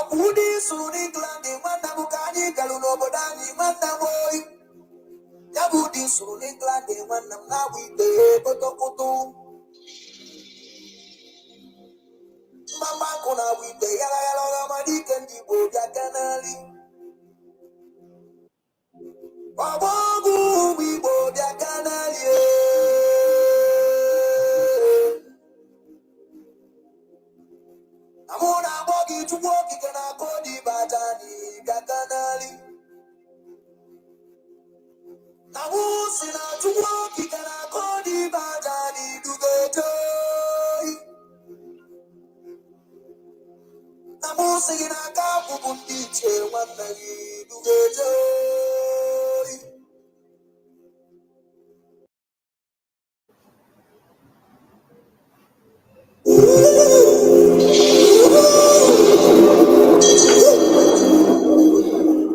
Abudi suni glandi manda bukani galuno bodani manda boy. Yabudi suni glandi manda mnawi te koto koto. Mama kuna wite yala yala gama dikendi boja kanali. Wabogu mi boja kanali. Amuna bogi tuwoki kana kodi batani gakanali. Namusina tuwoki kana kodi batani dugetoi. Namusina kapu bundiche wanagi dugetoi.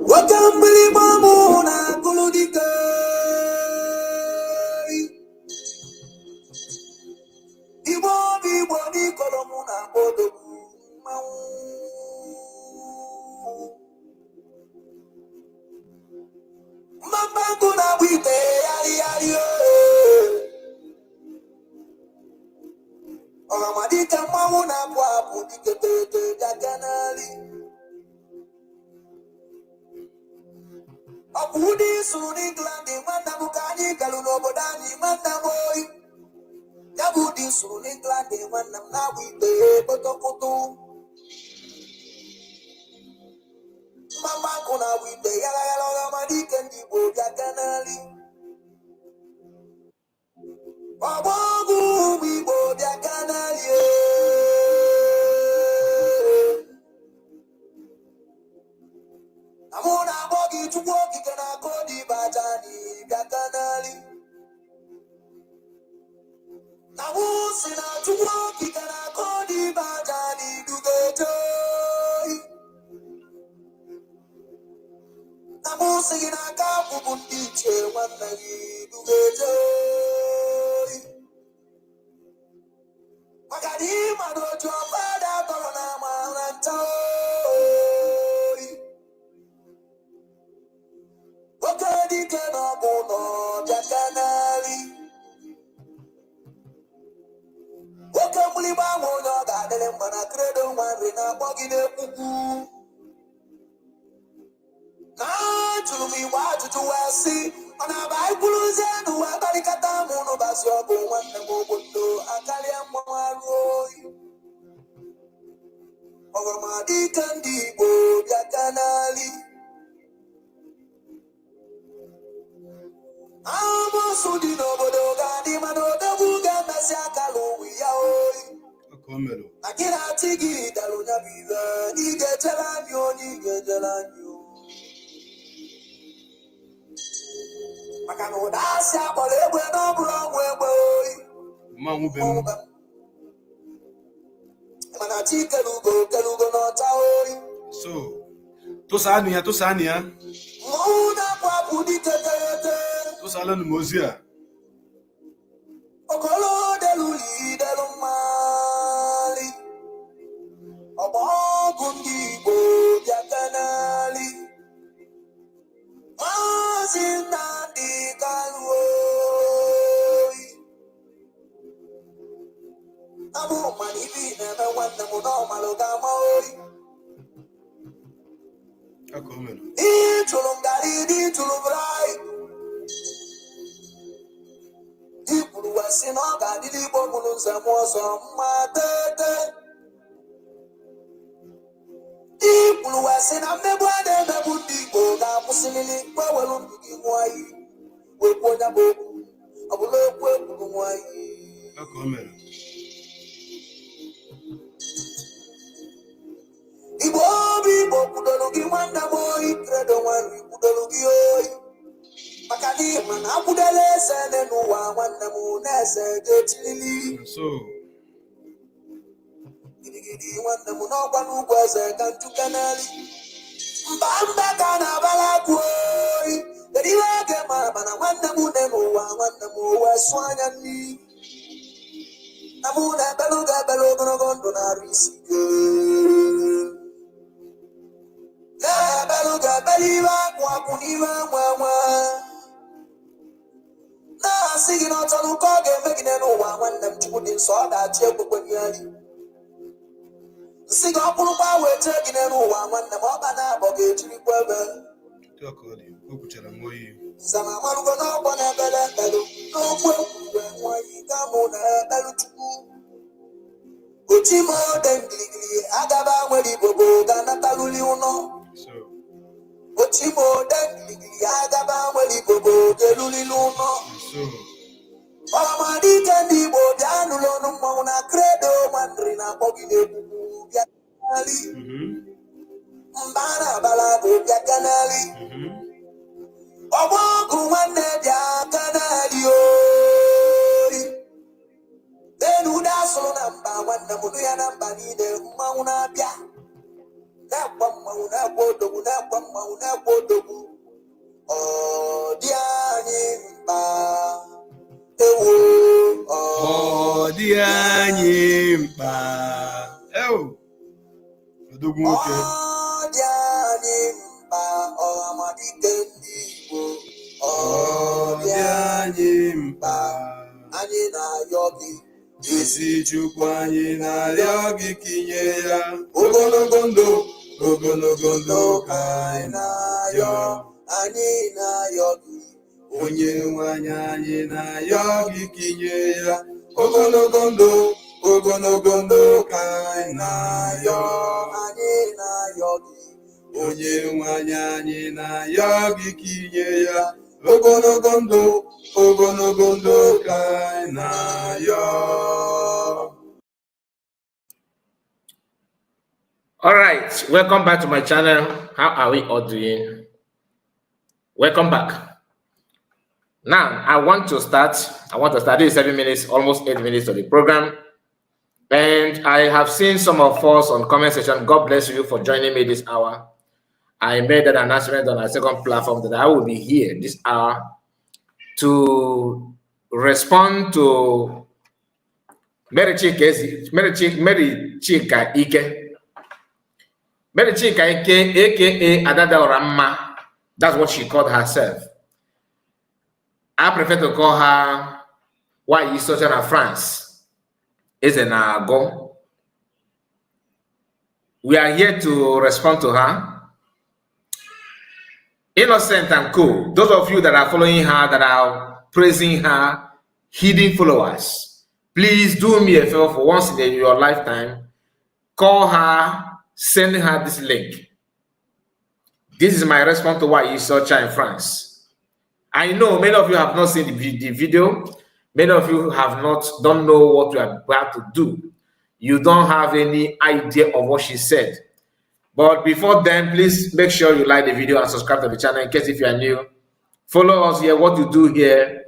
Wakambili mamuna kuludika. Ibo ni kolomuna bodo mau. Mama kuna wite yari yari yo. Oramadika mamuna kwa budike tete jaganali. Abudi suni glandi manda bukani galuno bodani manda boy. Yabudi suni glandi manda mnawi te koto koto. Mama kuna wite yala yala gama dikendi boja kanali. Wabogu mi boja kanali. Amuna bogi tuwoki kana kodi batani gakanali. Namusina tuwoki kana kodi batani dugetoi. Namusina kapu bundiche wanagi dugetoi. Magadi madojo pada korona marantoi. Wakadi kena bono jakanali. Wakamuli bamono gadele mana credo marina bogine kuku. Na chulumi watu tuwasi. Ona baibulu zenu wabarikata muno basi obo wanne mobondo akali amwaroi. Ogomadi kandi bo jakanali. Amo sudi no bodo gadi manoda buga masi akalu yaoi. Akomelo. Akira tigi dalunya biza nige jalanyo. Makano dasi abole bwe no bulo bwe. Mamu bemu. Mana Chika lugo no taoi. So, to sania. Muna kwa budike tete. To salon mozia. Okolo deluli delumali. Omogundi bo jakanali. Mazina di kaloi. Amu manibi nebe wanda muno malogamaoi. Akomelo. Chulungali di chulubrai. Ipulu wasino gadi di bomulu zamozo matete. Ipulu wasina mebwade mebundi boga musilili kwewelu ndugi mwai. Wekwonya boku. Abulo kwekulu mwai. Akomelo. Ibo kudologi wanda boy. Credo wani kudologi oi. Makadi mana kudele sene nuwa wanda munese jetili. So, Gidi wanda munogwa nugweze kantu kanali. Mbamba kana balakoi. Gadi wake mabana wanda mune nuwa wanda muwe swanya ni. Namune beluga gondo na risike. one them to put in saw that check when you are. Sing up on power taking in one them up and up of it to be well. Some are going to go on a belly, no why you come on a belly to Uchimo dengli agaba weli bobo gana taluli uno. Uchimo dengli agaba weli bobo geluli uno. Amadi kendi bodanu lono mauna credo mandrina bogide bubu ya kanali. Mbana bala bubu ya kanali. Obo kumane ya kanali oi. Benu da so namba wanda mudu ya namba ni de mauna bia. Na kwa mauna bodogu na kwa mauna bodogu. Oh diani mba. Ewo. Oh diani mba. Ewo. Bodogu oke. Oh diani mba. Oh amadi kendi bo. Oh diani mba. Ani na yogi. Isi chukwu anyị na-arịọ gị kinye ya ogologo ndụ ka anyị na-arịọ gị onye nwe anyị na-arịọ gị kinye ya ogologo ndụ ka anyị na-arịọ gị onye nwe anyị na-arịọ gị kinye ya ogologo ndụ ka anyị na-arịọ. All right, welcome back to my channel. How are we all doing? Welcome back. Now, I want to start. This is 7 minutes, almost 8 minutes of the program. And I have seen some of us on comment section. God bless you for joining me this hour. I made an announcement on our second platform that I will be here this hour to respond to Mary Chika Ike. Mary Chika Ike, aka Adadiorama. That's what she called herself. I prefer to call her why is social in France. Is an ago. We are here to respond to her. Innocent and cool. Those of you that are following her, that are praising her, hidden followers, please do me a favor for once in your lifetime. Call her, send her this link. This is my response to why you saw China in France. I know many of you have not seen the video. Many of you don't know what you are about to do. You don't have any idea of what she said. But before then, please make sure you like the video and subscribe to the channel in case if you are new. Follow us here. What you do here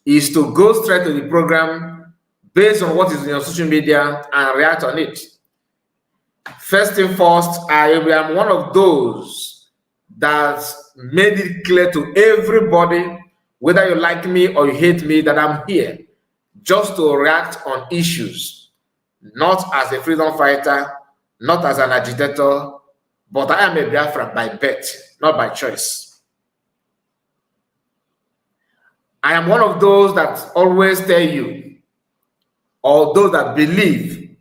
is to go straight to the program based on what is in your social media and react on it. First thing first, I am one of those that made it clear to everybody, whether you like me or you hate me, that I'm here just to react on issues, not as a freedom fighter, not as an agitator, but I am a Biafran by birth, not by choice. I am one of those that always tell you, or those that believe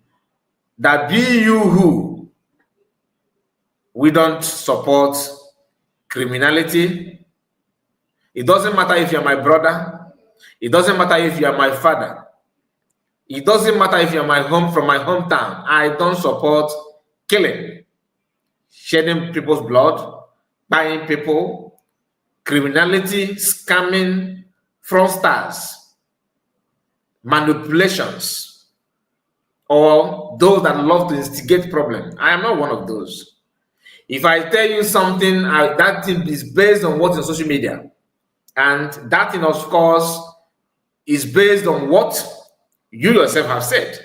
that be you who, we don't support criminality. It doesn't matter if you're my brother. It doesn't matter if you're my father. It doesn't matter if you're from my hometown. I don't support killing, shedding people's blood, buying people, criminality, scamming, fraudsters, manipulations, or those that love to instigate problems. I am not one of those. If I tell you something, that thing is based on what's on social media. And that thing, of course, is based on what you yourself have said.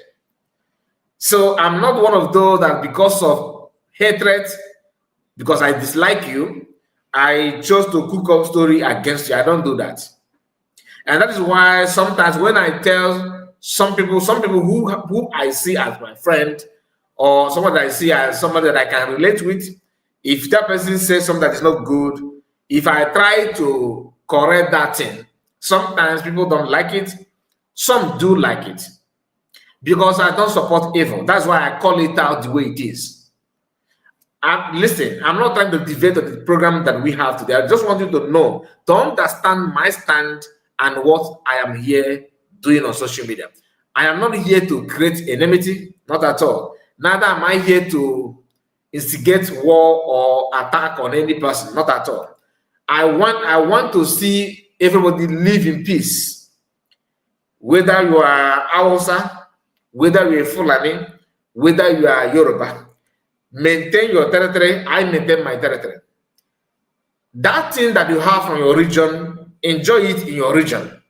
So I'm not one of those that because of hatred, because I dislike you, I chose to cook up story against you. I don't do that. And that is why sometimes when I tell some people who I see as my friend, or someone that I see as somebody that I can relate with, if that person says something that is not good, if I try to correct that thing, sometimes people don't like it, Some do like it because I don't support evil. That's why I call it out the way it is. Listen, I'm not trying to debate the program that we have today. I just want you to know, to understand my stand and what I am here doing on social media. I am not here to create enmity, not at all. Neither am I here to instigate war or attack on any person, not at all. I want to see everybody live in peace. Whether you are Hausa, whether you are Fulani, whether you are Yoruba, maintain your territory, I maintain my territory. That thing that you have from your region, enjoy it in your region.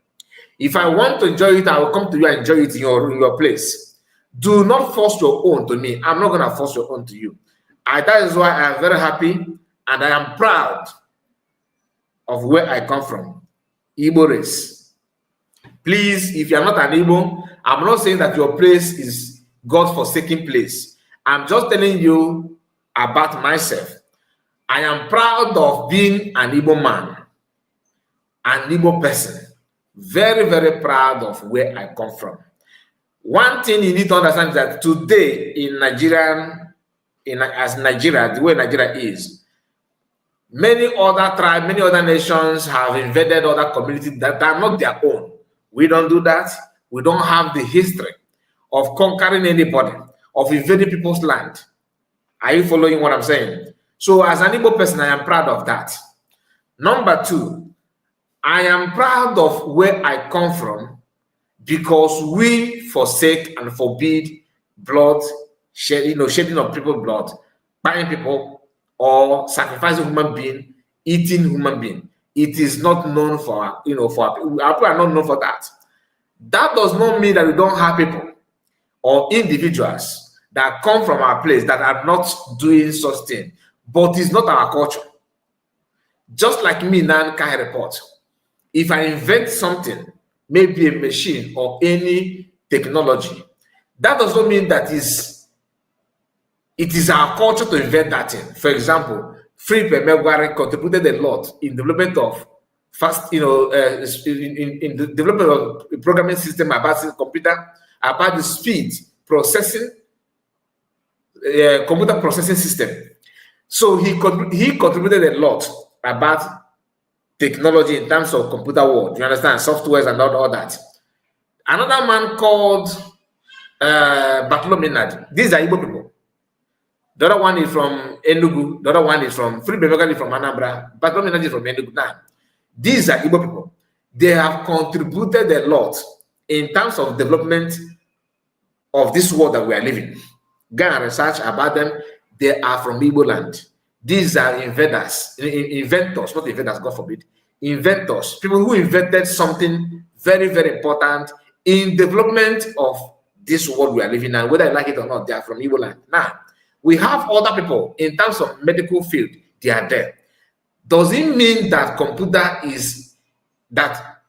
If I want to enjoy it, I will come to you and enjoy it in your place. Do not force your own to me. I'm not going to force your own to you. That is why I am very happy and I am proud of where I come from, Igbo race. Please, if you are not an Igbo, I'm not saying that your place is God-forsaken place. I'm just telling you about myself. I am proud of being an Igbo man, an Igbo person. Very, very proud of where I come from. One thing you need to understand is that today in Nigeria, the way Nigeria is, many other tribes, many other nations have invaded other communities that are not their own. We don't do that. We don't have the history of conquering anybody, of invading people's land. Are you following what I'm saying? So as an Igbo person, I am proud of that. Number two, I am proud of where I come from because we forsake and forbid blood, shedding of people's blood, buying people, or sacrificing human being, eating human being. It is not known for our people are not known for that. That does not mean that we don't have people or individuals that come from our place that are not doing such thing, but it's not our culture. Just like me now can report. If I invent something, maybe a machine or any technology, that does not mean that it is our culture to invent that thing. For example, Free Megwari contributed a lot in development of in the development of a programming system about the computer, about the speed processing, computer processing system. So he contributed a lot about technology in terms of computer world. You understand? Softwares and all that. Another man called Bartolome. These are Igbo people. The other one is from Enugu. The other one is from Free Bemegali from Anambra. Bartolome is from Enugu. Now, these are Igbo people. They have contributed a lot in terms of development of this world that we are living. Go and research about them. They are from Igbo land. These are inventors, not inventors, God forbid. Inventors, people who invented something very, very important in development of this world we are living in. Whether I like it or not, they are from Igbo land. Now, we have other people in terms of medical field, they are there. Does it mean that computer is that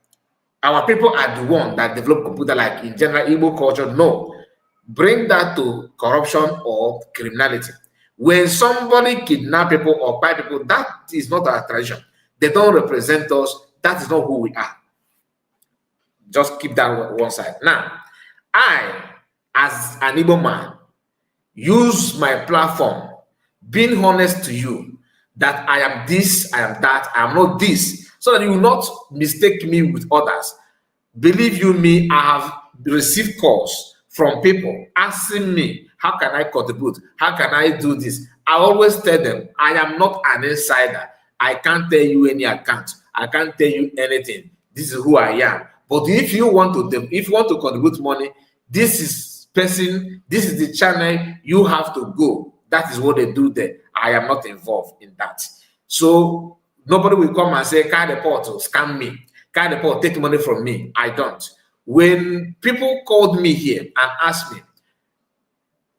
our people are the one that develop computer like in general Igbo culture? No. Bring that to corruption or criminality. When somebody kidnap people or buy people, that is not our tradition. They don't represent us. That is not who we are. Just keep that one side. Now, I, as an Igbo man, use my platform, being honest to you, that I am this, I am that, I am not this, so that you will not mistake me with others. Believe you me, I have received calls from people asking me, how can I contribute? How can I do this? I always tell them, I am not an insider. I can't tell you any account. I can't tell you anything. This is who I am. But if you want to contribute money, this is the channel you have to go. That is what they do there. I am not involved in that. So nobody will come and say, "Can report or scam me? Can report take money from me?" I don't. When people called me here and asked me,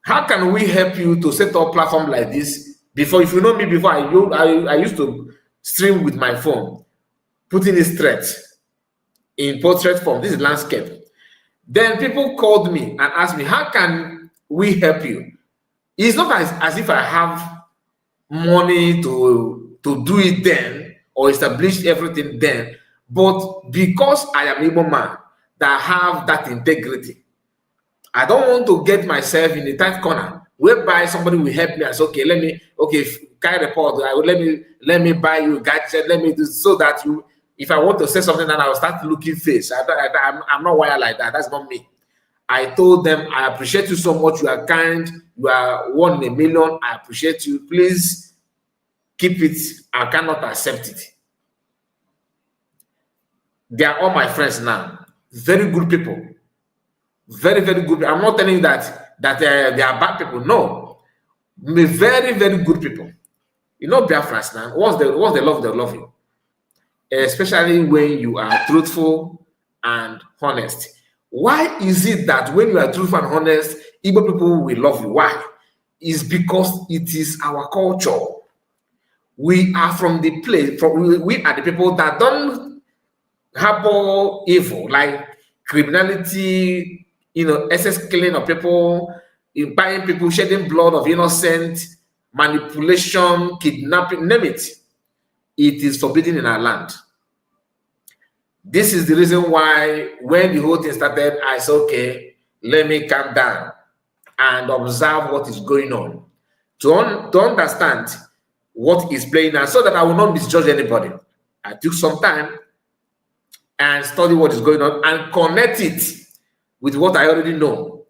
how can we help you to set up a platform like this? Before, if you know me before, I used to stream with my phone, putting this thread in portrait form. This is landscape. Then people called me and asked me, how can we help you? It's not as if I have money to do it then or establish everything then, but because I am Igbo man, that have that integrity. I don't want to get myself in a tight corner whereby somebody will help me and say, okay, carry report, let me buy you a gadget, let me do so that you, if I want to say something, then I'll start looking face. I'm not wired like that. That's not me. I told them, I appreciate you so much. You are kind. You are 1 in a million. I appreciate you. Please keep it. I cannot accept it. They are all my friends now. Very good people. Very, very good. I'm not telling you that they are bad people. No. Very, very good people. You know, Biafrans now, once they love you. Especially when you are truthful and honest. Why is it that when you are truthful and honest, Igbo people will love you? Why? It's because it is our culture. We are from the place, we are the people that don't harbor evil, like criminality, excess killing of people, buying people, shedding blood of innocent, manipulation, kidnapping, name it. It is forbidden in our land. This is the reason why when the whole thing started, I said, okay, let me calm down and observe what is going on to understand what is playing out so that I will not misjudge anybody. I took some time and study what is going on and connect it with what I already know.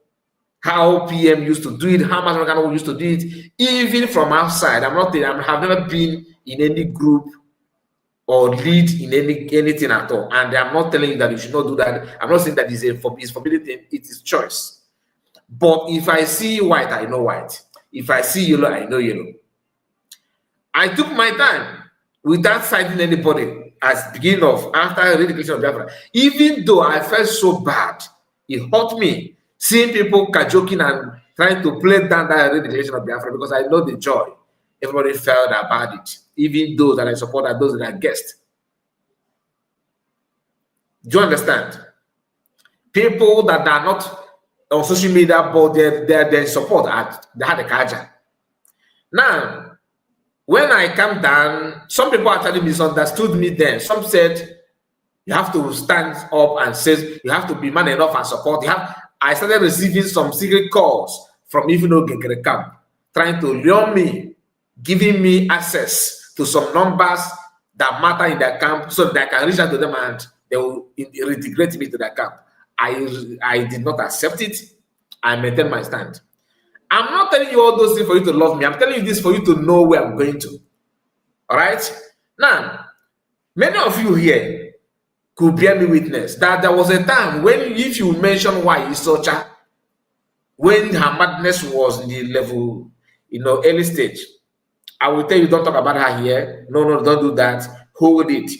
How PM used to do it, how Masakano used to do it, even from outside. I have never been in any group or lead in anything at all. And I'm not telling you that you should not do that. I'm not saying that it's forbidden thing, it is choice. But if I see white, I know white. If I see yellow, I know yellow. I took my time without citing anybody as beginning of after redeclaration of Biafra. Even though I felt so bad, it hurt me seeing people cajoking and trying to play down that redeclaration of Biafra because I know the joy everybody felt about it. Even those that I support and those that are against. Do you understand? People that are not on social media, but they're in support, they had a kaja. Now, when I come down, some people actually misunderstood me then. Some said, you have to stand up and say, you have to be man enough and support. I started receiving some secret calls from even Ogekere camp, trying to lure me, giving me access to some numbers that matter in their camp so that I can reach out to them and they will integrate me to their camp. I did not accept it. I maintain my stand. I'm not telling you all those things for you to love me. I'm telling you this for you to know where I'm going to. All right? Now, many of you here could bear me witness that there was a time when if you mention why Isocha, when her madness was in the level, early stage, I will tell you, don't talk about her here. No, don't do that. Hold it.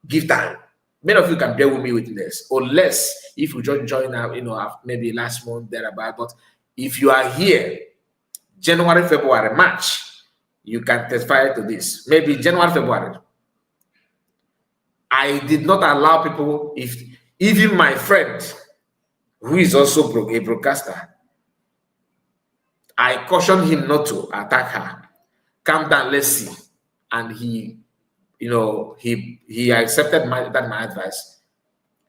Give time. Many of you can bear with me witness, unless if you just join out, maybe last month, thereabout. But if you are here, January, February, March, you can testify to this. Maybe January, February. I did not allow people, even my friend, who is also a broadcaster, I cautioned him not to attack her. Calm down, let's see. And he accepted my advice.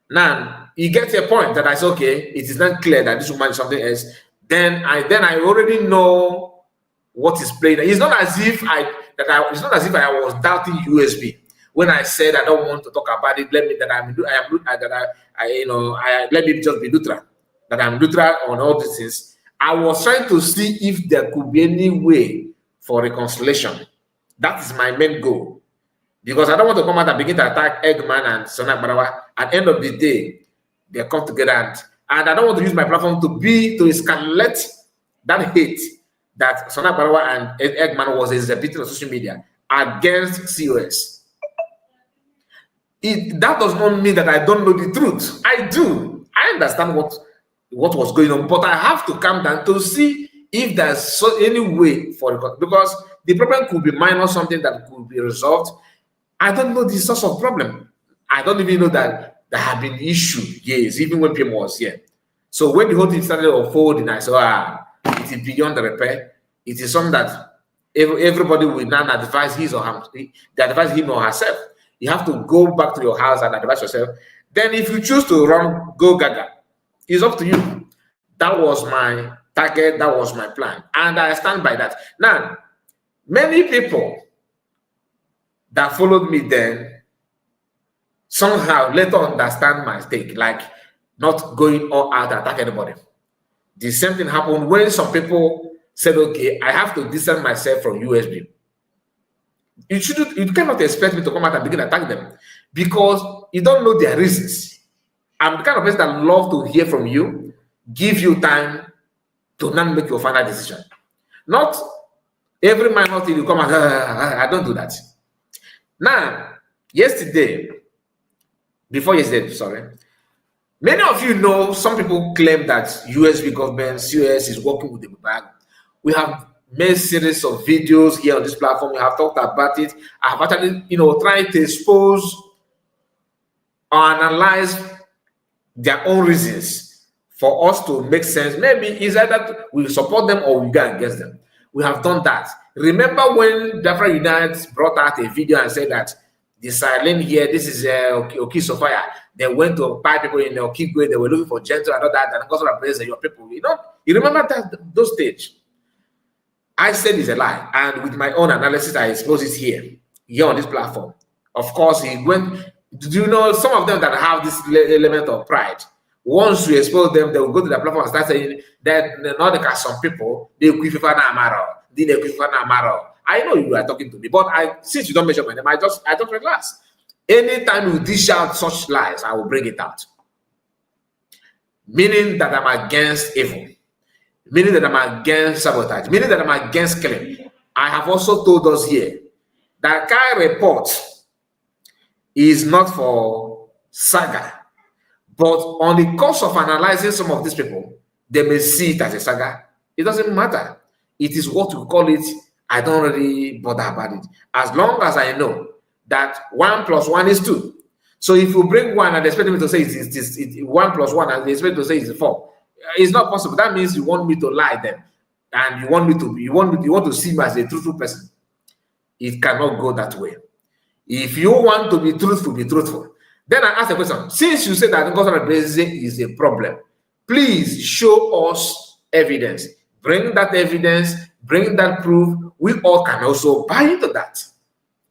Now he gets a point that I said, okay, it is not clear that this woman is something else. Then I already know what is playing. It's not as if I was doubting USB when I said I don't want to talk about it. Let me just be neutral. That I'm neutral on all these things. I was trying to see if there could be any way for reconciliation. That is my main goal. Because I don't want to come out and begin to attack Eggman and Sonak Barawa. At the end of the day, they come together and I don't want to use my platform to escalate that hate that Sonak Barawa and Eggman was exhibiting on social media against COS. That does not mean that I don't know the truth. I do. I understand what was going on, but I have to calm down to see if there's any way for it, because the problem could be minor, something that could be resolved. I don't know the source of problem. I don't even know that there have been issues, yes, even when PM was here. So when the whole thing started unfolding, I said, it is beyond the repair. It is something that everybody will now advise him or herself. You have to go back to your house and advise yourself. Then if you choose to run Go Gaga, it's up to you. That was my target, that was my plan, and I stand by that. Now, many people that followed me then somehow later understand my stake, like not going all out to attack anybody. The same thing happened when some people said, okay, I have to distance myself from USB. You cannot expect me to come out and begin to attack them because you don't know their reasons. I'm the kind of person that love to hear from you, give you time to not make your final decision. Not every minor thing you come and I don't do that. Now, before yesterday, sorry, many of you know some people claim that USB government, US is working with the bag. We have made series of videos here on this platform. We have talked about it. I have actually, tried to expose or analyze their own reasons for us to make sense. Maybe it's either we support them or we go against them. We have done that. Remember when Biafra Unite brought out a video and said that the silent here, this is Oki Sophia. They went to buy people in Okigwe, they were looking for gentle and all that, and God praise your people. You remember those stage? I said it's a lie, and with my own analysis, I expose it here on this platform. Of course, he went. Do you know some of them that have this element of pride? Once you expose them, they will go to the platform and start saying that not like some people they equivalent amaro, they equivalent amaro. I know you are talking to me, but since you don't mention my name, I just relax. Anytime you dish out such lies, I will bring it out. Meaning that I'm against evil. Meaning that I'm against sabotage. Meaning that I'm against killing. I have also told us here that Kai report is not for saga. But on the course of analyzing some of these people, they may see it as a saga. It doesn't matter. It is what we call it. I don't really bother about it. As long as I know that 1 + 1 is 2. So if you bring 1 and expect me to say it's 1 + 1 and they expect to say it's 4, it's not possible. That means you want me to lie them, and you want to see me as a truthful person. It cannot go that way. If you want to be truthful, be truthful. Then I ask the question: since you say that incarceration is a problem, please show us evidence. Bring that evidence. Bring that proof. We all can also buy into that.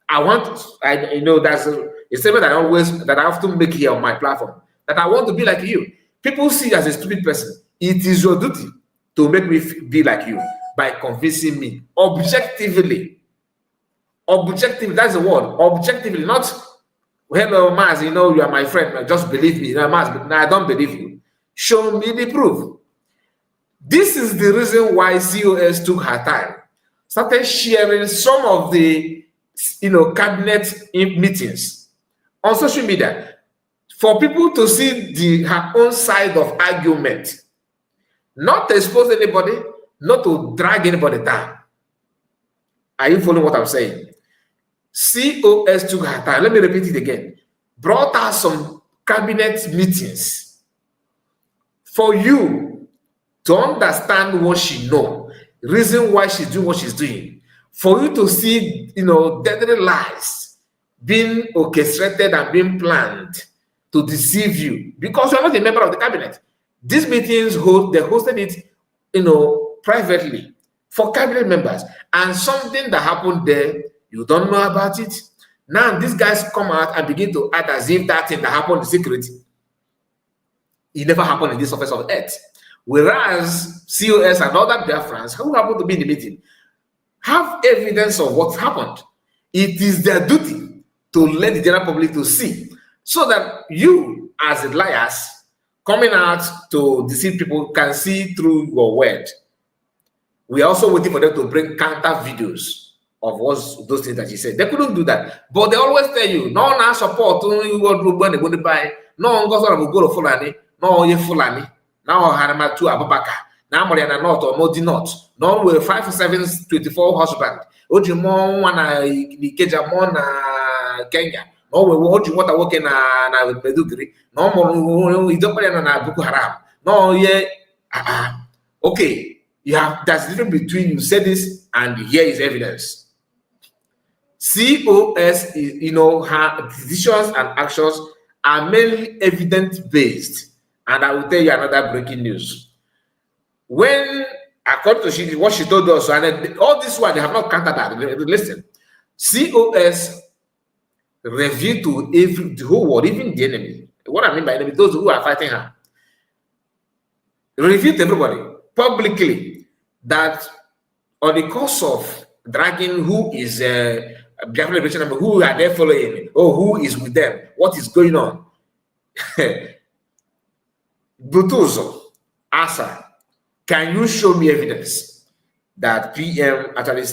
That's a statement that I often make here on my platform, that I want to be like you. People see you as a stupid person. It is your duty to make me be like you by convincing me objectively. Objectively, that's the word. Objectively, not hello, Maz, you are my friend. Just believe me. Maz, but I don't believe you. Show me the proof. This is the reason why COS took her time, started sharing some of the cabinet meetings on social media for people to see her own side of argument, not to expose anybody, not to drag anybody down. Are you following what I'm saying? COS took her time. Let me repeat it again. Brought out some cabinet meetings for you to understand what she knows, reason why she's doing what she's doing, for you to see, deadly lies being orchestrated and being planned to deceive you because you're not a member of the cabinet. These meetings, they hosted it, privately for cabinet members, and something that happened there, you don't know about it. Now these guys come out and begin to act as if that thing that happened in secret, it never happened in this surface of earth. Whereas COS and other Biafrans who happen to be in the meeting have evidence of what happened. It is their duty to let the general public to see, so that you, as the liars coming out to deceive people, can see through your word. We are also waiting for them to bring counter videos of those things that she said. They couldn't do that, but they always tell you, no, now support, no, when they go to buy, no, go to Fulani, no, you Fulani. Now Harama to Abubakar. Now Mariana North or Modi North. No, we're 5 7 24 husband. Ojimo wana Nikeja Mona Kenya. No, we watch what I work in with Medugri. No more, we don't play on Boko Haram. No, yeah. Okay. There's a difference between you say this and here is evidence. COS, her decisions and actions are mainly evidence-based. And I will tell you another breaking news. When, according to what she told us, and all this one, they have not counted that. Listen, COS revealed to the whole world, even the enemy. What I mean by enemy, those who are fighting her, revealed to everybody publicly that on the course of dragging who is who are they following, or who is with them, what is going on. Butuzo, Asa, can you show me evidence that PM actually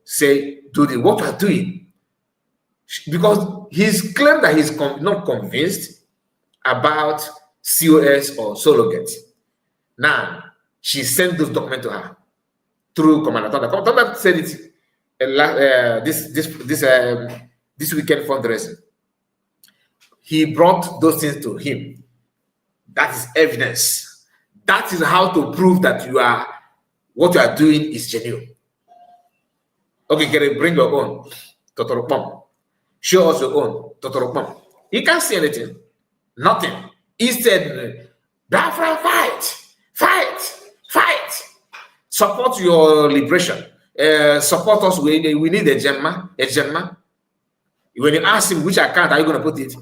say do the what we're doing? Because he's claimed that he's not convinced about COS or surrogate. Now she sent those documents to her through Commander Thunder. Thunder said it this weekend fundraising. He brought those things to him. That is evidence. That is how to prove that what you are doing is genuine. Okay, Gary, bring your own. Totoropom. Show us your own. Totoropom. You can't see anything. Nothing. He said, Biafra, fight. Support your liberation. Support us. We need a gemma. When you ask him which account are you going to put it,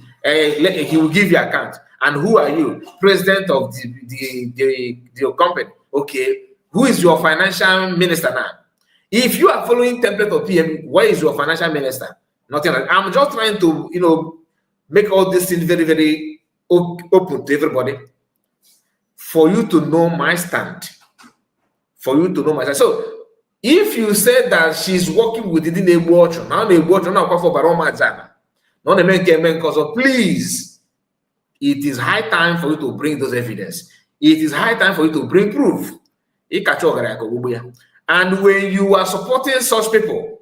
he will give you account. And who are you? President of the company. Okay. Who is your financial minister now? If you are following template of PM, where is your financial minister? Nothing. I'm just trying to, make all this thing very, very open to everybody for you to know my stand. So, if you say that she's working within a watch, please, it is high time for you to bring those evidence. It is high time for you to bring proof. And when you are supporting such people,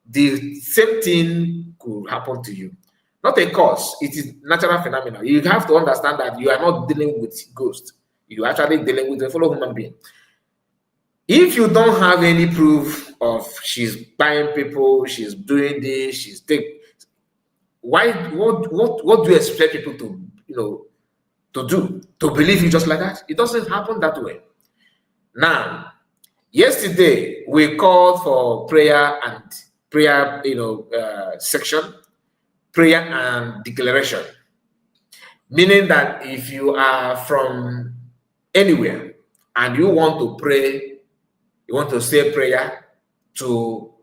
the same thing could happen to you. Not a cause, it is natural phenomenon. You have to understand that you are not dealing with ghosts. You are actually dealing with a fellow human being. If you don't have any proof of she's buying people, she's doing this, she's taking, what do you expect people to do? To believe you just like that? It doesn't happen that way. Now, yesterday we called for prayer section, prayer and declaration, meaning that if you are from anywhere and you want to pray, you want to say prayer to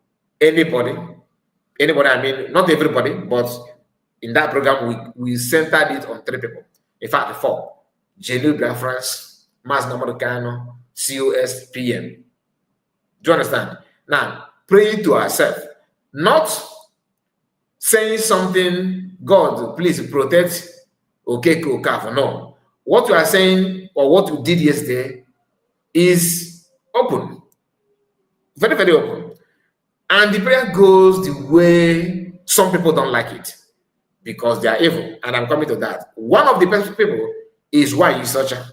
anybody, I mean, not everybody, but in that program, we centered it on 3 people. In fact, 4. Genuine Biafrans, Mas Namaricano, COS, PM. Do you understand? Now, praying to ourselves, not saying something, God, please protect Okeko Okafo. No. What you are saying or what you did yesterday is open. Very, very open. And the prayer goes the way some people don't like it because they are evil. And I'm coming to that. One of the best people is why you search her.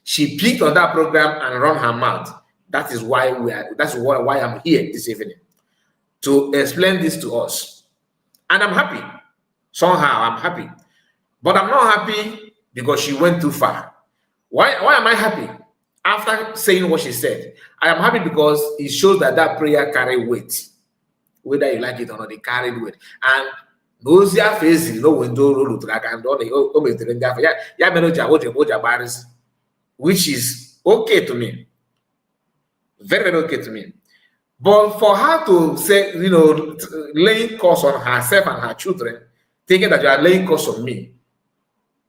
She peeked on that program and run her mouth. That is why why I'm here this evening to explain this to us. And I'm happy. Somehow I'm happy. But I'm not happy because she went too far. Why am I happy? After saying what she said, I am happy because it shows that prayer carried weight. Whether you like it or not, it carried weight. And those are facing which is okay to me. Very, very okay to me. But for her to say, laying curse on herself and her children, thinking that you are laying curse on me,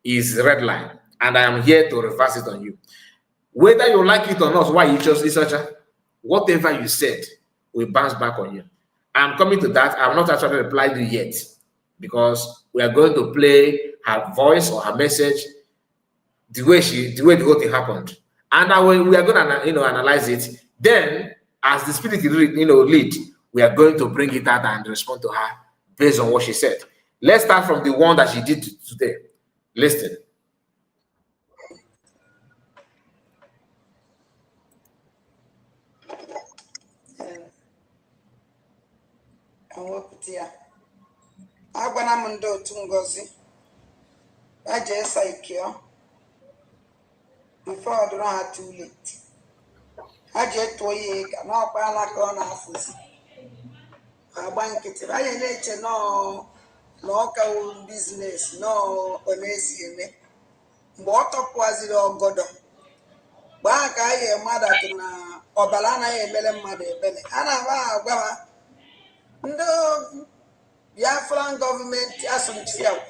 is red line. And I am here to reverse it on you. Whether you like it or not, why you chose researcher, whatever you said will bounce back on you. I'm coming to that. I'm not actually replying to you yet because we are going to play her voice or her message the way the whole thing happened. And we are going to analyze it. Then, as the spirit lead, we are going to bring it out and respond to her based on what she said. Let's start from the one that she did today. Listen. agwana m ndị otu Ngozi ya jee saikio before ọ dụrụ ha too late. Ha jee tụọ ya ega n'ọkwa alaka ọ na-afụzi agba nkịtị anyị na-eche n'ọka biznes ọ na-esi eme mgbe ọ tọpụaziri ọgọdọ mgbe ahụ ka anyị mmadụ atụ na ọbara anaghị emere mmadụ ebere a na-agba agwa ha ndị Biafran gọọmenti asụmchi agwa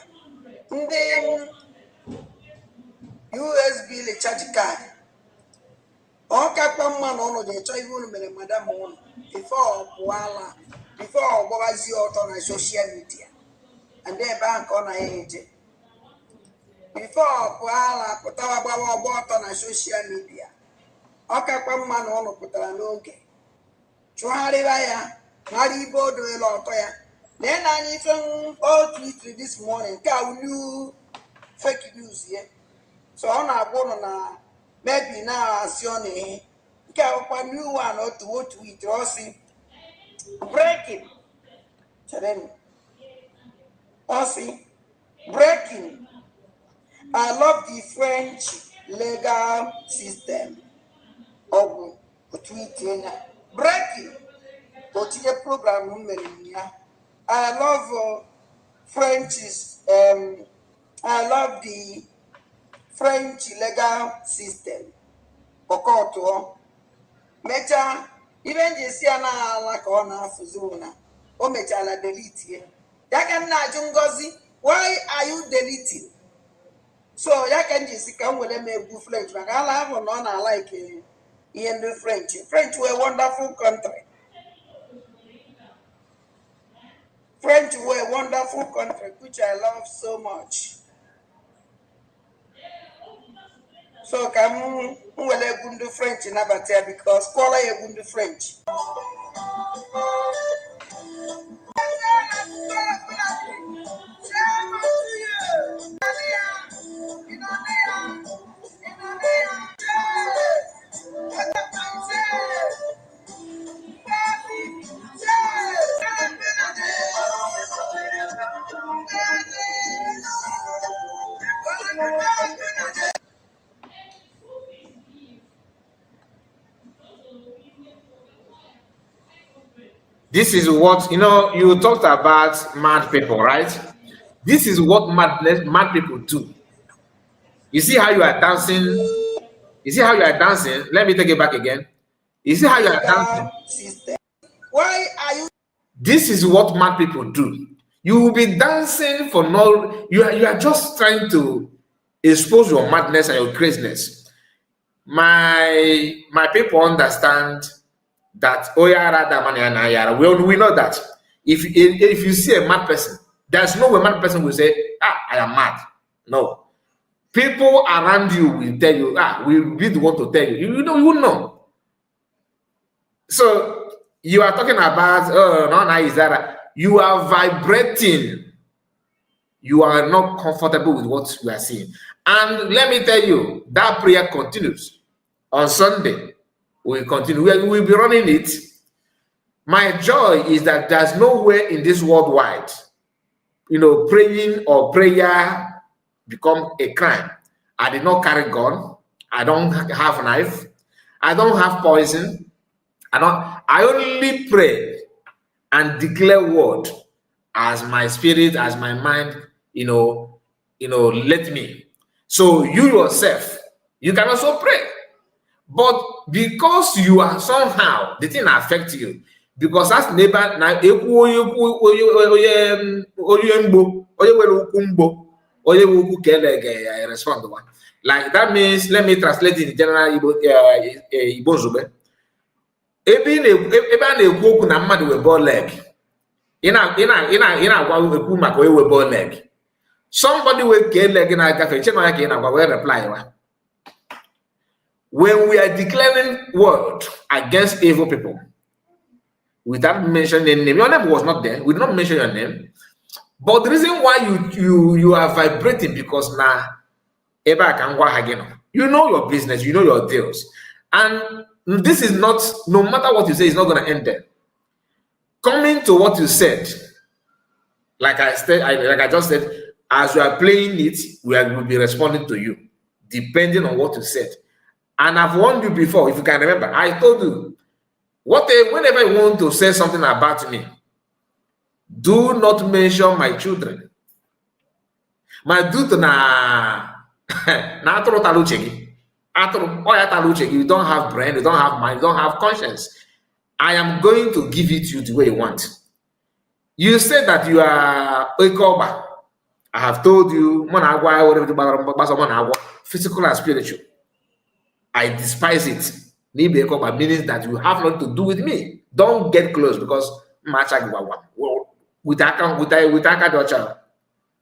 ndị USB lechaji kaadị ọ kakpa mma na ụlọ ga-echọ ihe unu mere madam ụlọ bifo pụala bifo ọgbaghazie ọtọ na soshal midia and ebe ahụ ka ọ na-eje bifo pụala pụtawa gbawa ọgba ọtọ na soshal midia ọ kakpa mma na ụlọ pụtara n'oge chụgharịra ya mara ibe o doela ọtọ ya lee na anya ife otu itiri this morning nke a new fake news ye so ọ na-agwa ụnụ na maybe na-asị ọ na-ehe nke akwụkwọ new one otu itiri ọ sị breaking ọ sị breaking I love the French legal system ọgwụ otu itinye ya breaking otinye program mere ya I love I love the French legal system. Okoto. Mecha even jesi ana ala ka ọ na-afụzi una. O mechala delete ye. Ya ka nna ajụ Ngozi, why are you deleting? So ya ka jesi ka m were m egwu French maka ala ahụ na ọ na-like ihe ndị French. French were a wonderful country. French were a wonderful country which I love so much. So come wele gundu French in Abatia because call a gundu French. This is what, you talked about mad people, right? This is what mad people do. You see how you are dancing? You see how you are dancing? Let me take it back again. You see how you are dancing? Why are you? This is what mad people do. You will be dancing for no, you are just trying to expose your madness and your craziness. My people understand that we know that if you see a mad person, there's no way mad person will say, I am mad. No. People around you will tell you, we be the one to tell you. You know. So you are talking about you are vibrating. You are not comfortable with what you are seeing. And let me tell you, that prayer continues on Sunday. We'll continue. We'll be running it. My joy is that there's nowhere in this world wide, praying or prayer become a crime. I did not carry gun. I don't have a knife. I don't have poison. I only pray and declare word as my spirit, as my mind, let me. So you yourself, you can also pray. But because you are somehow, the thing affects you. Because as neighbor, respond one. Like that means, let me translate in general Igbo Zube. Ebe na-ekwu okwu na mmadụ wee ball leg. Ị na-agwa ekwu maka onye wee ball leg. Somebody wee kee leg na-agafe, che na ya ka ị na-agwa wee reply wa. When we are declaring word against evil people, without mentioning name, your name was not there. We did not mention your name. But the reason why you are vibrating because now, you know your business, you know your deals. And this is not, no matter what you say, it's not going to end there. Coming to what you said, Like I just said, as you are playing it, will be responding to you, depending on what you said. And I've warned you before, if you can remember, I told you, whenever you want to say something about me, do not mention my children. My dude na atụrụ tara uche gị. Atụrụ ọya tara uche gị. You don't have brain, you don't have mind, you don't have conscience. I am going to give it to you the way you want. You said that you are Oikoba. I have told you, physical and spiritual. I despise it. Oikoba means that you have nothing to do with me. Don't get close because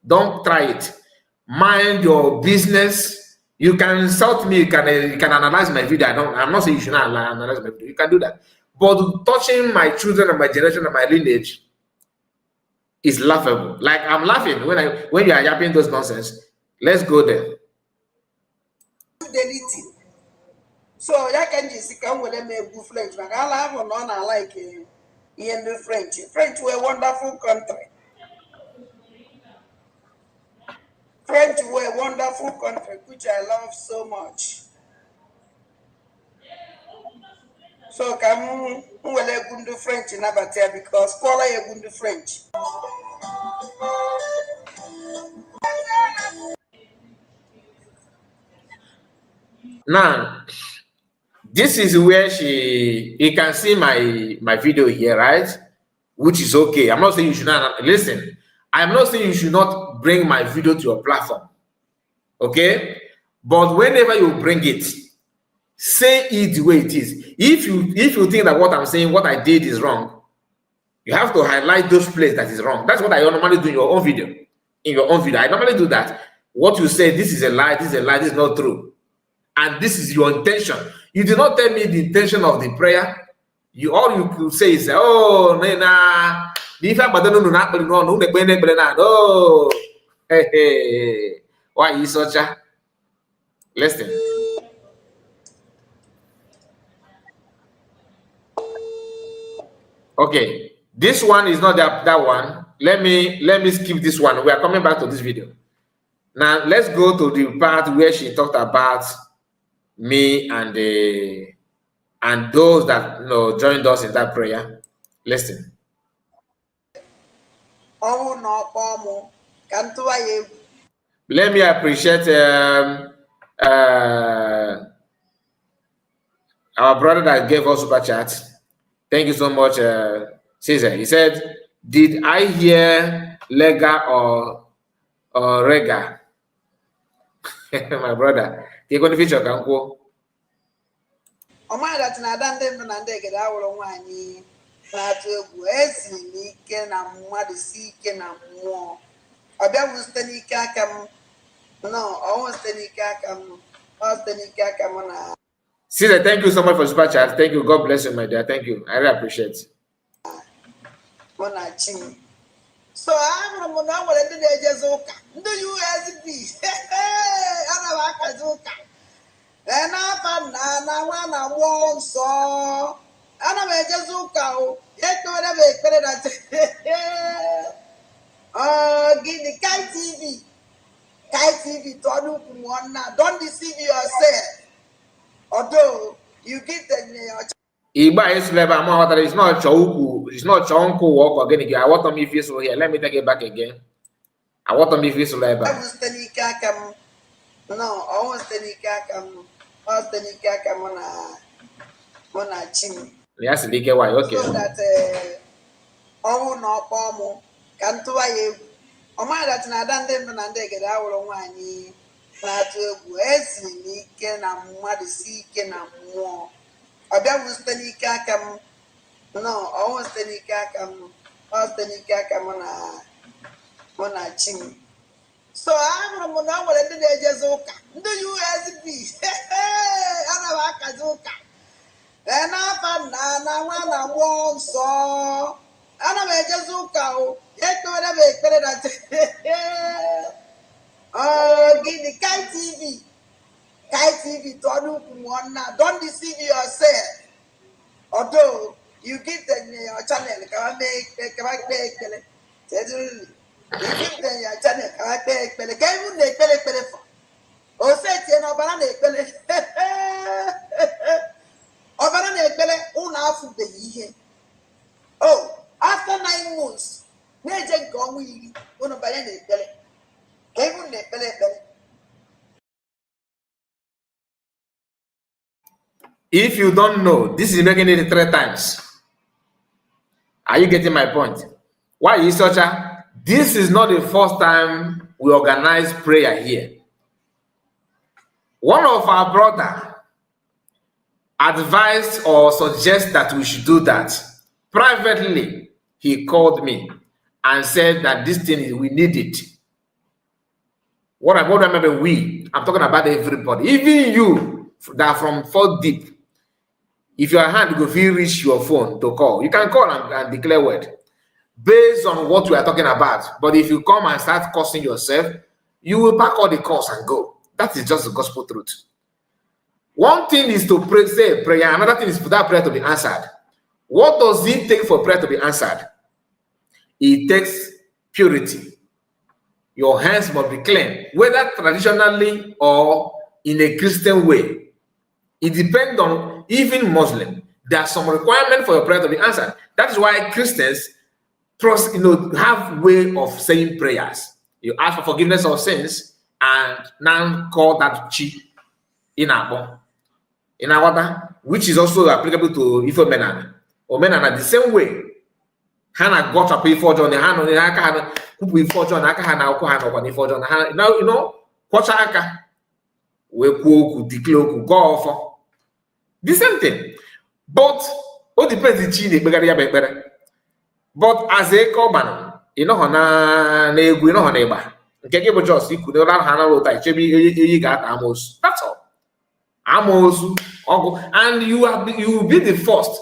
don't try it. Mind your business. You can insult me. You can analyze my video. I'm not saying you should not analyze my video. You can do that. But touching my children and my generation and my lineage is laughable. Like I'm laughing when you are yapping those nonsense. Let's go there. So ya can just come with them good French. But I have on like in the French. French were a wonderful country. French were a wonderful country, which I love so much. So come will do French in Abatia because call a good French. Now, this is where you can see my video here, right? Which is okay. I'm not saying you should not listen. I'm not saying you should not bring my video to your platform. Okay? But whenever you bring it, say it the way it is. If you think that what I'm saying, what I did is wrong, you have to highlight those places that is wrong. That's what I normally do in your own video. In your own video, I normally do that. What you say, this is a lie, this is a lie, this is not true. And this is your intention. You do not tell me the intention of the prayer. All you could say is, oh, Nena, oh, hey, why is such a listen? Okay, this one is not that one. Let me skip this one. We are coming back to this video. Now let's go to the part where she talked about me and those that joined us in that prayer. Listen. Let me appreciate our brother that gave us super chat. Thank you so much, Caesar. He said, "Did I hear lega or rega?" My brother, you're going to feature Kanko. Caesar, thank you so much for super chat. Thank you. God bless you, my dear. Thank you. I really appreciate it. So I'm going to do USB. And I want to walk so. And I'm just go. Yet, whatever give the Kai TV. Kai TV, don't deceive yourself. Although you give the Iba is level amount that is not choku, it's not chonko walk again. I want to me feel here. Let me take it back again. I want to me feel level. No, I want to chim. Yes, why? Okay. So that no pomo can to I that na dande na ndege da woro nwani na to egwu esi ni ike na mmadu si ike na mmụọ abia bụ site n'ike aka m no ọwụ site n'ike aka m ọ site n'ike aka m na chi m so ahụrụ m na ọ nwere ndị na-ejezi ụka ndị USB ana m akazi ụka n'afa na nwa na mmụọ nsọ ana m ejezi ụka o ekpere m ekpere na gịnị Kai TV don't deceive yourself. Although you give them your channel, If they are Janet, I beg, but again, they pele for. O say, no banana pele. O banana pele, half of the year. Oh, after 9 months, Major Gomi, one of banana pele. Came they pele. If you don't know, this is making it 3 times. Are you getting my point? Why is such a? This is not the first time we organize prayer here. One of our brother advised or suggested that we should do that. Privately, he called me and said that this thing, we need it. What I remember, I'm talking about everybody, even you that from 4 deep. If your hand go feel reach your phone to call, you can call and declare word based on what we are talking about. But if you come and start cursing yourself, you will pack all the curse and go. That is just the gospel truth. One thing is to pray, say a prayer. Another thing is for that prayer to be answered. What does it take for prayer to be answered? It takes purity. Your hands must be clean, whether traditionally or in a Christian way. It depends on even Muslim. There are some requirements for your prayer to be answered. That is why Christians have way of saying prayers. You ask for forgiveness of sins and now call that chi in our which is also applicable to Ifo Menana. Or Menana the same way. Hannah got up before John, the hand on the Aka, who before John, Aka, Hana, before John. Now, what's Aka? We could declare, go off. The same thing. But, what depends on the better. But as a coban, you know, you know, neighbor. Okay, give just you could not handle that. You got Amos. That's all. Amos, and you will be the first.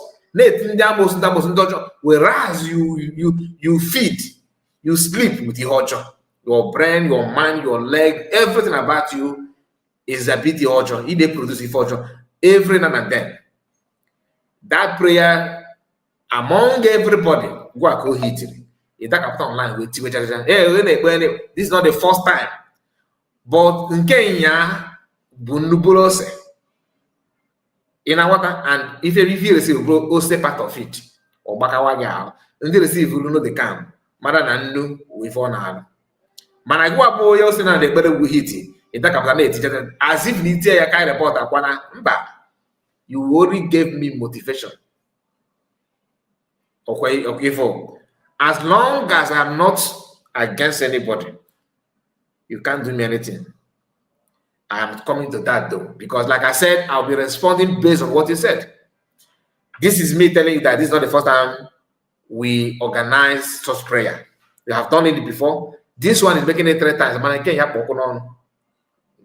Whereas you feed, you sleep with the ojo. Your brain, your mind, your leg, everything about you is a bit the ojo. It produce the ojo every now and then. That prayer among everybody, go hit it. If that happen online with this is not the first time. But in Kenya, bunubulose. In our water, and if you receive part of it, or bakawaga, and they receive you know the camp, mother than no with one hand. Man, I go up boy, also now the better we hit it. In that capital, as if you tell a kind of report, you already gave me motivation. Okay, for as long as I'm not against anybody, you can't do me anything. I am coming to that though, because like I said, I'll be responding based on what you said. This is me telling you that this is not the first time we organize such prayer. We have done it before. This one is making it 3 times. Man, I can't have on.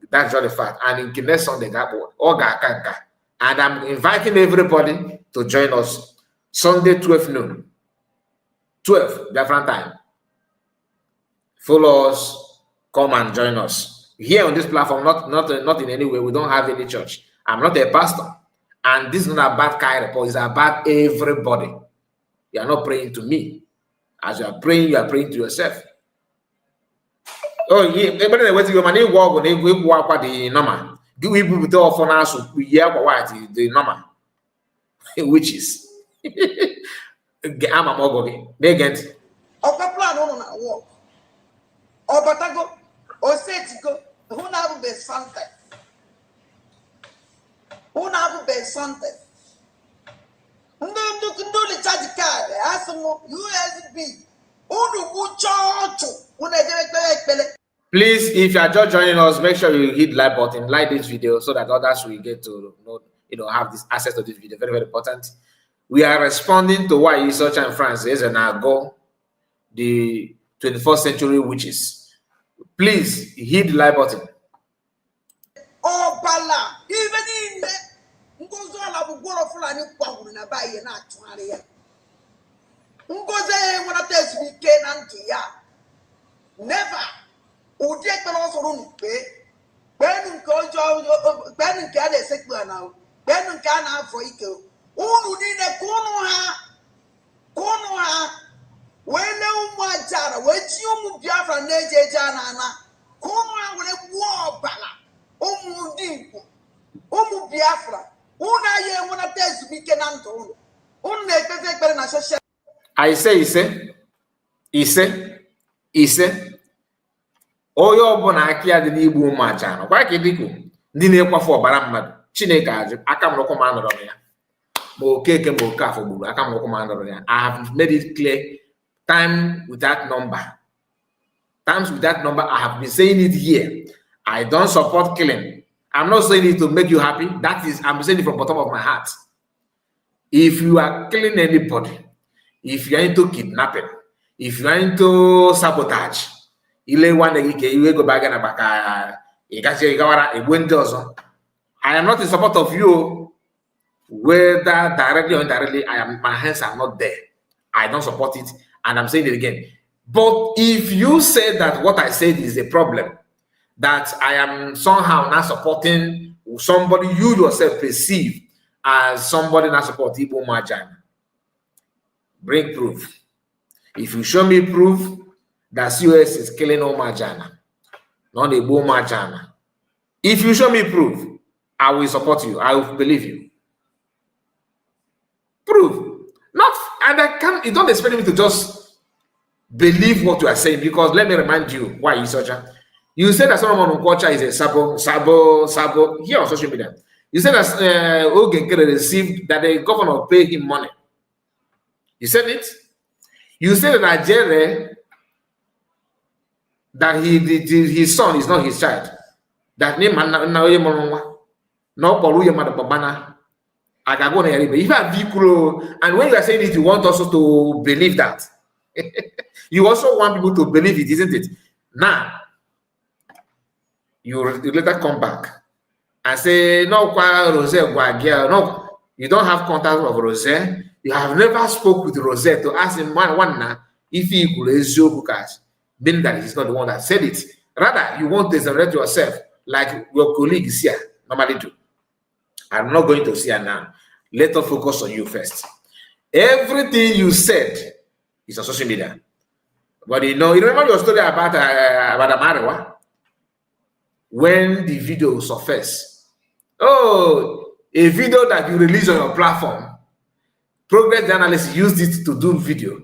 That's just the fact. And in next Sunday, and I'm inviting everybody to join us Sunday 12 noon. 12 different time. Follow us, come and join us. Here on this platform, not in any way, we don't have any church. I'm not a pastor. And this is not about Kai report, it's about everybody. You are not praying to me. As you are praying to yourself. Oh, yeah, everybody wait to money walk when we walk the number. Do we put off on us? We hear what the number, which is I'm a mogul. They get Plan on walk. Or Batago, or Setico, who never be something. Who never be something. No, the charge card. Ask them USB. Please, if you are just joining us, make sure you hit like button, like this video so that others will get to know, have this access to this video. Very, very important. We are responding to why Research in France is an ago, the 21st century witches. Please hit the like button. Oh, Bala, even in the Ngoze wana test mi ke nanti ya. Never. Uje kono so run pe. Benu ko jo benu ke ade sekwa na. Benu ka na afọ ike. Unu ni ne kunu ha. When no more jara, when you Biafra Neje Janana, come with a war bala, Dimpo, Biafra, Una ye wanna test we can anto, I say, onye ọbụla aka ya dị n'igbu ụmụ aja nọ kwa ka dịkwu ndị na-ekwafu ọbara mmadụ Chineke ajụ aka m rụkwụ ma nọrọ ya ma Okeke ma Okafọ gburu aka m rụkwụ ma nọrọ ya. I have made it clear times without number. I have been saying it here. I don't support killing. I'm not saying it to make you happy. I'm saying it from the bottom of my heart. If you are killing anybody, if you are into kidnapping, if you are into sabotage, I am not in support of you, whether directly or indirectly. My hands are not there. I don't support it, and I'm saying it again. But if you say that what I said is a problem, that I am somehow not supporting somebody you yourself perceive as somebody not supporting Igbo Majan, bring proof. If you show me proof that COS is killing Omajana, not the Igbo Majana, if you show me proof, I will support you. I will believe you. Proof. Not, and I can't, you don't expect me to just believe what you are saying, because let me remind you why you such a. You said that Solomon Nkwocha is a sabo here on social media. You said that Ogenkere received, that the governor paid him money. You said it. You said that Nigeria, that his son is not his child. That name no Poluya Madabana. I can go there. If you have vehicle, and when you are saying it, you want also to believe that. You also want people to believe it, isn't it? Now, you later come back and say, no, Rose, no, you don't have contact with Rose. You have never spoke with Rose to ask him one if he could resume cash, meaning that he's not the one that said it. Rather, you want to exonerate yourself like your colleagues here normally do. I'm not going to see her now. Let us focus on you first. Everything you said is on social media. But you remember your story about Amarewa? When the video surfaced. Oh, a video that you release on your platform. Progress journalists used it to do video.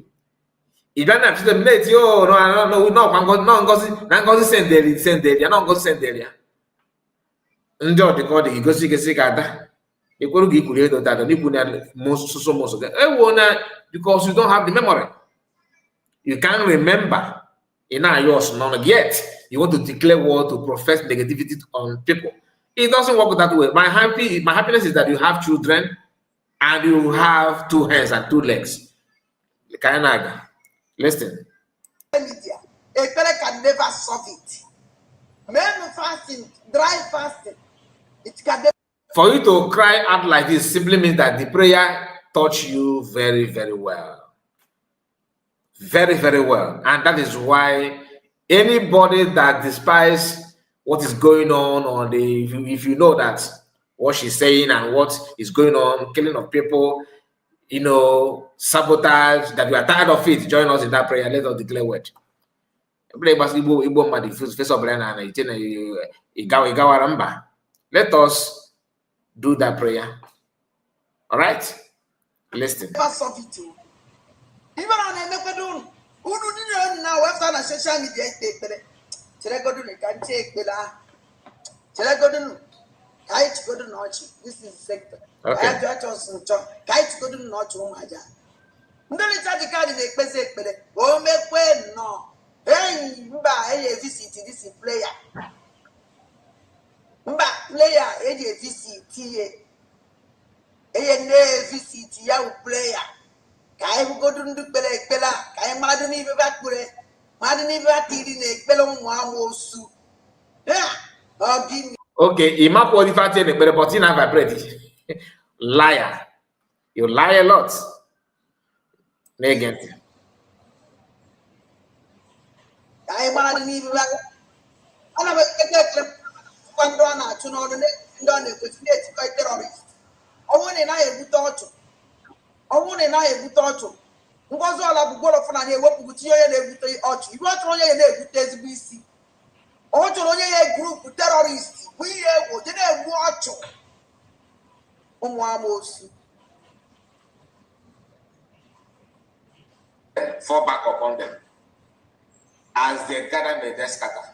If you don't send because you don't have the memory. You can't remember. Yours none yet. You want to declare war to profess negativity on people. It doesn't work that way. My happiness is that you have children and you have 2 hands and 2 legs. Listen. Media. A prayer can never solve it. Men fasting, dry fasting, it can never. For you to cry out like this simply means that the prayer touched you very, very well. Very, very well. And that is why anybody that despises what is going on, or if you know that what she's saying and what is going on, killing of people, sabotage, that we are tired of it, join us in that prayer. Let us declare word. Let us do that prayer. All right? Listen. Even on a who do now after the social media this is sector. Okay. I just kite go to not maja. Oh me no. Hey, mba visit this player. Mba player visit visit ya player. Kai go to do pela kai madani be back pure madani be tiri ne pela mo su okay, ima qualify the but in vibrate. Liar. You lie a lot. Negative. Kai madani be back ana be kwando na tuno ndo ne kwesine terrorist. Owo ne na ebuto otu ngozi ọla bụ gboro fụna anyị ewepụgụ tinye onye na-ebute ọchụ ibe ọ chọrọ onye ya na-ebute ezigbo isi ọ chọrọ onye ya grupu terọrist bụ ihe egwu je na-egbu ọchụ ụmụ amoosu fall back upon them as they gather may they scatter.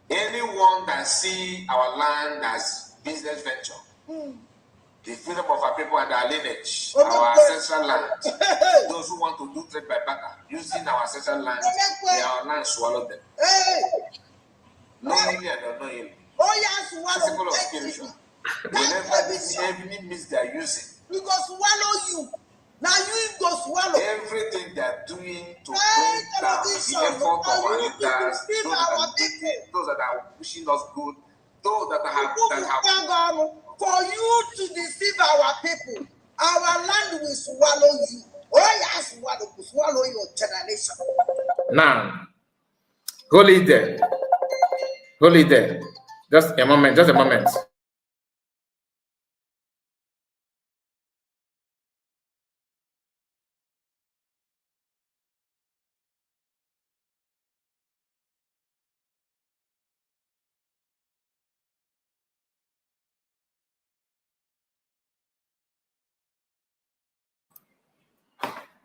Anyone that see our land as business venture, the freedom of our people and our lineage, our ancestral land, those who want to do trade by barter, using our ancestral land, may our land swallow them. Knowingly and unknowingly. Principle of spiritual. Whenever this enemy means they are using, we go swallow you. Now you go swallow everything they are doing to bring down the effort of our leaders, those that are wishing us good, those that have for you to deceive our people. Our land will swallow you. Oh yes, will swallow your generation. Now, hold it there. Hold it there. Just a moment. Just a moment.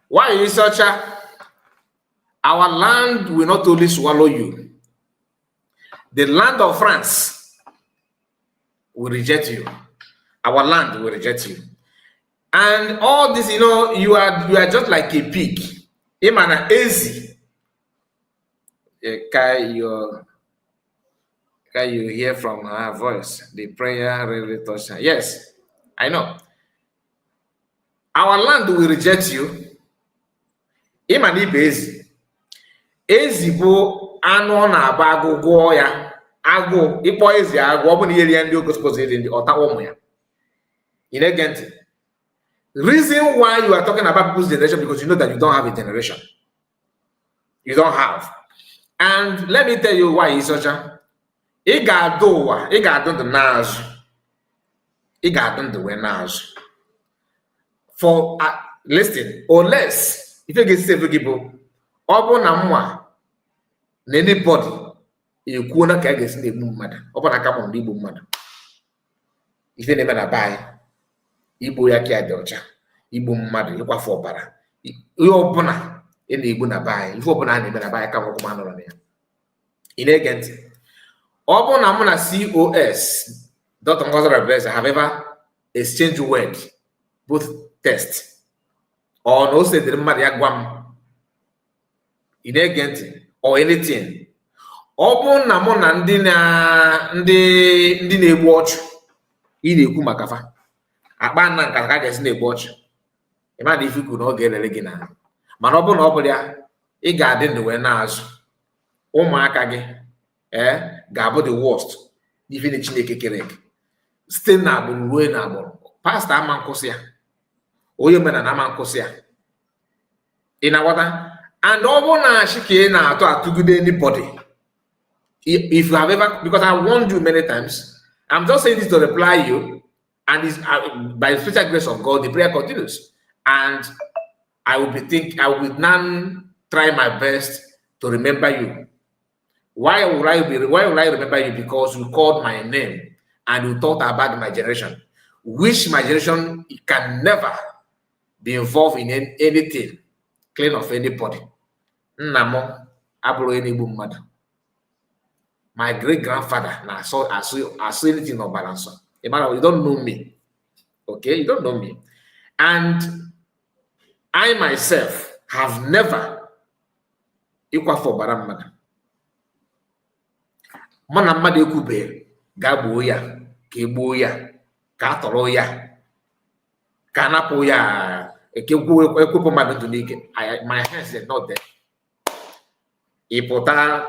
Why is such a? Our land will not only swallow you. The land of France will reject you. Our land will reject you. And all this, you are just like a pig. Imana easy. Can you hear from her voice? The prayer really touched her. Yes, I know. Our land will reject you. Imana ibe ezi. Ezi bụ anụ na-aba agụgụ ya. Agụ ịkpọ ezi agụ ọ bụ na ihe ndị ogosipụta ezi ndị ọta ụmụ ya. You know, get reason why you are talking about people's generation because you know that you don't have a generation. You don't have. And let me tell you why it's such a. Ị ga-adụ ụwa, ị ga-adụ ndụ n'azụ. Ị ga-adụ ndụ wee n'azụ. For listen, or less. If you get saved, people, ọ na mwa na anybody ekwu na ka a ga-esi na-egbu mmadụ ọ bụ na aka mụ na igbu mmadụ ife na-eme na baị igbu ya ka dị ọcha igbu mmadụ ịkwafu ọbara ihe ọbụla ị na-egbu na baị ife ọbụla a na-eme na baị ka nwoke ma nọrọ na ya ị na-ege ntị ọ bụ na mụ na COS Dr. Ngozi Rebeza have ever exchanged word both test or no say the mmadụ ya gwa m ị na-ege ntị or anything ọ bụ na mụ na ndị na-egbu ọchụ ị na-ekwu maka fa akpa nna nka ka ga-esi na-egbu ọchụ ịma na ife ikwu na ọ ga-elele gị na mana ọ bụ na ọ bụrụ ya ị ga-adị ndụ wee na-azụ ụmụaka gị ga-abụ the worst n'ife na Chineke kere eke site na agbụrụ ruo na agbụrụ pastọ ama nkwụsị ya onye omenala ama nkwụsị ya ị na-aghọta. And ọ bụ na Chika na-atụ atụgide anybody if you have ever, because I warned you many times, I'm just saying this to reply you, and it's, by the special grace of God the prayer continues, and I will now try my best to remember you. Why will I remember you? Because you called my name and you thought about my generation, which my generation can never be involved in anything clean of anybody. Nnamo abụrụ enigbu mmadụ. My great grandfather na saw anything of balance. You don't know me. Okay, you don't know me. And I myself have never equal for bara mmadụ. Mana mmadụ ekwube ga gbuo ya, ka egbuo ya, ka atọrọ ya, ka anapụ ya, ekwepụ mmadụ ndụ n'ike. My hands are not there. Ipụta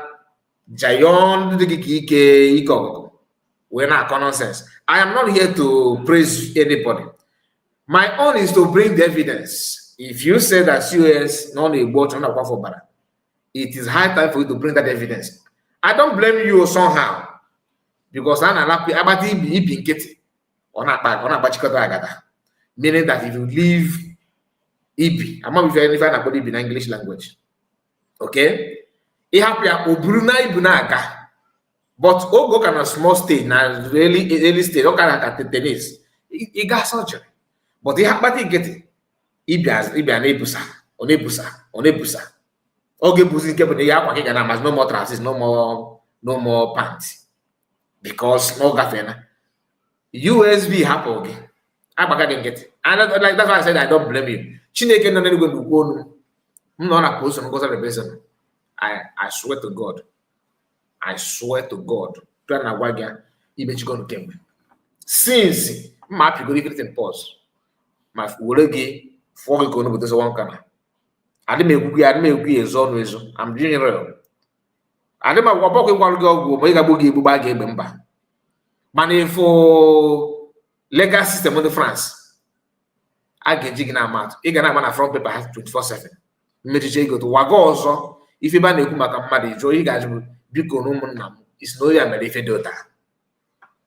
Jayon ike ọgụgụ wee na-akọ nonsense. I am not here to praise anybody. My own is to bring the evidence. If you say that COS no na-egbu ọchụ na akwafọ ọbara, it is high time for you to bring that evidence. I don't blame you somehow because a na-alapụ agbata ibi nkịtị ọ na-agbachikọta agada, meaning that if you leave Ibi. I'm not if I about Ibi in English language. Okay? It happy Obruna Ibunaka. But Ogo can a small stage now, really early stage, okay, like tennis. He got surgery. But he happened to get Ibi an Ebusa, on Ebusa. Okay, Busi kept the Yapa Gana, no more trances, no more pants. Because no gafena. USB happen again. I didn't get it. And like that's why I said I don't blame you. Chineke no go to go no na post on the person. I swear to God. I swear to God. Try na waga ibe chigo no kembe. Since my people everything pause. My woregi for go no this one kana. I didn't make ezo no ezo. I'm doing real. I didn't make what go but you ga bogi bu ba ga egbe mba. Man for legal system of France. I get jig na mat. I gana na front paper has 24/7. Mmechiche go to wago ọzọ ife ba na-ekwu maka mmadụ ịjụ ị ga-ajụ biko na ụmụnna m isi na onye a mere ife dị ụta.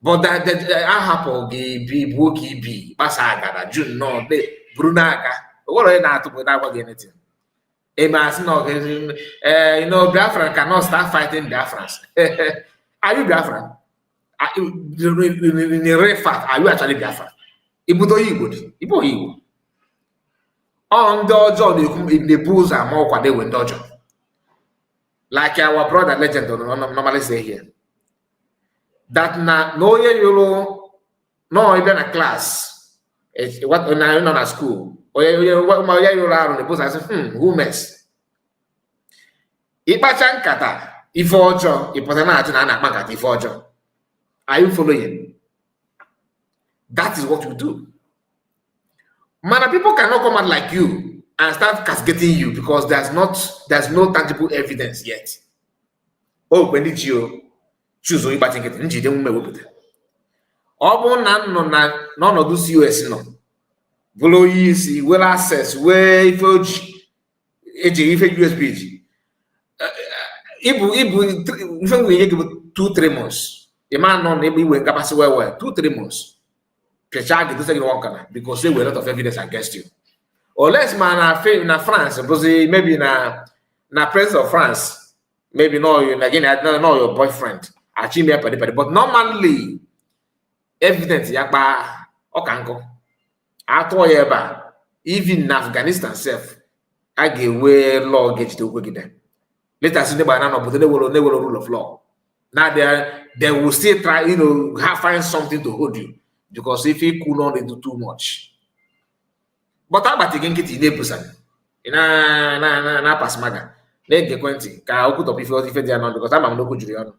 But ahapụ gị bi bụ oke ibi gbasa agada ju nnọọ buru n'aka onwere onye na-atụpụ na-agwa gị anything. Ebe asị na Biafra cannot start fighting Biafrans. Are you Biafran? In a real fact, are you actually Biafran? Ibudo Igbo dị. Igbo Igbo. On the ọjọọ na-ebu ụzọ ama ọkwa na-ewe ndị ọjọọ. Like our brother legend normally say here. That na onye yụrụ no ịbịa na class nọ na school onye yụrụ arụ na-ebu ụzọ asị who mess? Ịkpacha nkata ife ọjọọ ịpụta na-ajụ na a na-akpa nkata ife ọjọọ. Are you following? That is what we do. Man, people cannot come out like you and start castigating you because there's no tangible evidence yet. Oh, when did you choose only batting it? Njide mume wepụta. Ọ bụ na nọ na n'ọnọdụ COS nọ. Bụrụ onye isi, well access, wee ife oji eji ife USB ji. Ibu ife nwere ihe gị bụ 2-3 months. The man nọ na ebe iwe nkapasị well 2-3 months. Because there were a lot of evidence against you. Unless man na France, maybe na president of France, maybe no again no your boyfriend. But normally evidence yakba okanko. Atoyeba even in Afghanistan self, I get where law gets to work them. Let us see the banana, but they will rule of law. Now they will still try, find something to hold you. Because if you could not do too much. But how about again get in a person? Na pass maga. Let get quenty. Can I put up if they are not because I'm no good Julian.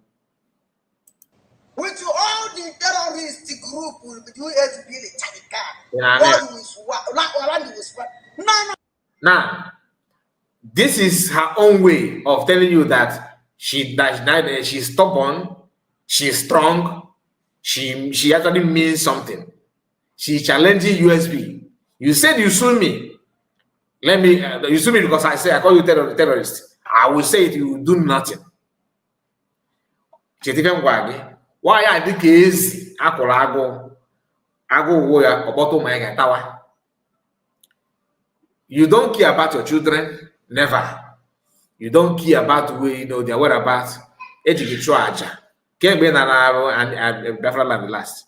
With all the terrorist group with USB Chika. No. Now, this is her own way of telling you that she's stubborn, she's strong. She actually means something. She's challenging USB. You said you sue me. You sue me because I call you terrorist. I will say it, you will do nothing. Why are the case? You don't care about your children? Never. You don't care about their whereabouts. Educate can't be and Biafra last.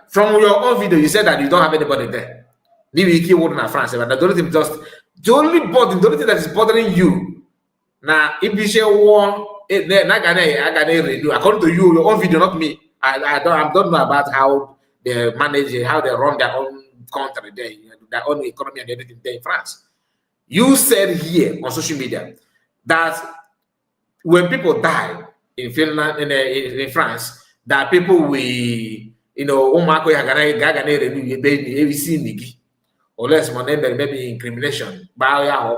From your own video, you said that you don't have anybody there. Maybe you keep in France, but the only thing that is bothering you now, if you say one, according to you, your own video, not me. I don't know about how they manage, how they run their own country there, their own economy and everything there in France. You said here on social media that when people die in Finland, in France, that people will, or less maybe incrimination, or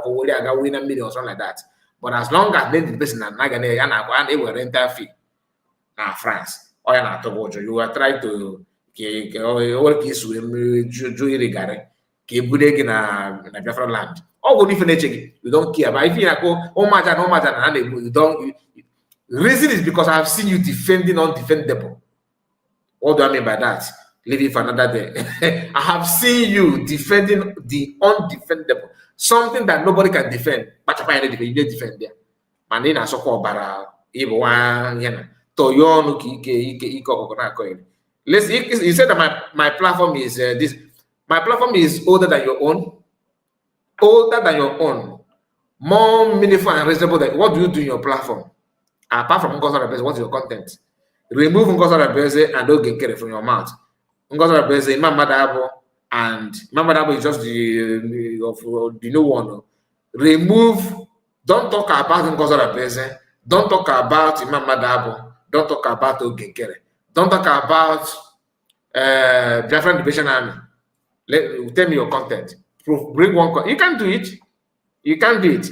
something like that. But as long as the person they will rent fee in France, or you are trying to land. You don't care. But if you go, you don't. Reason is because I have seen you defending undefendable. What do I mean by that? Leave it for another day. I have seen you defending the undefendable, something that nobody can defend. But you defend there. And then I saw bara toyon Let's. You said that my platform is this. My platform is older than your own. Older than your own. More meaningful and reasonable than what do you do in your platform? Apart from Ngozi Rebeze, what is your content? Remove Ngozi Rebeze and don't get it from your mouth. Ngozi Rebeze, Imam Madabo, and Imam Madabo is just the new one. Remove. Don't talk about Ngozi Rebeze. Don't talk about Imam Madabo. Don't talk about Ogekere. Don't talk about Biafran Liberation Army. Tell me your content. Bring one. You can do it. You can do it.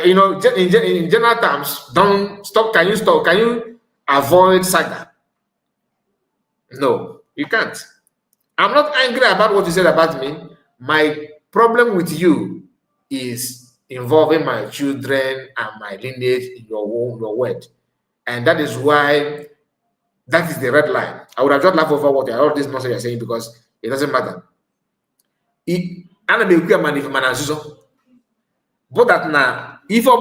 In general terms, don't stop. Can you stop? Can you avoid saga? No, you can't. I'm not angry about what you said about me. My problem with you is involving my children and my lineage in your word. And that is why that is the red line. I would have just laughed over what all this nonsense you're saying because it doesn't matter. But that now, if I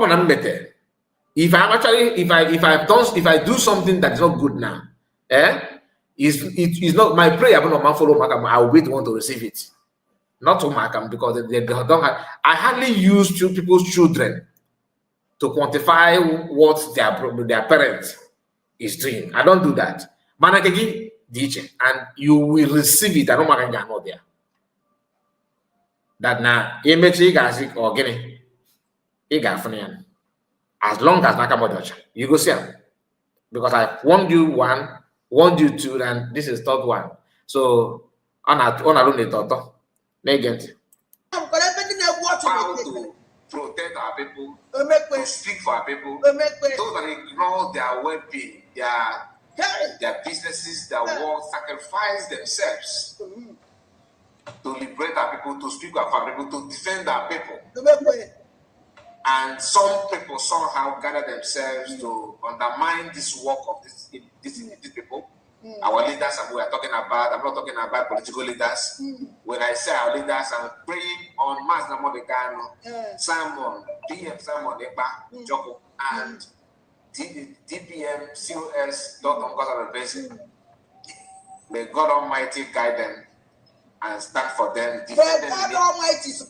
do something that is not good now, it's not my prayer, but not follow Makam. I will be the one to receive it, not to Makam, because they don't have. I hardly use people's children to quantify what their parents is doing. I don't do that. Managagi DJ, and you will receive it. I don't mind not there. That now, image or Guinea. As long as Nakamodocha, you go see him. Because I warned you one, warned you two, and this is third one. So, on alone the thought. Negate. How to protect our people, to speak for our people, those that ignore their well-being, their businesses, their work, sacrifice themselves to liberate our people, to speak for our people, to defend our people. And some people somehow gather themselves to undermine this work of these people. Our leaders, we are talking about, I'm not talking about political leaders. When I say our leaders, I'm praying on Mas Namodekano, Simon, PM Simon Ekpa, Joko, and DPM COS, Dr. Ngozi Rebeze. May God Almighty guide them and stand for them. But God Almighty is the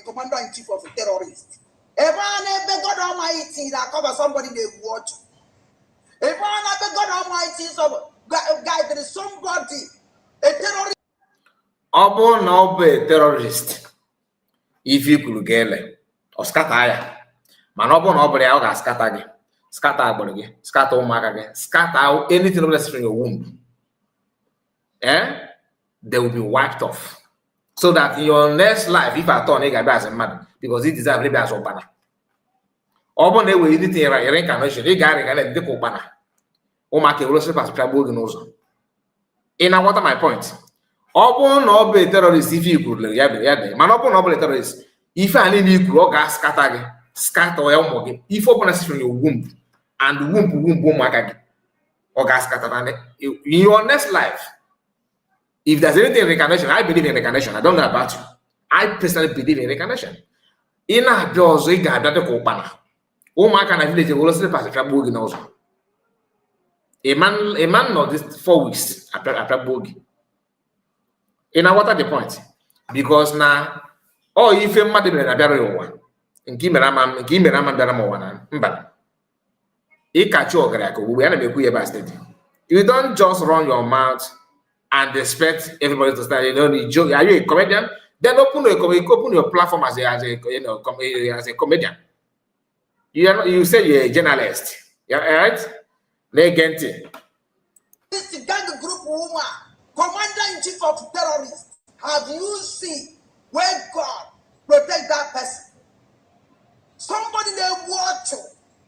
commander-in-chief of the terrorists. If God Almighty that cover somebody they watch. If God Almighty is guy, there is somebody, a terrorist. A terrorist. If you could get or scatter, nobody else scatter scatter anything less from your womb. They will be wiped off. So that in your next life, if I turn as a man, because it deserves maybe as a banner. Obon they will anything reincarnation, they got the Kopana. Omake will also pass trouble in also. In what my point? Obon no be terrorist if you could man upon no terrorist. If I need you could gas scatter or if open us from your womb and womb or gas scatter in your next life. If there's anything in reincarnation, I believe in reincarnation. I don't know about you. I personally believe in reincarnation. In a doors, we got that Kopana. Oh, my kind of village will also pass a trouble in also. A man of this 4 weeks after Bogi. In what are the point? Because now, if you're mad at a barrier one, and Kimeraman Daramo one, but it catch your Greco, we are a bastard. You don't just run your mouth and expect everybody to start. Joke. Are you a comedian? Then open your platform as a comedian. You say you're a journalist. Yeah, right? Negenti. This gang group woman, commander-in-chief of terrorists. Have you seen where God protect that person? Somebody they watch you.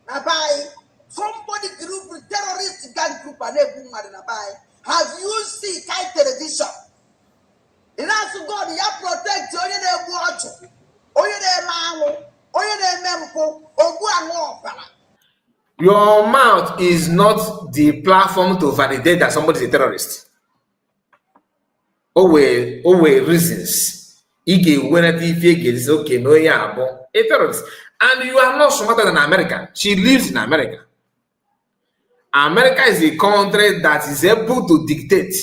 Nabai. Somebody group terrorist gang group and they boom at Nabai. Have you seen Kai television? In answer God, you protect you, they watch you. Your mouth is not the platform to validate that somebody is a terrorist. always reasons. Okay, no, yeah, a terrorist. And you are not smarter than America. She lives in America. America is a country that is able to dictate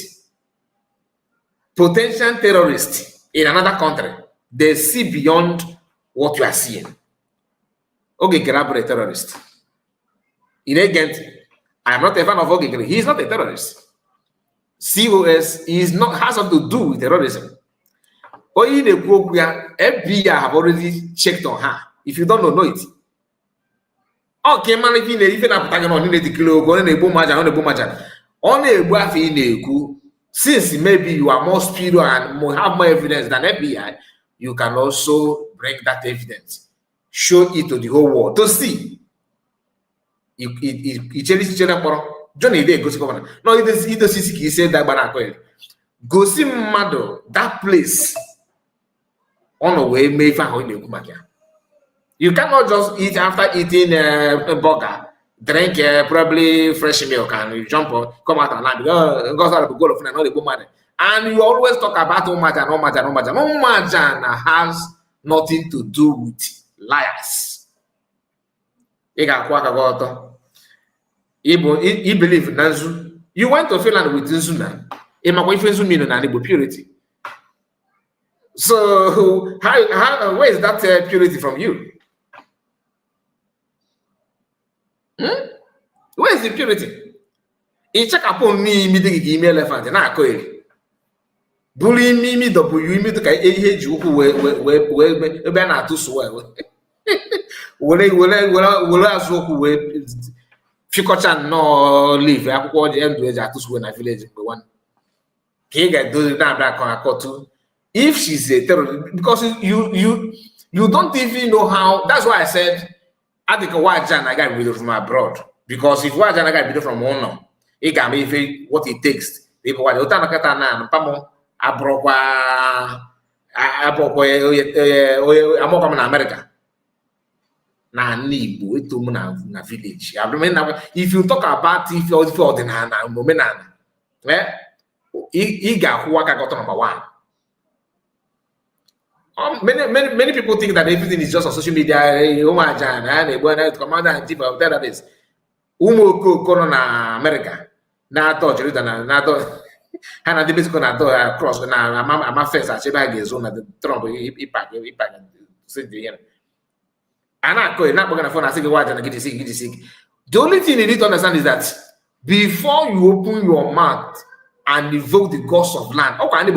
potential terrorists in another country. They see beyond what you are seeing. Okay, grab a terrorist. In agent, I am not a fan of Ogegre. He is not a terrorist. COS has something to do with terrorism. FBI have already checked on her. If you don't know it. Okay, man, if you since maybe you are more spiritual and have more evidence than FBI, you can also bring that evidence, show it to the whole world to see. John Ide gosi governor. No, it is he said that banana. Gosi mado that place on the way may find you cannot just eat after eating a burger, drink probably fresh milk, and you jump on, come out and land. And you always talk about Omajan. Omajan has nothing to do with liars. He believe Nanzu. You went to Finland with Nzuna. Purity. So where is that purity from you? Where is the purity? You check upon me immediately email elephant and I call it. Bully me W me to age you we banner to swear. Will I so Fikocha no leave. I call the end to swear in a village one. Kiga do that. If she's a terrorist, because you don't even know how. That's why I said I think Wajan I got video from abroad. Because if Wajan I got video from one, it can be what it takes. People want to na pamo abrokwa I'm coming to America. Na nibu eto na village. If you talk about if you're na momenana, he got who got number one. Many people think that everything is just on social media. Commander and chief of terrorists. Umoko Corona America. Na to Jordan na to Hana the basic na to cross na my face at Cheba zone at the Trump impact sit here. And I call it not going to phone. I say what and get sick. The only thing you need to understand is that before you open your mouth and invoke the gods of land, okay, and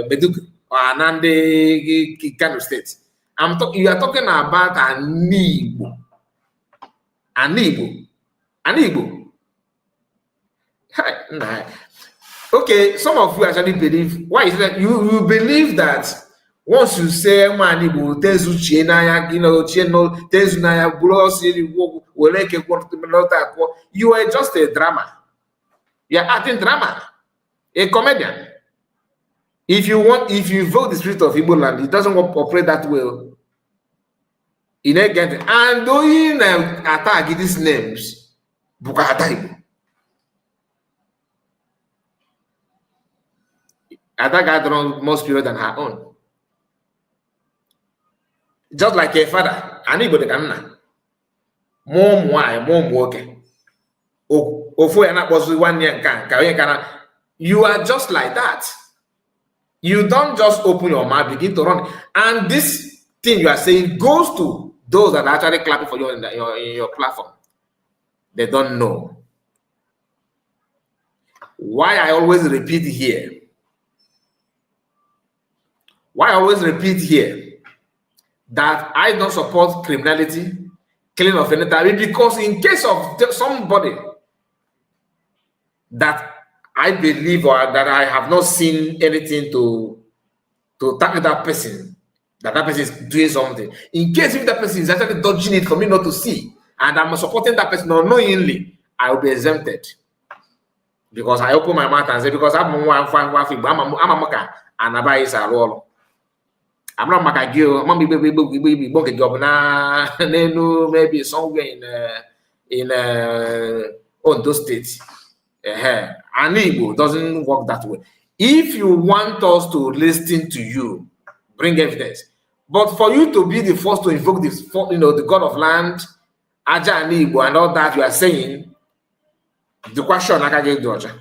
Beduk or Anande kind of state. You are talking about an Igbo. Okay, some of you actually believe. Why is that? You believe that once you say man Igbo, Tezu Chienaya, Chieno, Tezu Naya, you are just a drama. You are acting drama. A comedian. If you vote the spirit of Igbo land, it doesn't operate that well. And doing attack these names, Bukata. Attack had more spirit than her own. Just like a father, anybody can. Mom, why? Mom, working. You are just like that. You don't just open your mouth, begin to run. And this thing you are saying goes to those that are actually clapping for you in your platform. They don't know. Why I always repeat here. That I don't support criminality, killing of any type, because in case of somebody that I believe or that I have not seen anything to tackle that person, that person is doing something. In case if that person is actually dodging it for me not to see, and I'm supporting that person unknowingly, I will be exempted. Because I open my mouth and say, because I'm a maka, and I buy is a role. I'm not maka girl, maybe somewhere in Ondo State. An Igbo doesn't work that way. If you want us to listen to you, bring evidence. But for you to be the first to invoke this, the God of land, Aja and Igbo, and all that you are saying, the question I can get Georgia.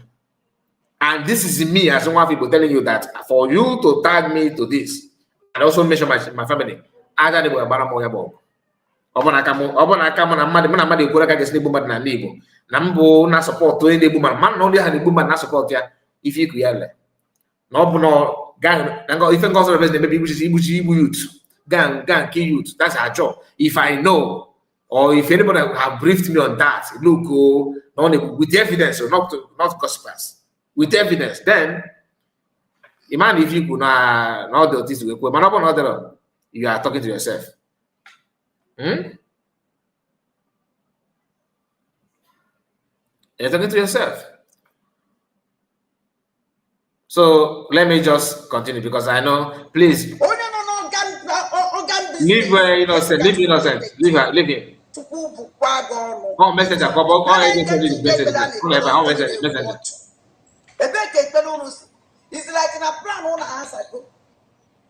And this is me as one of people telling you that for you to tag me to this, and also mention my family, Aja Igbo Abara Moya Bob. Obona kamo na mmadụ ekwere ka ga-esi n'egbu mmadụ na ndị Igbo na mbụ na support onye na-egbu mmadụ na ndị ha na-egbu mmadụ na support ya ife iku ya le na ọ bụ na ife nke ọzọ represent na-emebi igbu youth gang kill youth. That's our job. If I know or if anybody have briefed me on that, look, with evidence, or not gossipers, with evidence, then imagine if you could not do this, you are talking to yourself. You're talking to yourself. So let me just continue because I know. Please. Oh no! Leave innocent. Leave innocent. Leave him. Oh, messenger. It's like in a plan on answer.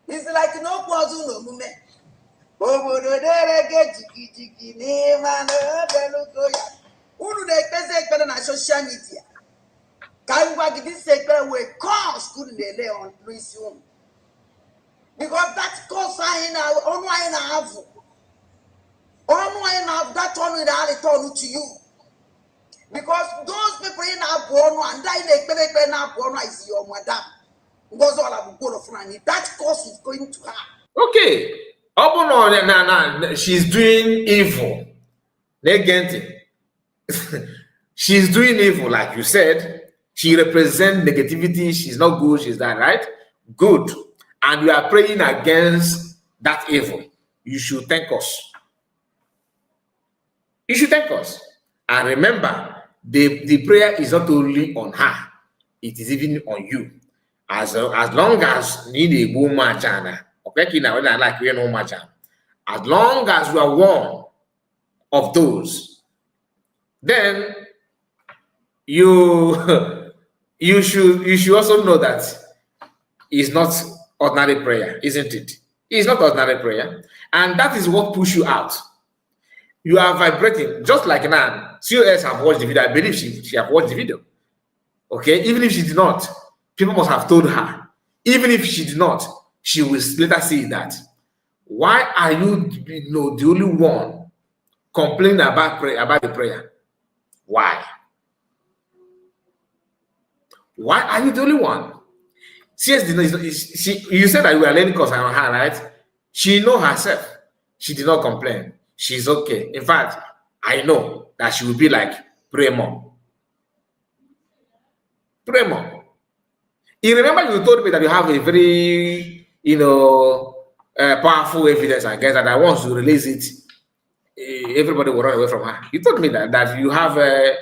It's like no cause no movement. Social media. This sector will cause couldn't they lay on resume. Because that cause I have that one will turn to you. Because those people in our born and die is your madam. Goes all about good of money. That cause is going to her. Okay. She's doing evil. She's doing evil, like you said. She represents negativity. She's not good. She's that, right? Good. And we are praying against that evil. You should thank us. You should thank us. And remember, the prayer is not only on her. It is even on you. As long as need a woman, as long as you are one of those, then you should also know that it's not ordinary prayer, isn't it? It's not ordinary prayer, and that is what pushes you out. You are vibrating just like Nan. COS have watched the video. I believe she have watched the video. Okay, even if she did not, people must have told her. Even if she did not, she will later say that. Why are you, the only one complaining about the prayer? Why? Why are you the only one? You said that you were learning course on her, right? She know herself. She did not complain. She's okay. In fact, I know that she will be like, pray more. Pray more. You remember you told me that you have a very, powerful evidence against that. I want to release it. Everybody will run away from her. You told me that you have that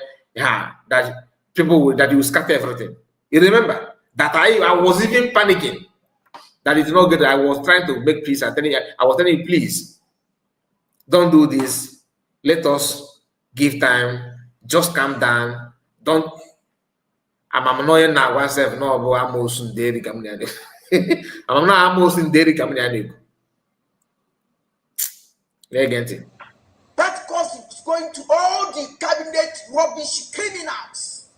that you scatter everything. You remember that I was even panicking that it's not good. I was trying to make peace. I was telling you, please don't do this. Let us give time. Just calm down. Don't. I'm annoying now. Myself, no, but I'm also dairy coming. I'm not almost in dairy coming. That cause is going to all the cabinet rubbish criminals.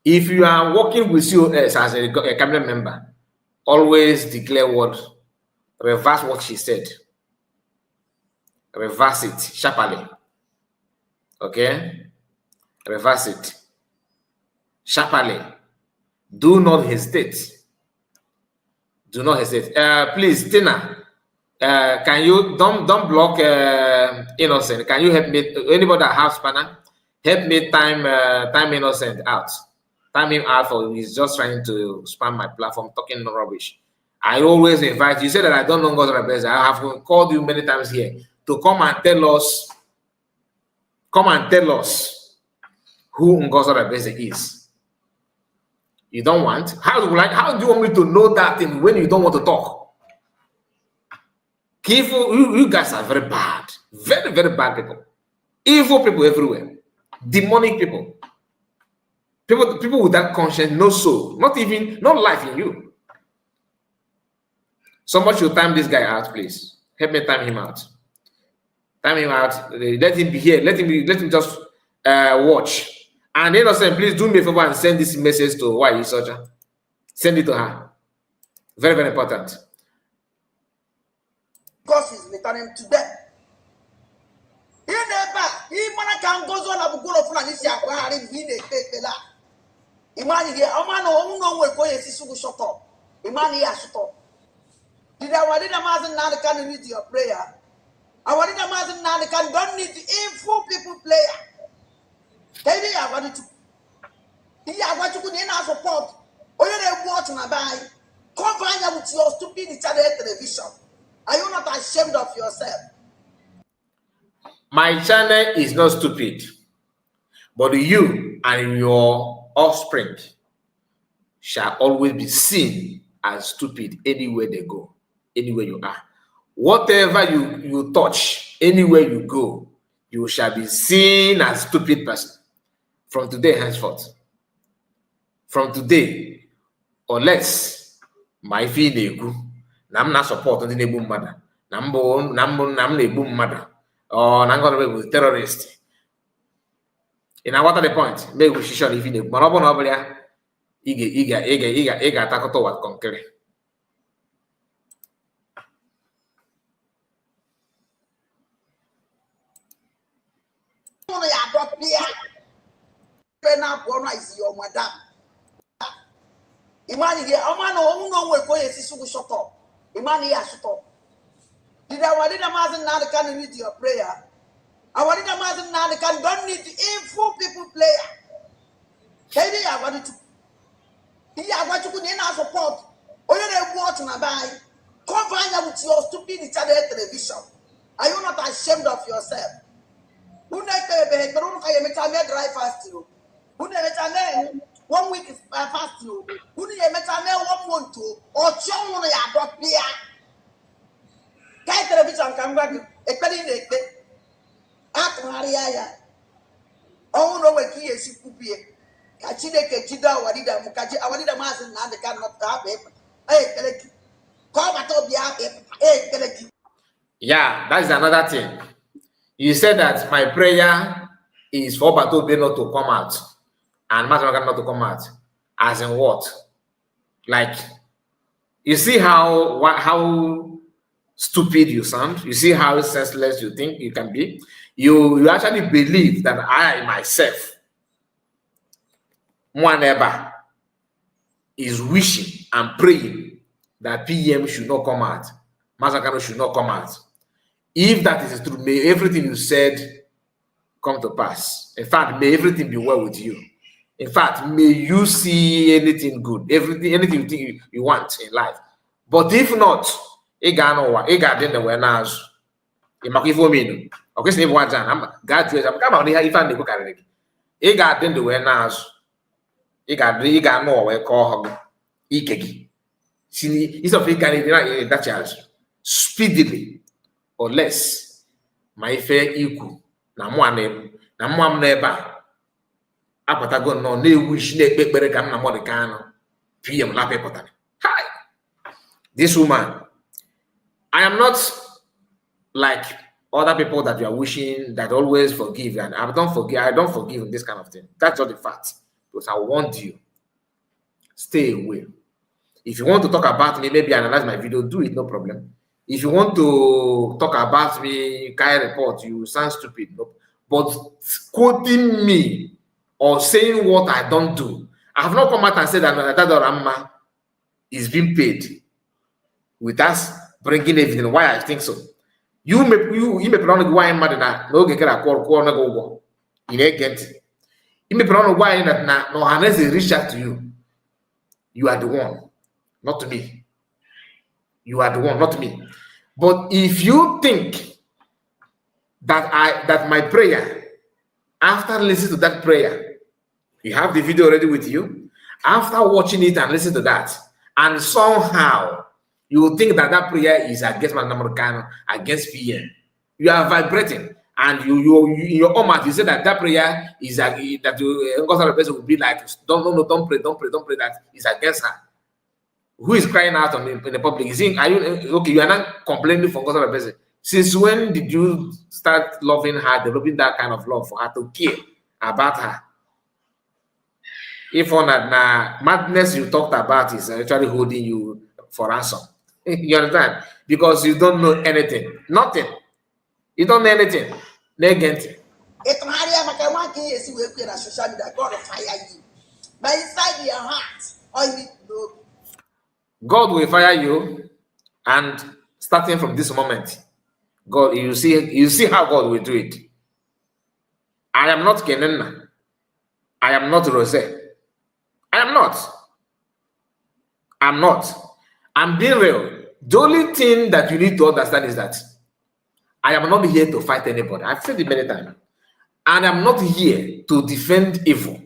If you are working with COS as a cabinet member, always declare what, reverse what she said. Reverse it sharply. Okay? Reverse it sharply. Do not hesitate. Do not hesitate. Please, Tina. Can you don't block Innocent? Can you help me? Anybody that has spanner, help me time Innocent out. Time him out for he's just trying to spam my platform, talking rubbish. I always invite you. Say that I don't know Ngozi Rabeze. I have called you many times here to come and tell us. Come and tell us who Ngozi Rabeze is. You don't want? How do you want me to know that thing when you don't want to talk? Evil, you guys are very bad. Very, very bad people. Evil people everywhere. Demonic people. People with that conscience, no soul, not life in you. Somebody should time this guy out, please. Help me time him out. Time him out. Let him be here. Let him just watch. And then also, please do me a favor and send this message to why Soja. Send it to her. Very, very important. Because he's returning to them. Can goes on a good of Flanisia, where I mean a paper. Imani, Amano, no way for a Sisu shut up. Imani, I shut up. Did I want a master now the can need your prayer? I wanted a master now the can don't need the info people player. Tell me, I wanted to. Yeah, what you could in our support. Or you watch my buy. Come find out with your stupid television. Are you not ashamed of yourself? My channel is not stupid, but you and your offspring shall always be seen as stupid anywhere they go, anywhere you are. Whatever you touch, anywhere you go, you shall be seen as stupid person from today henceforth. From today, unless my feel I'm not supporting the Nebu mother. Nambo Nebu mother. Or I'm going to be with terrorists. And now what are the point? Maybe we should if you but over there. Iga attack to what conquer. Is your madam. Imani, Amano, no way for a Sisu shut up. Imani, I shut up. Did I want a master now the can read your prayer? I wanted a master now the can don't need the info people player. Tell me, I wanted to. Yeah, what you could in our support. Or you watch my buy. Come find out with your stupid television. Are you not ashamed of yourself? Who never drive fast you? Who never 1 week is fast you? Who never 1 month to or John on your drop here? Television come back. A penny day. At Maria. Oh, no, what he is. Kachide Kachida, Wadida Mukaji, I wanted a mass and now they cannot have it. Hey, come at Obia. Yeah, that's another thing. You said that my prayer is for Batobe not to come out and Matamaka not to come out. As in what? Like, you see how stupid you sound? You see how senseless you think you can be? You actually believe that I myself, one ever, is wishing and praying that PM should not come out. Masakano should not come out. If that is true, may everything you said come to pass. In fact, may everything be well with you. In fact, may you see anything good, anything you think you want in life. But if not, it got in the way now. It might give me. Okay, say one time. I'm God to come on here. If I never carry it, it got in the way now. It got no way call her. Ikegi. See, it's of it carrying that charge speedily. Or less, my fair equal. Na mwam neba. Apatagon no ne wish ne bere kam na modicano. PM la pepota. Hi. This woman. I am not like other people that you are wishing that always forgive, and I don't forgive this kind of thing. That's not the fact. Because I want you. Stay away. If you want to talk about me, maybe analyze my video, do it, no problem. If you want to talk about me, Kai report, you sound stupid. No? But quoting me or saying what I don't do, I have not come out and said that Adadiorama is being paid with us bringing evidence. Why I think so? You may pronounce why I'm mad at no get a call no go. You may get. You may pronounce why that no unless they reach out to you. You are the one, not to me. You are the one, not me. But if you think that my prayer, after listening to that prayer, you have the video already with you, after watching it and listening to that, and somehow you will think that prayer is against Madam Americano, against PM, you are vibrating. and you in your own mouth, you say that prayer is that the person will be like, don't pray, that is against her. Who is crying out in the public? Are you okay? You are not complaining for God's person. Since when did you start loving her, developing that kind of love for her to care about her? If on that madness you talked about is actually holding you for ransom. You understand? Because you don't know anything. Nothing. You don't know anything. Negative. It's God will fire you. But inside your heart, all you need to know. God will fire you, and starting from this moment, God, you see how God will do it. I am not Kenenna. I am not Rose. I am not. I'm not. I'm being real. The only thing that you need to understand is that I am not here to fight anybody. I've said it many times. And I'm not here to defend evil.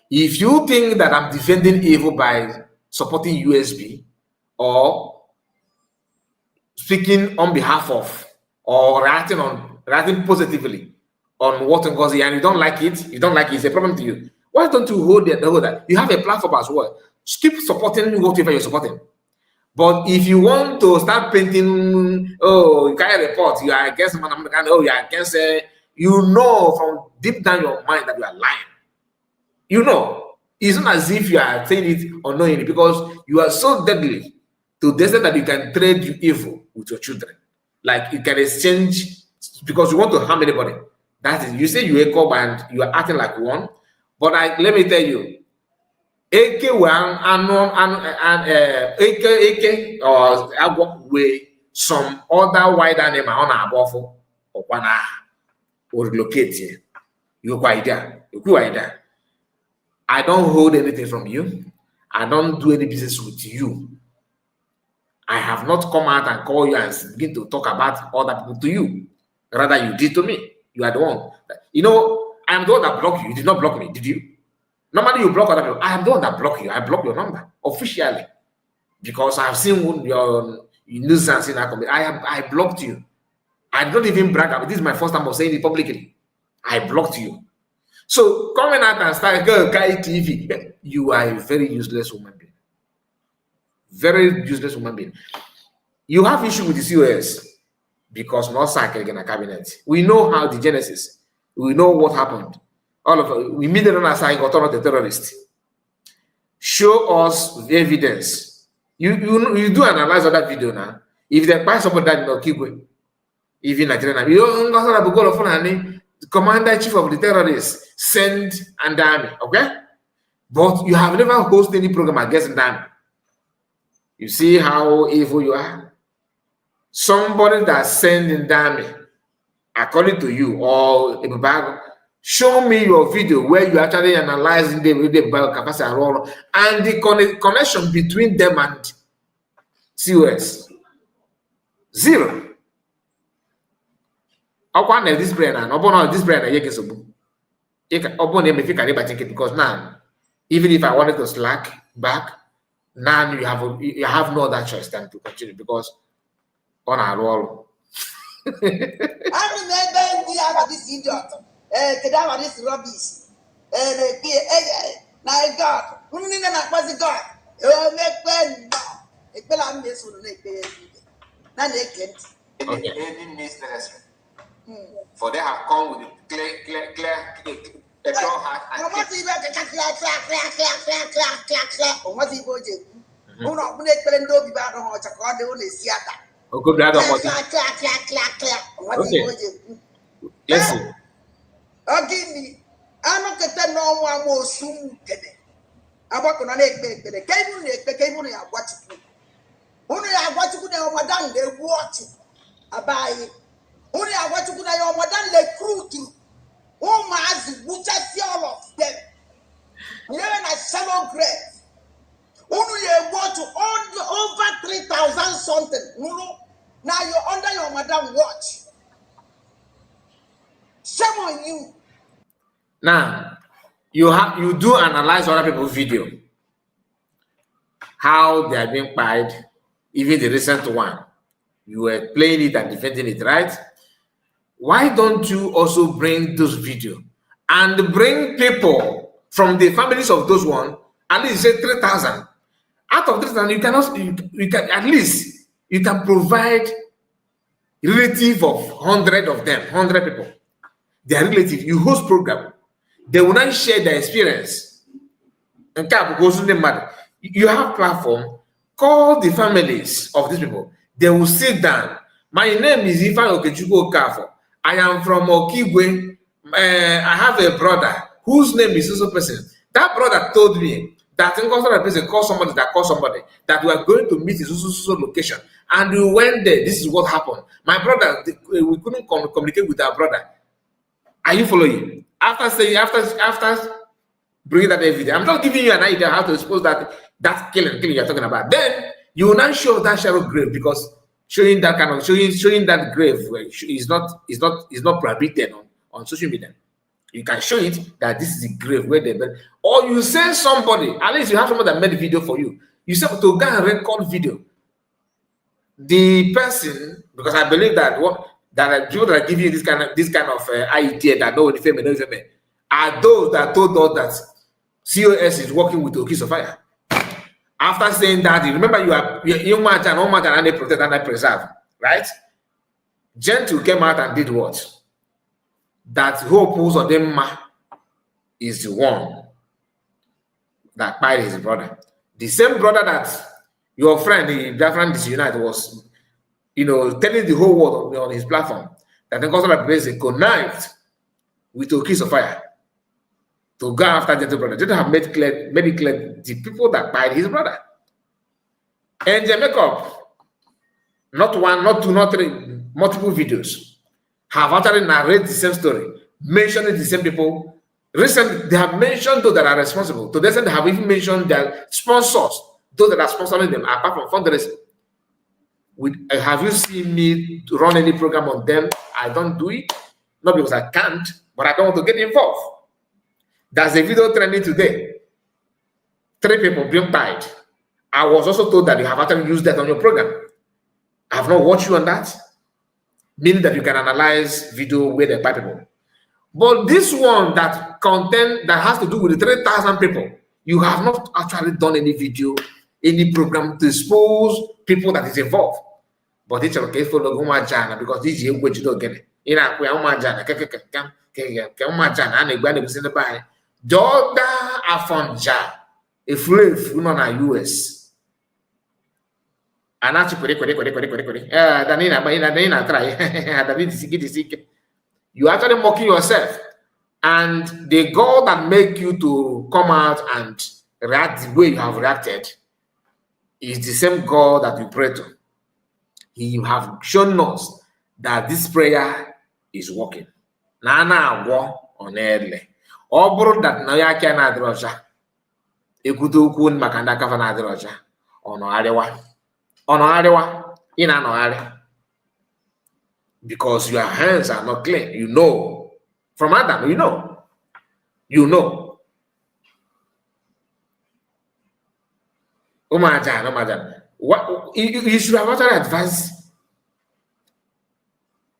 If you think that I'm defending evil by supporting USB or speaking on behalf of or reacting positively on what Ngozi, and you don't like it, it's a problem to you. Why don't you hold that? You have a platform as well. Keep supporting whatever you're supporting. But if you want to start painting, you can't report, you are against man, you are against, you know from deep down your mind that you are lying. You know, it's not as if you are saying it unknowingly, because you are so deadly to the extent that you can trade evil with your children. Like you can exchange because you want to harm anybody. That is, you say you echo and you are acting like one. But let me tell you, AK or with some other wild animal on our buffalo or one or relocate here. You quite there. I don't hold anything from you. I don't do any business with you. I have not come out and call you and begin to talk about other people to you. Rather, you did to me. You are the one. You know, I am the one that blocked you. You did not block me, did you? Normally, you block other people. I am the one that blocked you. I blocked your number officially because I have seen your nuisance in that company. I blocked you. I don't even brag about this. Is my first time of saying it publicly. I blocked you. So coming out and starting Kai TV, you are a very useless woman being. Very useless woman being. You have issue with the COS because not sacked again a cabinet. We know how the genesis. We know what happened. All of us, we immediately on aside got on the terrorist. Show us the evidence. You do analyze that video now. If they buy somebody that no keep going, even Nigerian, you don't go to phone. The commander-in-chief of the terrorists send an army, okay? But you have never hosted any program against an army. You see how evil you are? Somebody that sent an army, according to you, or a Bible, show me your video where you actually analyzing the Bible capacity and the connection between them and COS. Zero. This brain and this brain because now, even if I wanted to slack back, now you have no other choice than to continue because on our roll. I remember we have this idiot, this rubbish, now God, who didn't was God? Any mistress, for they have come with clear a pure heart and Let's see. Again, I'm not going to know one more soon. I'm not going to make the cable. I watch it. Only I watch it now, madame, they watch it. I buy it. Only I watch it now, madame, they crew to. Oh, my, which I see all of them. You're in a shallow grave. Only you watch over 3,000 something. No, now you're under your madame watch. Shame on you. Now, you do analyze other people's video, how they are being paid, even the recent one. You were playing it and defending it, right? why don't you also bring those video and bring people from the families of those one, at least say 3,000. Out of 3,000, you can at least you can provide relative of 100 of them, 100 people. They are relative. You host program. They will not share their experience. And you have platform. Call the families of these people. They will sit down. My name is Ifan Okechukwu Okafo. I am from Okigwe. I have a brother whose name is also person. That brother told me that in constant person call somebody that we are going to meet in so location, and we went there. This is what happened. My brother, we couldn't communicate with our brother. Are you following? After bringing that evidence, I'm just giving you an idea how to expose that killing you're talking about. Then you will not show that shallow grave, because showing that grave is not prohibited on social media. You can show it that this is the grave where they buried. Or you send somebody, at least you have somebody that made a video for you. You say to go and record video. The person, because I believe that people that give you this kind of idea that no famous are those that told us that COS is working with Okis of Fire. After saying that, you remember you are and they protect and they preserve, right? Gentle came out and did what? That Hope who's on them is the one that fired his brother. The same brother that your friend, the Biafran Disunite, was, telling the whole world on his platform that the customer place a connived with Okis of Fire to go after Gentle brother. Gentle have made it clear the people that fired his brother. And they make up not one, not two, not three, multiple videos have actually narrated the same story, mentioning the same people. Recently, they have mentioned those that are responsible. To this end, they have even mentioned their sponsors, those that are sponsoring them, apart from fundraising. Have you seen me run any program on them? I don't do it, not because I can't, but I don't want to get involved. There's a video trending today. 3 people being tied. I was also told that you have actually used that on your program. I have not watched you on that. Meaning that you can analyze video where they buy people. But this one that has to do with the 3,000 people, you have not actually done any video, any program to expose people that is involved. But it's okay for the Jana, because this is what you don't get it. In a way, Jordan Afonja, a slave on US. And actually, you actually mocking yourself, and the God that make you to come out and react the way you have reacted is the same God that you pray to. He have shown us that this prayer is working. Nana war on early. Or that Naya can add Roja. Ekutokun Makanda Kavana Roja. On Arewa. On Arewa. In an area. Because your hands are not clean. You know. From Adam, you know. You know. Omajan. What you should have actually advised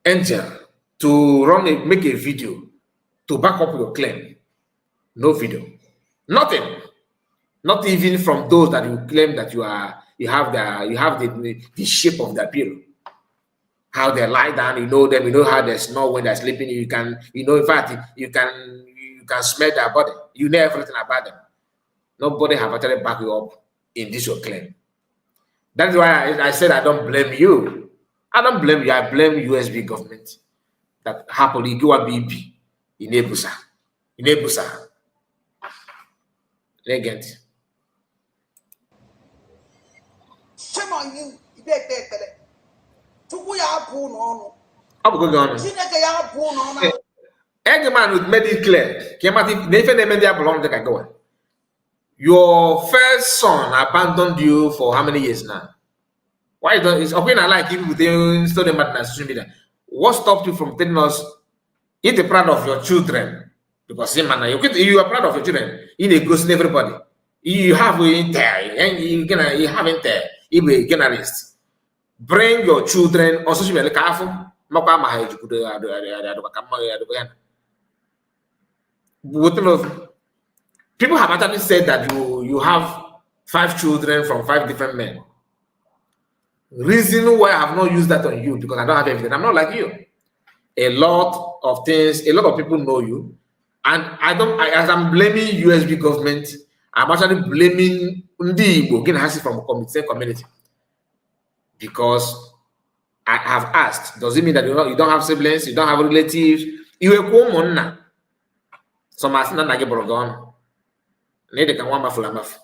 Angel to make a video to back up your claim. No video. Nothing. Not even from those that you claim that you have the shape of the people. How they lie down, you know them, you know how they snore when they're sleeping, in fact, you can smell their body. You know everything about them. Nobody have actually backed you up in this your claim. That's why I said I don't blame you. I don't blame you. I blame USB government that happily go a BP in Ebusa. Legend. Shame on you. Eggman would made it clear. Your first son abandoned you for how many years now? Why don't it's okay? I like even within study madness social media. What stopped you from telling us if you're proud of your children? Because you are proud of your children. You ghosting everybody. You have intel, and you have intel. You be journalist. Bring your children on social media. Careful. People have actually said that you have 5 children from 5 different men. Reason why I have not used that on you because I don't have evidence. I'm not like you. A lot of things, a lot of people know you, and as I'm blaming USB government, I'm actually blaming Ndi Igbo from the community because I have asked. Does it mean that you don't have siblings, you don't have relatives? Some are not like Borgon. Neither can one mafulamafu.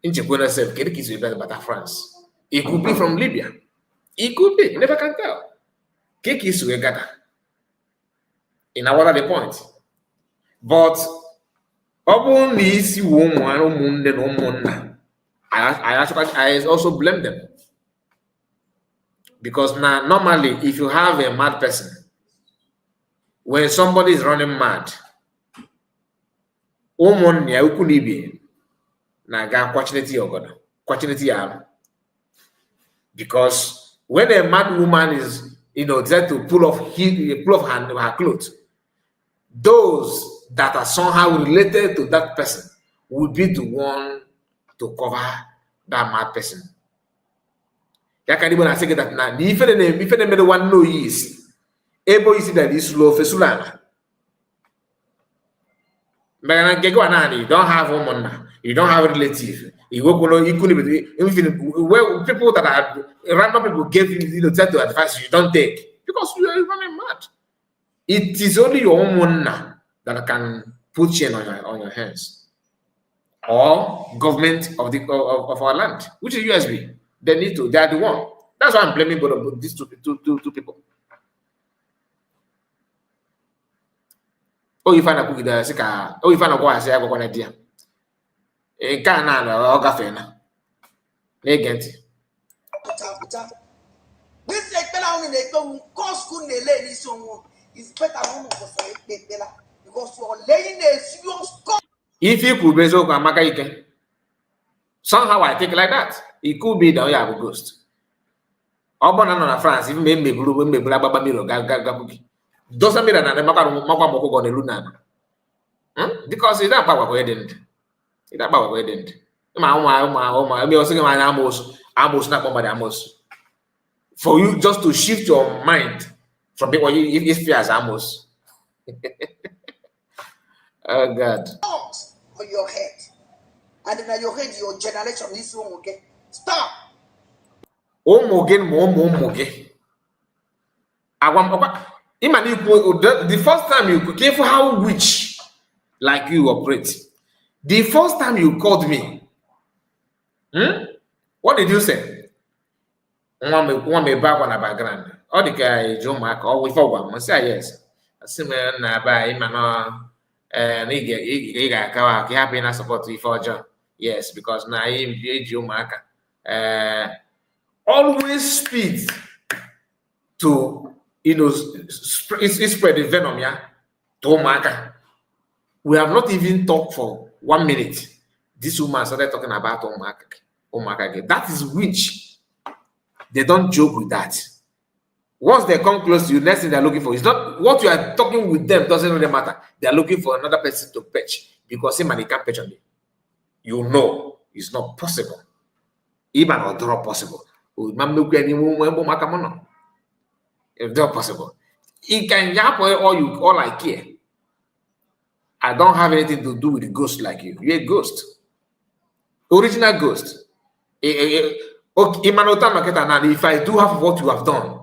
In Chikwena self, get is better France. It could be from Libya. It could be. You never can tell. Cake is Wegata. In our the point. But I also blame them. Because now normally if you have a mad person, when somebody is running mad, because when a mad woman is trying to pull off her clothes, those that are somehow related to that person will be the one to cover that mad person. Yakani say that now if the one know is able to see that this slow fesulana. You don't have woman, you don't have relative. You go people that are random people gave you try to advise you don't take because you are running mad. It is only your own woman that can put chain on your hands, or government of our land, which is USB. They are the one. That's why I'm blaming both of these two people. Oh, you find a cookie there, Sika. Oh, you find a boy, I say, I have one idea. A can or gafena. Negent. This is better cause couldn't lay this one is better because you are laying a serious cause. If you could be so Maka, somehow I think like that. It could be that you have a ghost. Urban and France, even maybe blue, maybe Baba Miro, Gaguki. Doesn't mean that the Makamoko on the Luna. Because it's not power wedding. It's not power wedding. My, me also my almost not somebody almost. For you just to shift your mind from people if fears almost. Oh God. On your head. And then your head, your generation, this one will get. Stop. The first time you careful how witch like you operate. The first time you called me, what did you say? One me back on a background. All the guy Joe Mark or with one say yes. I see me na by him and he got happy and support you for John. Yes, because now Joe Mark always speed to spread the venom, yeah, to Omaka. We have not even talked for 1 minute. This woman started talking about Omaka. That is witch. They don't joke with that. Once they come close to you, next thing they're looking for is not what you are talking with them, doesn't really matter. They're looking for another person to patch because him and he can't patch on me. You know it's not possible. Even or not possible. If not possible. It can yap all I care. I don't have anything to do with the ghost like you. You're a ghost. Original ghost. Okay, if I do have what you have done,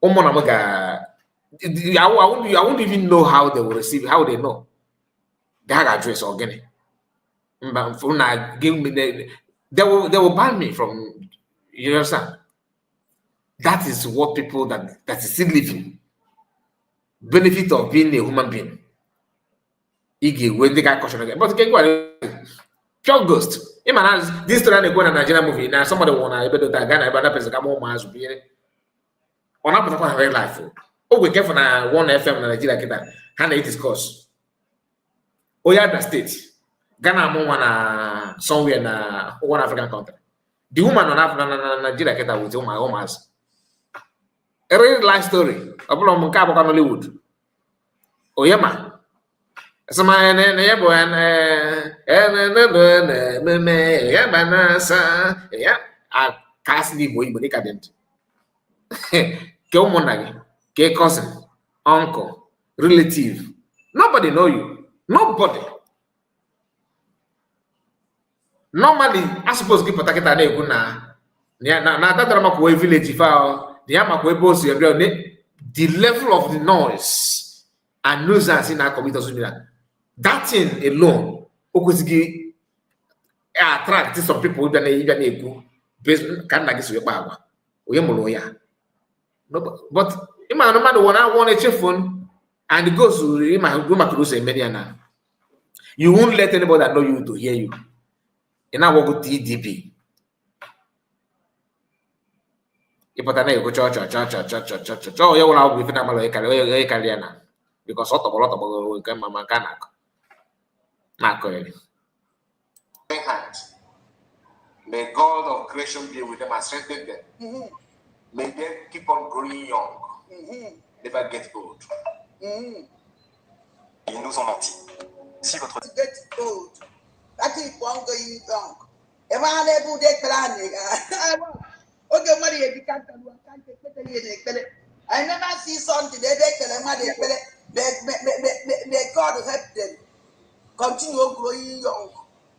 I won't even know how they will receive it, how they know. They have address or get it. They will ban me from, you understand? That is what people that is still living. Benefit of being a human being. When they got caution again. But again, pure ghost. This story they go in a Nigerian movie. Now somebody wanna able to Ghana, another person come home as be on up to very life. Oh, we get for na 1 FM in Nigeria kita. Hand discourse. Oh yeah, the state. Ghana mo wanna somewhere na one African country. The woman on Nigeria kita with my home as. A real life story. Abulom Munkabo Hollywood. Oyema. Sama ya bụ ya kasị n'Igbo Igbo dịka dị ntụ ke ụmụnna gị ke cousin uncle relative nobody know you nobody normally I suppose gị pụta kịta na-ekwu na Adadiorama makwa village fa na ya makwa ebe o si ebe the level of the noise and nuisance in our community social media. That thing alone, attract some people even na-ekwu ka nna gị si wekpa agwa onye mụrụ ya. But ịma na mmadụ wana echefu and it goes to maka use media na you won't let anybody that know you to hear you. Ị na-agwọgụ TDP. Ịpụta na-ekwu chọọ ya wụrụ agwụ ife na-amalụ onye karịa na because ọtọgbọrọ nke mama nke na-akọ ya. May God of creation be with them and strengthen them. May they keep on growing young. Never get old. Ils nous ont menti. Si votre get old, that is one going young. If I able to plan, okay, money you can't I never see something they tell money. May God help them continue growing young,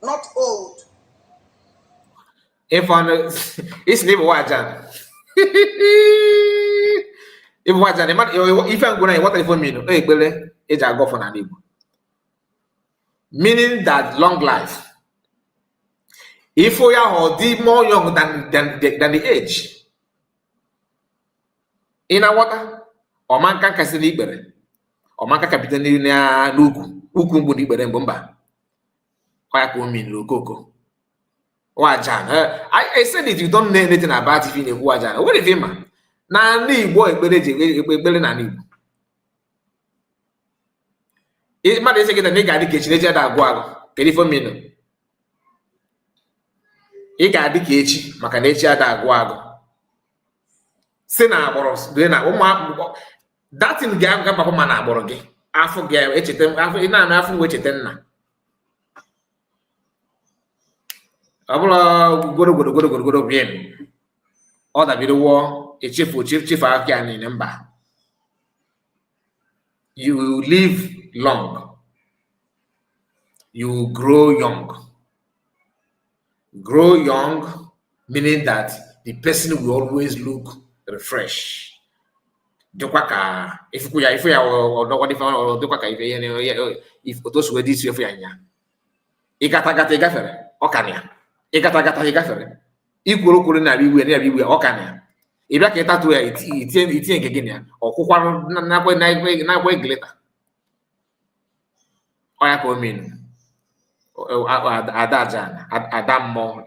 not old. If on it's never wajan. If wajan, if I'm going to what if me no, it's a go for an Igbo. Meaning that long life. If we are more young than the age. In a water, or man can cast the libere, or man can capitan in a look, who could be libere and bomba. Why could mean Lukoko? Wajan. I said it, you don't know anything about it in a wajan. What is him? Now, need boy, belly na need. It might say that nigga the kitchen, that guago, California. Ị ga-adị ka echi maka na echi ada agwụ agụ si na agbọrọ dị na ụmụ datin ga-agbapụ ma na agbọrọ gị afọ ga-echeta afọ ị na-anụ afọ wee cheta nna ọ bụrụ goro bien ọ dabere wụọ echefu aka ya niile mba you live long, you grow young. Grow young, meaning that the person will always look refreshed. If those were this way, Ikatagata gafere, Okania. Ikatagata gafere. Equal na we Okania. If I get that way, it's again, or Kuan Nagway glitter. Oyako mean. Adajan, Adamo,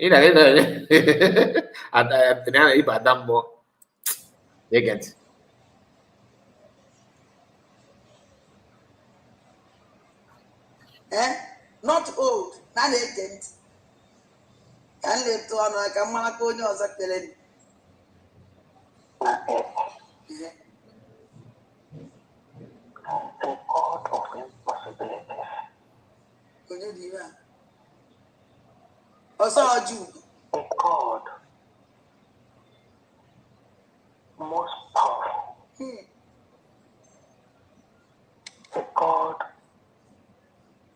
Adamo, they get. Not old, not agent. Can live to honor like a Malaco or Zakelen. the God of impossibilities. Also, you. A God most powerful. A God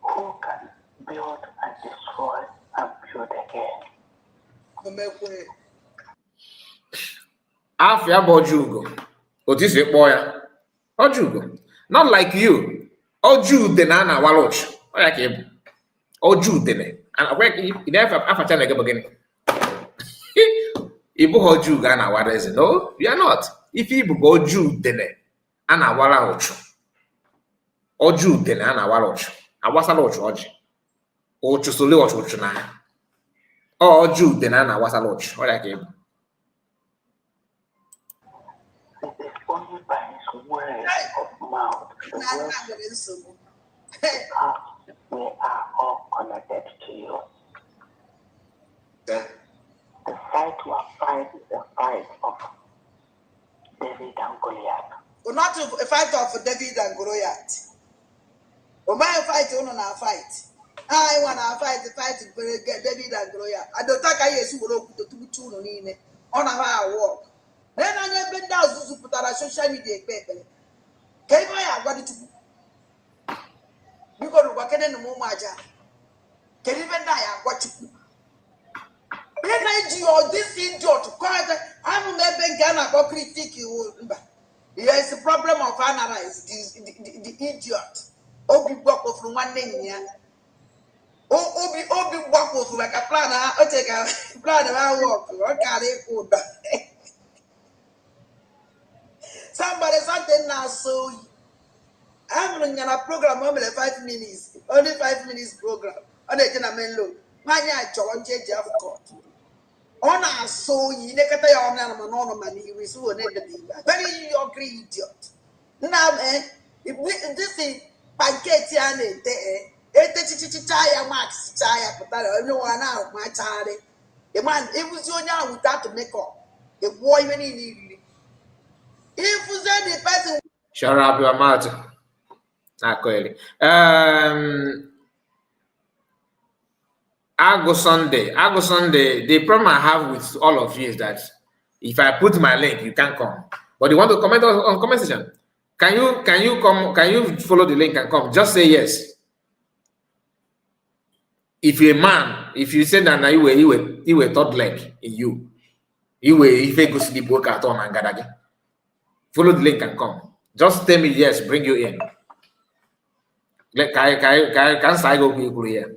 who can build and destroy and build again. Afia Bojugo. Otisi boya. Ojugo. Not like you. Oju de na waloch. Oyake. Oju de. And I never after na again. Ibu Oju ga na wareze. No, you are not. If Ibu Oju de ana wala ochu. Oju de na ana waloch. Awasa loch oji. Ochu sole ochu na. Oju de na ana wasa loch. Oyake. It is only by his word of mouth, the words we are all connected to you. The fight we are fighting is the fight of David and Goliath. Well, not a fight of David and Goliath. Or my fight on our fight. I want to fight David and Goliath. I don't think I used to go to 2 on our walk. Then I never been down to put our social media paper. Came I got it to you go to work in the Mumaja. Can even die? I got you. Then I do all this idiot. I'm never gonna go critique you. There is a problem of analyze the idiot. Obi walk from one name here. Obi walk off like a planner. I take a plan around walk. Okay, something now so I'm running a program only 5 minutes. Only 5 minutes program. On the gentleman look. My John J. Jeff Court. On our so you never tell your man, you will soon end the day. Very you agree, idiot. Now, man, if this is Panketian, Chaya Max, Chaya, but no one out, my child. A man, it was your now without to make up. A boy, when he needed. If you said the person. Shut up your mouth. Not clearly. Argo Sunday, the problem I have with all of you is that if I put my link, you can't come. But you want to comment on comment section? Can you come? Can you follow the link and come? Just say yes. If you're a man, if you say that now you were third leg in you were if you go sleep work at all and again. Follow the link and come. Just tell me yes, bring you in. Let can I go here?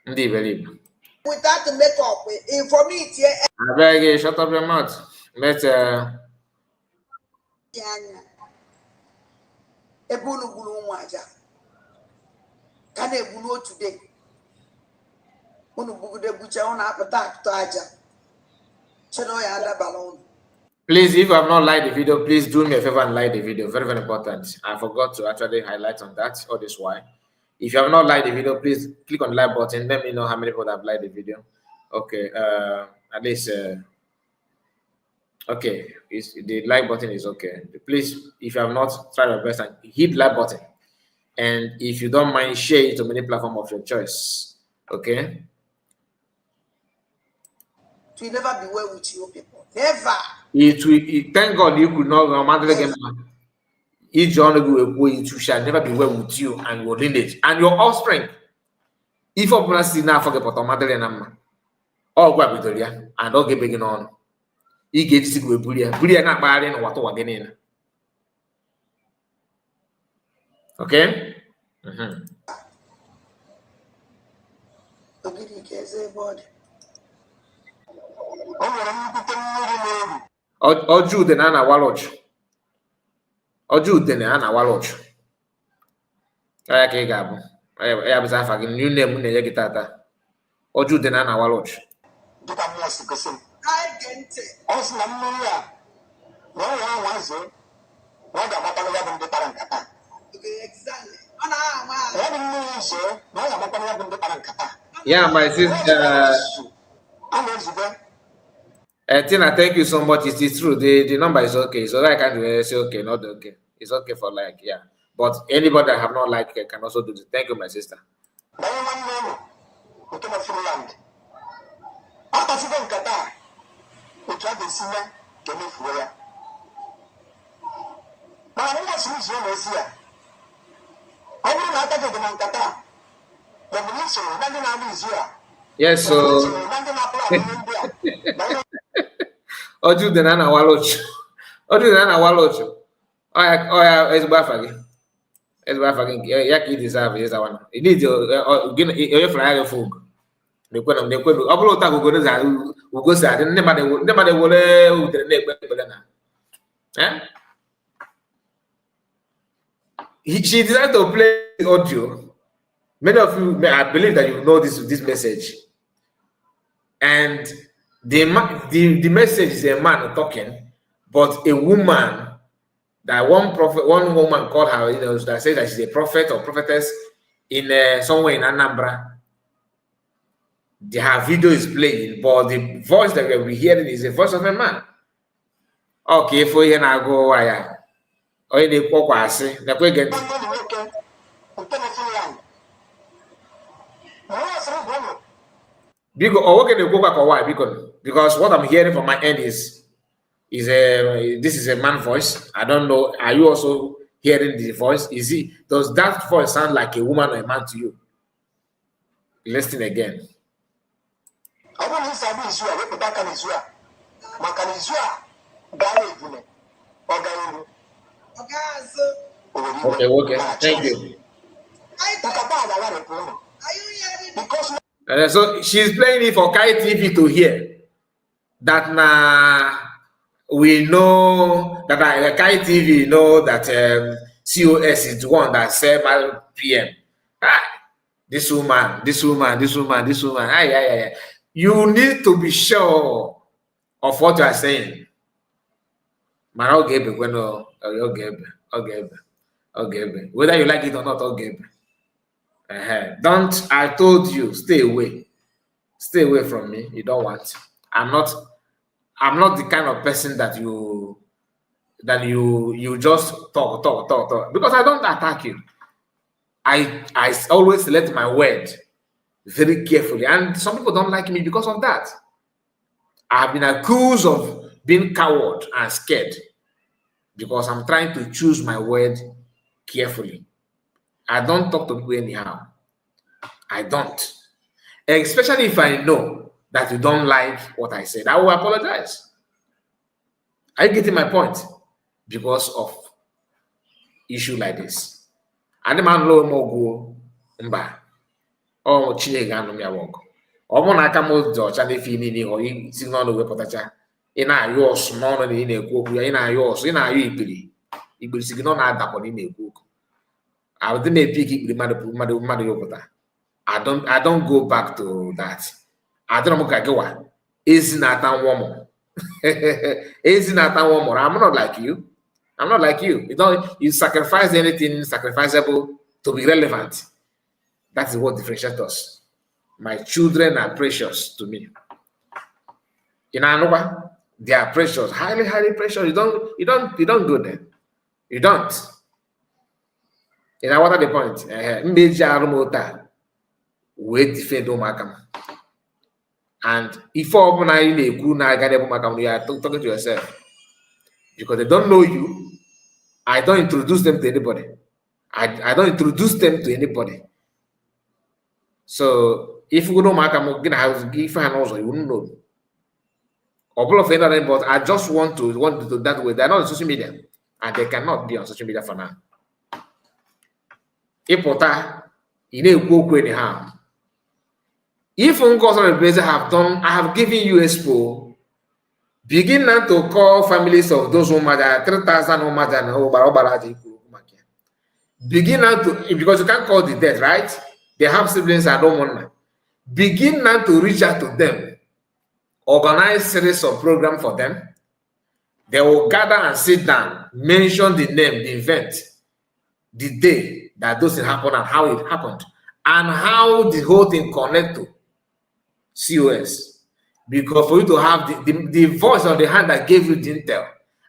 Believe. Without the makeup, for me, I beg you, shut up your mouth. Let's Ebulu bulu mwaja. Kane bulu today. Unu bugude bucha ona apatak to aja. Cheno ya ada balon. Please, if you have not liked the video, please do me a favor and like the video. Very, very important. I forgot to actually highlight on that. All this why. If you have not liked the video, please click on the like button. Let me know how many people have liked the video. Okay, at least okay, the like button is okay. Please, if you have not, try your best and hit the like button. And if you don't mind, share it to many platforms of your choice. Okay. To never be well with you people. Never. Thank God you could not again. Each one of you shall never be well with you and your lineage and your offspring. If you pronounce now forget about mother and all go with you and all get begin on. He gets sick with Buria. Buria not bad in what again in. Okay? Oju de na waloj. Oju de na waloj. Aya ka ị ga-abụ. Ya bụ afa gị new name na-enye gị tata. Oju de na waloj. Dịka mmụọ si gosi m. Ọ sị na mmiri a na ọ nwa nwanzo na ọ ga-agbakwana ya bụ ndị kpara nkata. Ya bụ mmiri nso na ọ ga-agbakwana ya bụ ndị kpara nkata. Yeah, my sister. Tina, thank you so much. It is true. The number is okay. So I can say okay, not okay. It's okay for like, yeah. But anybody that have not liked it can also do this. Thank you, my sister. Yes, so Oju de na waloch. Oju de na waloch. Oya ezigbo afa gị. Ezigbo afa gị ya ka ị deserve is one. It needs your flyer folk. Na-ekwe ọ bụrụ ụta ugosi adị ndị mmadụ were udere na-ekpe ekpere na. She decided to play audio. Many of you, I believe that you know this message. And the message is a man talking, but a woman, that one woman called her, that says that she's a prophet or prophetess in somewhere in Anambra. Her video is playing, but the voice that we're hearing is the voice of a man. Okay, for you now go wire. Or in the quasi, the quick get. Because what I'm hearing from my end is this is a man voice. I don't know. Are you also hearing the voice? Does that voice sound like a woman or a man to you? Listen again. Okay. Thank you. So she's playing it for Kai TV to hear that we know that Kai TV know that COS is the one that said my PM. This woman. Aye. You need to be sure of what you are saying. Okay. Whether you like it or not, okay. Don't. I told you, stay away. Stay away from me. You don't want. I'm not the kind of person that you just talk because I don't attack you. I always select my word very carefully, and some people don't like me because of that. I've been accused of being coward and scared because I'm trying to choose my word carefully. I don't talk to people anyhow. I don't. Especially if I know that you don't like what I said, I will apologize. Are you getting my point? Because of issue like this. And the man low more go mba. Oh, Chineke anụ ya wọk. Ọ bụrụ na aka m dị ọcha na-efe niile ọ isi n'ọnụ wepụtacha ị na-ayụ ọsụ n'ọnụ na ị na-ekwu okwu ya ị na-ayụ ọsụ ị na-ayụ ikpiri si gị nọ na-adakpọ na ị na-ekwu okwu. Adị m epi ka ikpiri mmadụ ya ụpụta. I don't go back to that. Adịrọ m ka gịwa ezi na-ata nwa ọmụ. Ezi na-ata nwa ọmụrụ. I'm not like you. I'm not like you. You sacrifice anything sacrificable to be relevant. That is what differentiates us. My children are precious to me. In Anuba, they are precious, highly, highly precious. You don't go there. You don't. What are the point? We defend Omakam. And if you are talking to yourself, because they don't know you, I don't introduce them to anybody. I don't introduce them to anybody. So if you don't make them, if I know, you wouldn't know. Couple of things, but I just want to do that way. They're not on social media, and they cannot be on social media for now. If I have given you expo, begin now to call families of those who matter 3,000 who matter. Begin now to, because you can't call the dead, right? They have siblings and don't want. Begin now to reach out to them. Organize series of programs for them. They will gather and sit down, mention the name, the event, the day that those things happened and how it happened, and how the whole thing connect to COS. Because for you to have the voice of the hand that gave you the intel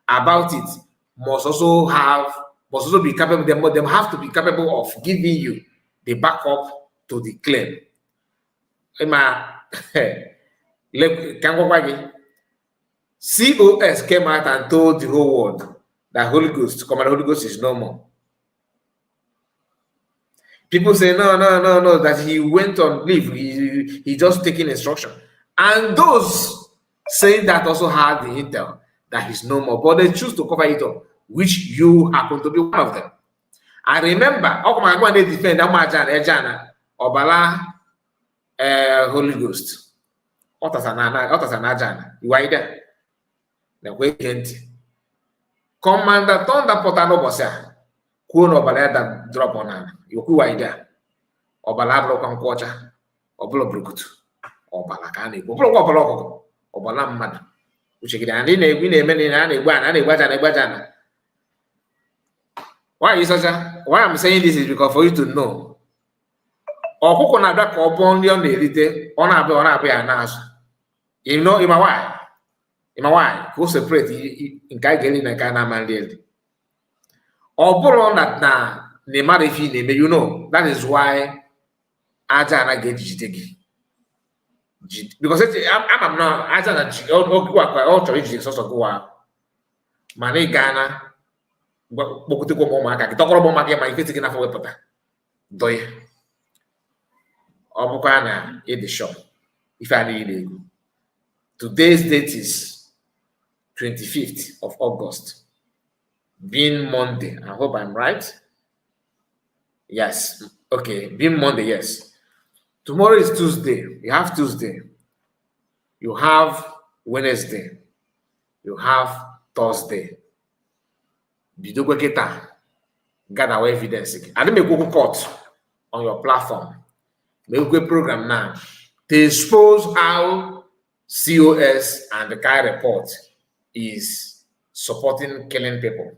about it must also be capable. Them have to be capable of giving you the backup to the claim. COS came out and told the whole world that Holy Ghost is no more. People say no, that he went on leave. He just taking instruction. And those saying that also had the intel that he's no more, but they choose to cover it up, which you happen to be one of them. I remember, when they defend Obala Holy Ghost. What is an ajana? You are there. The weekend. Commander Tonda Potano Bossa. Kuno Obala that drop on you who are there. Obala broken quarter. Oblo Brukutu. Obala Kani. Obala Mad. Which again, I Why I'm saying this is because for you to know ọkụkọ na-abịa ka ọ bụọ nri ọ na-erite ọ na-abịa ya n'azụ. Ịma why ka o separate nke a ga-eri na nke a na-ama nri eri. Ọ bụrụ na ị mara ife ị na-eme, that is why aja anaghị ejide gị. Because ama m na aja na ọ chọrọ ijide sọsọ gụwa, mana ị gaa na kpọkutekwa ụmụaka gị, tọkọrọ ụmụaka ma ife gị n'afọ wepụta dọ ya. Ọ bụkwa na ịdị shọ ife a niile egwu. Today's date is 25th of August, being Monday. I hope I'm right. Yes. Okay, being Monday, yes. Tomorrow is Tuesday. You have Tuesday. You have Wednesday. You have Thursday. Bidogwe kita gather evidence. I didn't make a court on your platform. Make a program now to expose how COS and the CAI report is supporting killing people,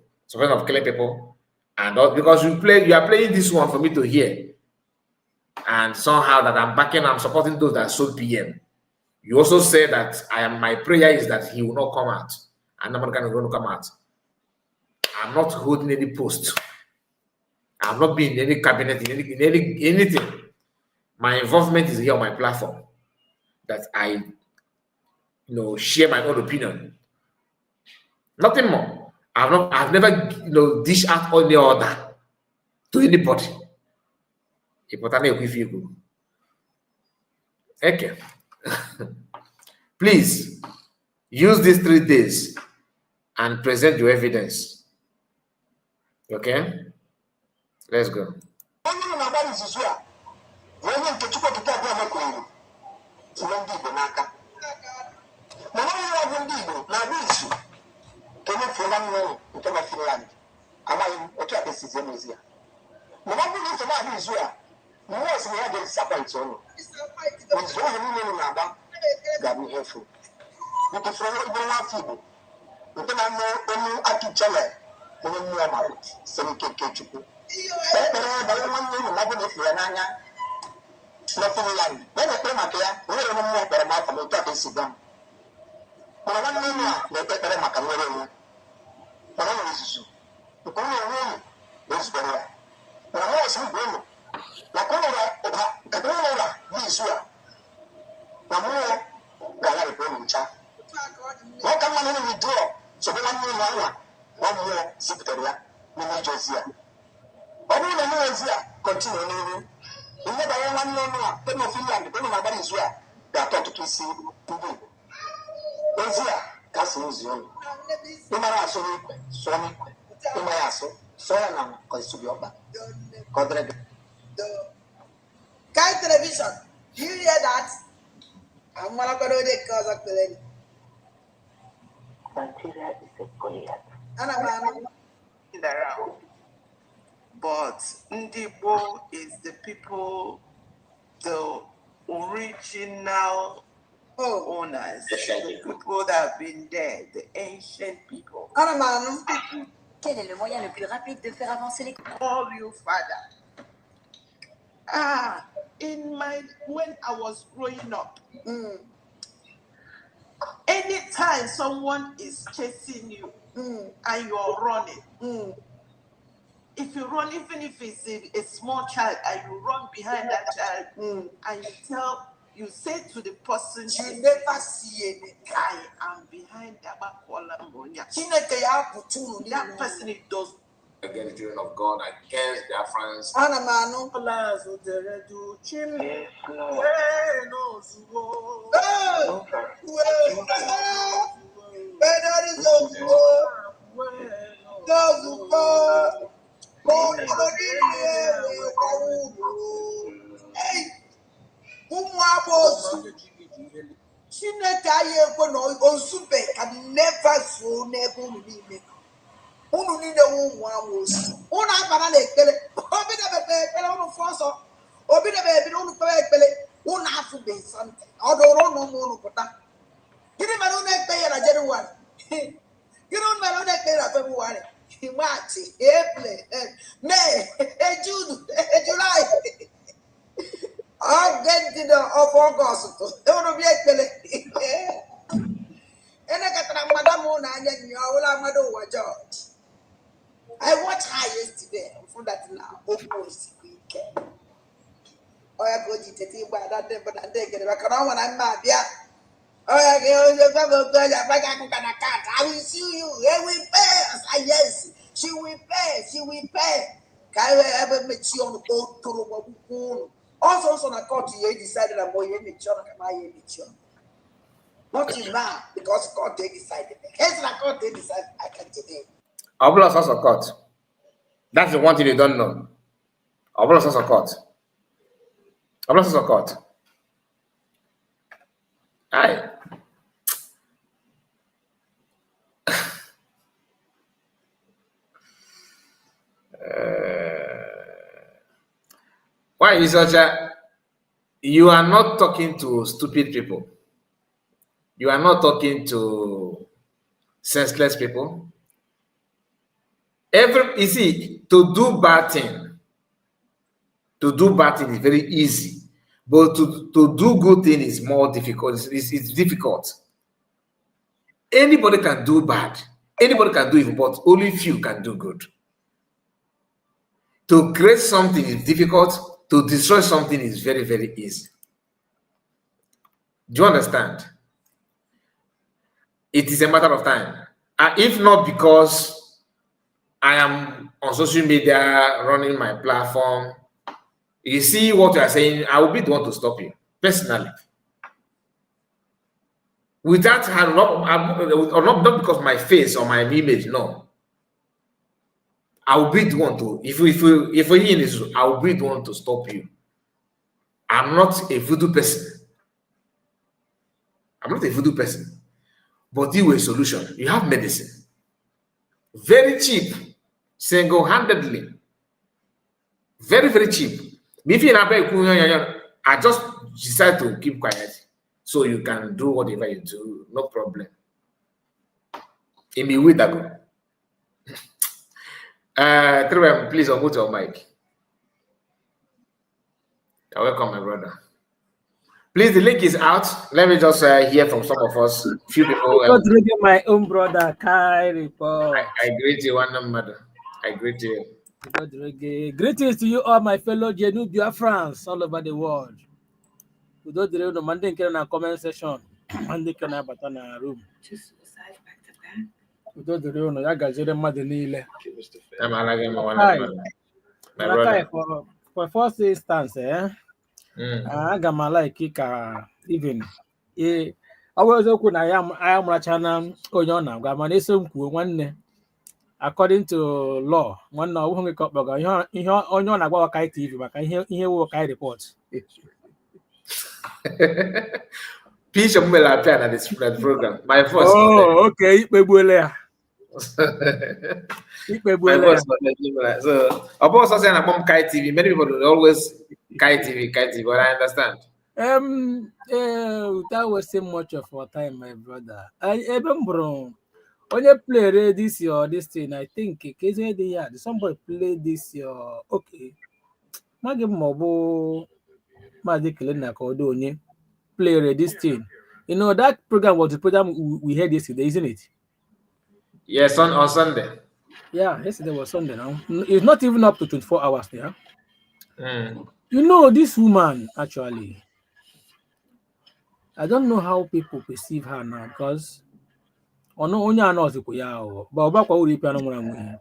and all, because you are playing this one for me to hear, and somehow that I'm supporting those that sold PM. You also say that my prayer is that he will not come out, and I'm not going to come out. I'm not holding any post. I'm not being in any cabinet, in anything. My involvement is here on my platform, that I share my own opinion. Nothing more. I've never dish out any order to anybody. Okay. Please use these 3 days and present your evidence. Okay? Let's go. Television, do you hear that? I'm not going to cause of the Nigeria is a Goliath. Around. But Ndibo is the people, the original owners, the people that have been there, the ancient people. Quel est le moyen le plus rapide de faire avancer les... Call you father. When I was growing up, anytime someone is chasing you and you're running, if you run, even if it's a small child, and you run behind that child, and you say to the person, you never see any guy, I'm behind that person, it does. Against the children of God, against their friends. Chineke anyị ekwe na ozube can never so n'ebe unu niile. Unu niile ụmụ amoosu. Unu abara na ekpere. Obi na-ekpe ekpere unu fọsọ. Obi na-ebido unu kpere ekpere. Unu afụbeghị something. Ọ dụrụ ụmụ unu pụta. Gịnị mere unu ekpe ya na Jenụwarị? Gịnị mere unu ekpe ya na Febụwarị? March, April, May, June, July. I'll get to the of August. Don't be a killer. And I got a madam on I get you all I'm a George. I watched her yesterday for that now. Almost weekend. Oh, I go to the by that day, but I take it back around when I'm mad. Yeah. Oh, I will sue you. He will pay. I say, yes, she will pay. She will pay. Can I ever make you on old Toro? Also, on a court, you decided I'm going to make sure I can make sure. Not you now, because court they decided. Hence, the court they decided I can today. Oblos also court. That's the one thing you don't know. Oblos also court. Oblos also court. Aye. Why is such a? You are not talking to stupid people. You are not talking to senseless people. You see, to do bad thing is very easy, but to do good thing is more difficult. It's difficult. Anybody can do bad. Anybody can do evil, but only few can do good. To create something is difficult. To destroy something is very, very easy. Do you understand? It is a matter of time. If not because I am on social media running my platform, you see what you are saying, I will be the one to stop you, personally. Without not because my face or my image, no. I will be the one to, if you're in this, I will be the one to stop you. I'm not a voodoo person. I'm not a voodoo person. But you a solution. You have medicine. Very cheap. Single-handedly. Very, very cheap. I just decide to keep quiet. So you can do whatever you do. No problem. In the way that go. Please unmute your mic. You're welcome, my brother. Please, the link is out. Let me just hear from some of us. Few people. My own brother, Kai report. I greet you, one mother. I greet you. Greetings to you all, my fellow Genu Biafrans all over the world. We don't do the Monday in a comment section. Monday can have a room. Just size back to back. We don't do the Yagazere Madenile. My brother. For first instance, I got my like Chika even. I was open. I am Rachana Oyona, Gamanison, one. According to law, one now who make up Baga, you on about Kai TV, but I hear what Kai reports. Peace of Mela at this program. My first. Oh, okay. So, about us saying about Kai TV, many people will always Kai TV, but I understand. That was so much of our time, my brother. I even bro. When you play this or this thing, I think somebody play this your okay. Magim Mobo Madikilina Kodoni play this thing. You know that program was the program we had yesterday, isn't it? Yes, on Sunday. Yeah, yesterday was Sunday now. It's not even up to 24 hours there. You know, this woman actually, I don't know how people perceive her now because onye anọ ọzọ ya o ba ọbakwa uru ipe anọ nwere anwụ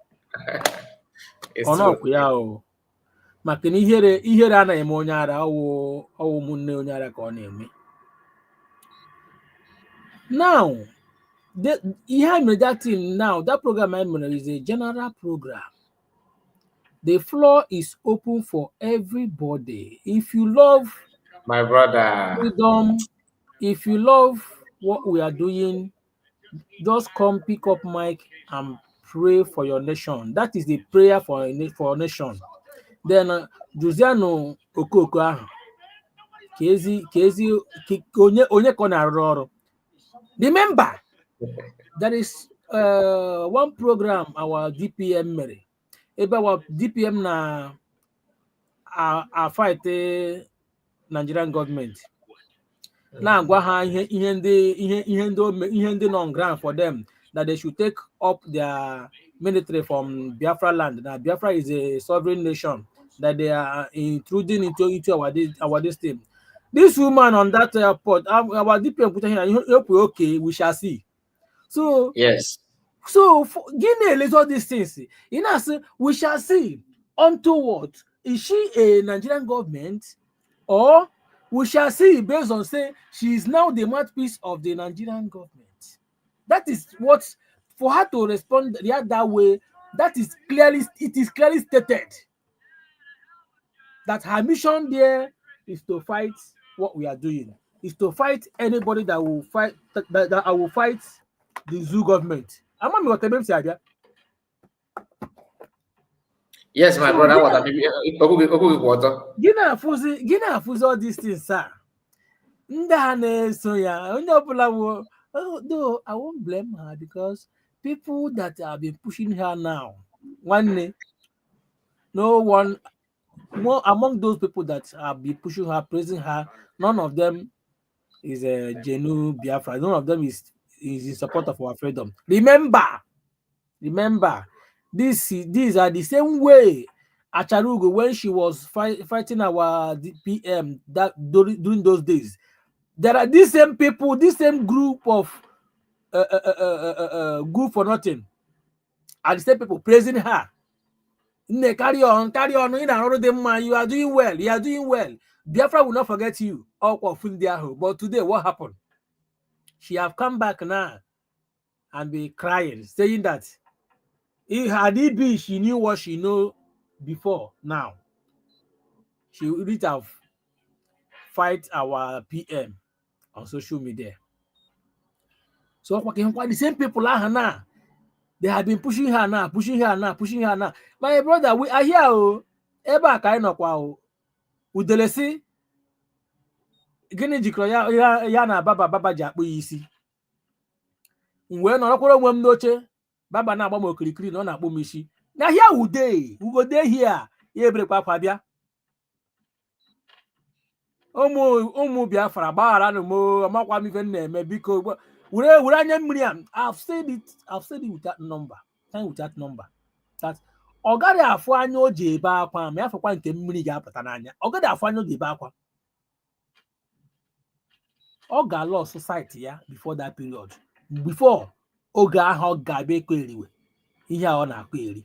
ọnọ ya o maka na ihere anaghị eme onye ara ọwụ ụmụnne onye ara ka ọ na-eme. Now that program I mean is a general program. The floor is open for everybody. If you love my brother freedom, if you love what we are doing, just come pick up mic and pray for your nation. That is the prayer for a nation. Then Josiano Okoko ahụ kezi onye ka ọ na-arụ ọrụ. Remember, there is one program our DPM mere. Ebe our DPM na fight Nigerian government. Now go on ground for them that they should take up their military from Biafra land. Now Biafra is a sovereign nation that they are intruding into our this thing. This woman on that airport, our DPM put here, okay, we shall see. So Yes. So for Guinea is all these things. You know, say, we shall see unto what? Is she a Nigerian government, or we shall see based on say she is now the mouthpiece of the Nigerian government. That is what for her to respond that way. That is clearly stated that her mission there is to fight what we are doing. Is to fight anybody that will fight that I will fight the zoo government. Yes, my So brother. What I mean, gịnị afụzi all these things, sir. Ndị a na-eso ya onye ọbụla wo, though I won't blame her because people that have been pushing her now, one no one more among those people that have been pushing her, praising her, none of them is a genuine Biafra. None of them is in support of our freedom. Remember, these are the same way Acharugo, when she was fighting our PM that during those days. There are these same people, this same group of good for nothing, and the same people praising her. Carry on, you are doing well. Biafra will not forget you. But today, what happened? She have come back now and be crying, saying that had it been she knew what she know before now, she would have fight our PM on social media. So the same people are now. They have been pushing her now. My brother, we are here. Oh, eba kaino kwa o. Udelesi. Gini jikro ya na baba ji akpụ isi. Mgbe no kworo nwe m n'oche, baba na agba m okirikiri na ọ na-akpụ m isi. Na here we go dey here. Ya ebrekwa akwa bịa. Ụmụ Biafra gbaghara nụ m amakwa m ife na-eme biko were anya mmiri a. I've said it with that number, that ọ gaghị afụ anya o ji ebe akwa ma ya fụkwa nke mmiri ga-apụta n'anya. Ọ gaghị afụ anya o ji ebe akwa. Ọ ga-alọ society ya before that period, before oge ahụ ọ ga-abịa ekwe eriwe ihe a ọ na-akwa eri.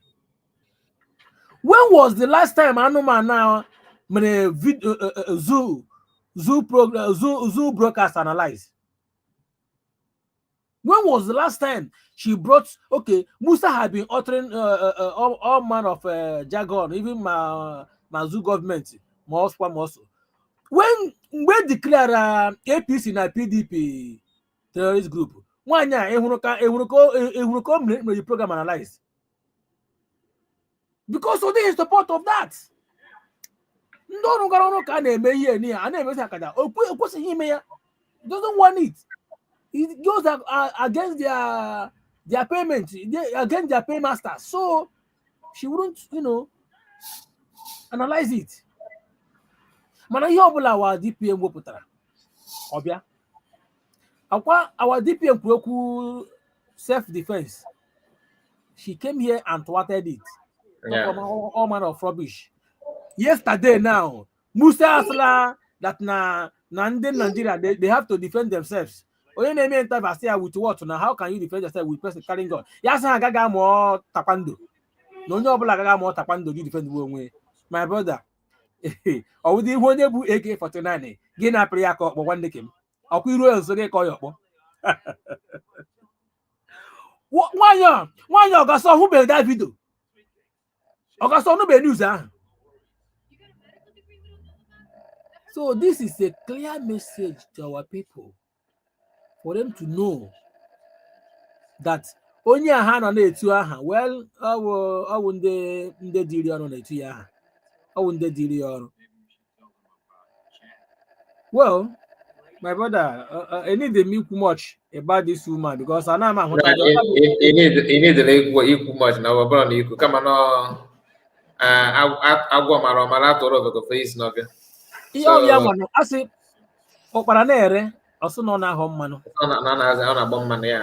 When was the last time anụmanụ mere zoo broadcast analyze? When was the last time she brought? Okay, Musa had been uttering all manner of jargon, even my zoo government, also. When declare APC na PDP terrorist group, one year a program analyze because of the support of that. No, doesn't want it. It goes against their payment, against their paymasters. So she wouldn't, analyze it. Mana ihe ọbụla our DPM wepụtara ọbịa. Our DPM kwuru okwu self-defense. She came here and thwarted it. Yeah. All manner of rubbish. Yesterday now, Musa Asla that na Nigeria, they have to defend themselves. Onye na-eme interview with what now? How can you defend yourself with person carrying gun? Ya sị agaga mụọ taekwondo. Na onye ọbụla agaga mụọ taekwondo gị defend onwe. My brother, ọ wụdị ihe onye bụ AK-49 gị na-apịrị ya ka ọkpọ nwanne kem. Ọkwa iru nso gị ka ọ ya ọkpọ. Nwaanyị ọ ga-asọ hụbeghị that video. Ọ ga-asọ nụbeghị news ahụ. So this is a clear message to our people for them to know that onye aha nọ na-etu aha, well, ọwụ ndị dịrị ọrụ na-etu ya aha. Ọwụ ndị dịrị ọrụ. Well, my brother, I need to make much about this woman because I know I'm you need to equal much now, but you come on. Agwa mara toro face no. Iyo ya manu asi okpara na-ere ọsụ nọ na-ahọ mmanụ. Ọ na-agba mmanụ ya.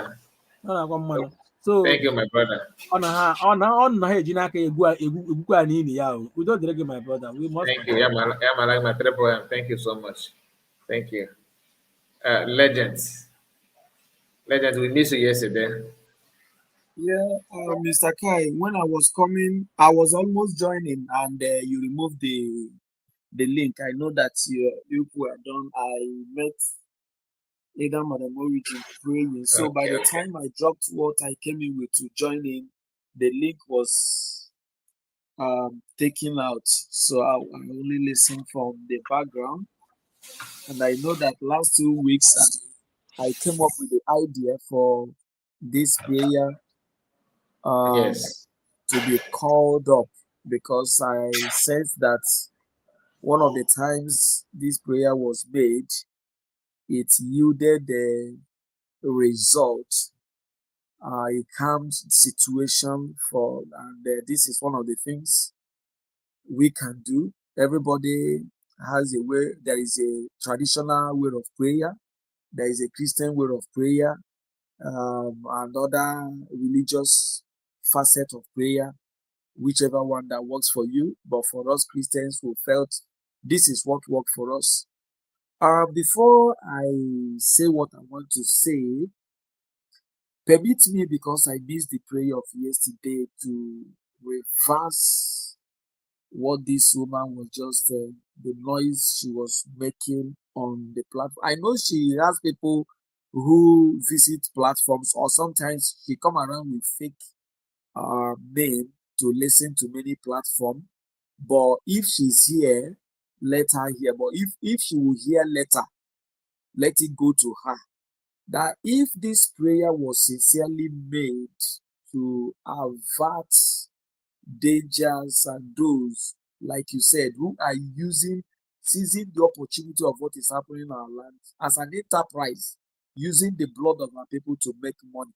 Ọ na-agba mmanụ. So Thank you, my brother. ọ na ha eji n'aka egwukwa n'ili ya o. Udo dịrị gị, my brother. We must. Thank you. Yeah, my triple M. Thank you so much. Thank you. Legends. Legends, we missed you yesterday. Yeah, Mr. Kai, when I was coming, I was almost joining, and you removed the link. I know that you were done. I met Ada Madam Origin praying. So by the time I dropped what I came in with to join in, the link was taken out. So I only listened from the background. And I know that last 2 weeks I came up with the idea for this prayer Yes. to be called up, because I sensed that one of the times this prayer was made, it yielded the result, a calm situation and this is one of the things we can do. Everybody has a way. There is a traditional way of prayer. There is a Christian way of prayer, another religious facet of prayer, whichever one that works for you. But for us Christians who felt this is what worked for us. Before I say what I want to say, permit me, because I missed the prayer of yesterday, to reverse what this woman was just the noise she was making on the platform. I know she has people who visit platforms, or sometimes she come around with fake name to listen to many platforms. But if she's here, let her hear. But if she will hear later, let it go to her. That if this prayer was sincerely made to avert dangers and those, like you said, who are seizing the opportunity of what is happening in our land as an enterprise, using the blood of our people to make money.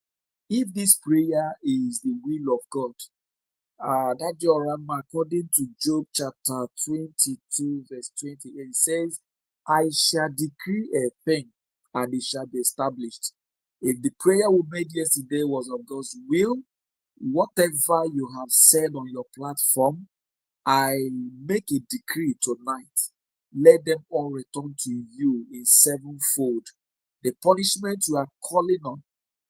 If this prayer is the will of God, Adadiorama, according to Job chapter 22, verse 28, it says, I shall decree a thing, and it shall be established. If the prayer we made yesterday was of God's will, whatever you have said on your platform, I make a decree tonight. Let them all return to you in sevenfold. The punishment you are calling on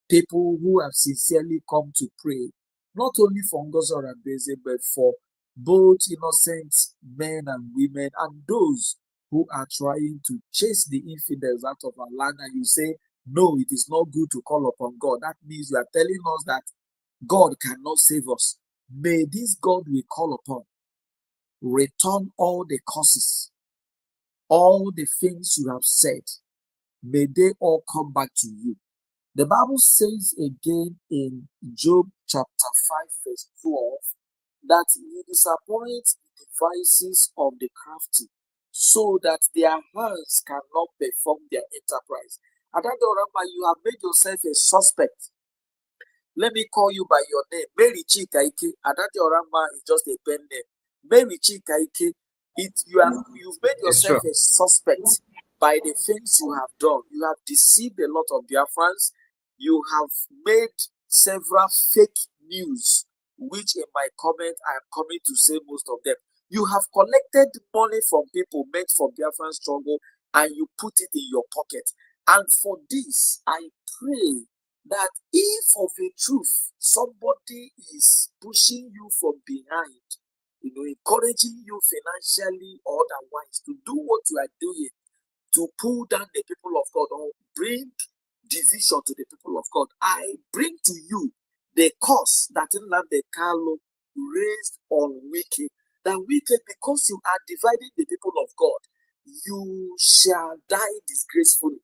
people who have sincerely come to pray, not only for Ngozi Oraveze, but for both innocent men and women, and those who are trying to chase the infidels out of our land. And you say, no, it is not good to call upon God. That means you are telling us that God cannot save us. May this God we call upon return all the curses, all the things you have said. May they all come back to you. The Bible says again in Job chapter 5, verse 12, that you disappoint the devices of the crafty, so that their hands cannot perform their enterprise. Adadiorama, you have made yourself a suspect. Let me call you by your name. Mary Chika. Adadiorama is just a pen name. Mary Chika. You've made yourself a suspect by the things you have done. You have deceived a lot of Biafrans. You have made several fake news, which in my comment I am coming to say most of them. You have collected money from people meant for Biafran struggle, and you put it in your pocket. And for this, I pray that if of a truth somebody is pushing you from behind, encouraging you financially or otherwise to do what you are doing, to pull down the people of God or bring division to the people of God, I bring to you the curse that Nnamdi Kanu raised on Wike. That Wike, because you are dividing the people of God, you shall die disgracefully.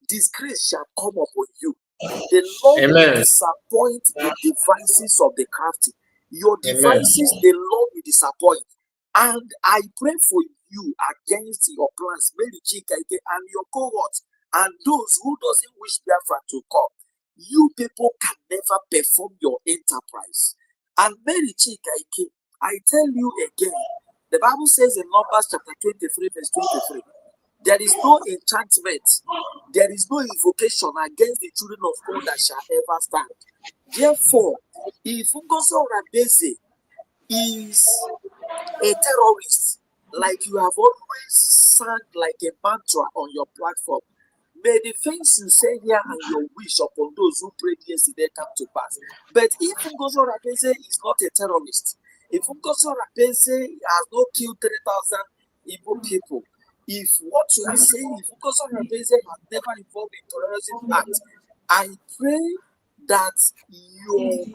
Disgrace shall come upon you. The Lord will disappoint the devices of the crafty. Your devices, the Lord will disappoint. And I pray for you against your plans, Mary Chika, and your cohorts, and those who doesn't wish Biafra to come. You people can never perform your enterprise. And Mary Chika, I tell you again The Bible says in Numbers chapter 23, verse 23, there is no enchantment, there is no invocation against the children of God that shall ever stand. Therefore, if Ngozi Oradeze is a terrorist, like you have always sung like a mantra on your platform, may the things you say here and your wish upon those who prayed yesterday come to pass. But if Ngozi Oradeze is not a terrorist, if Ngozi Oradeze has not killed 3,000 Igbo people, if what you are saying, if Ngozi Oradeze has never involved in terrorism act, I pray that your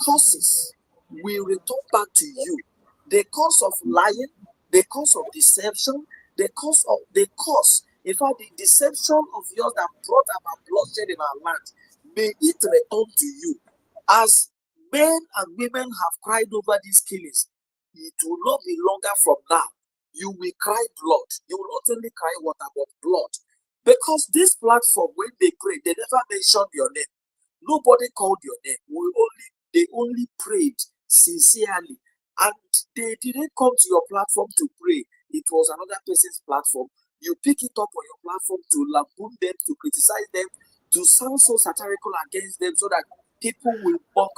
causes will return back to you. The cause of lying, the cause of deception, the cause, in fact, the deception of yours that brought about bloodshed in our land, may it return to you. As men and women have cried over these killings, it will not be longer from now. You will cry blood. You will not only cry water, but blood. Because this platform, when they prayed, they never mentioned your name. Nobody called your name. They only prayed sincerely. And they didn't come to your platform to pray. It was another person's platform. You pick it up on your platform to lampoon them, to criticize them, to sound so satirical against them so that people will mock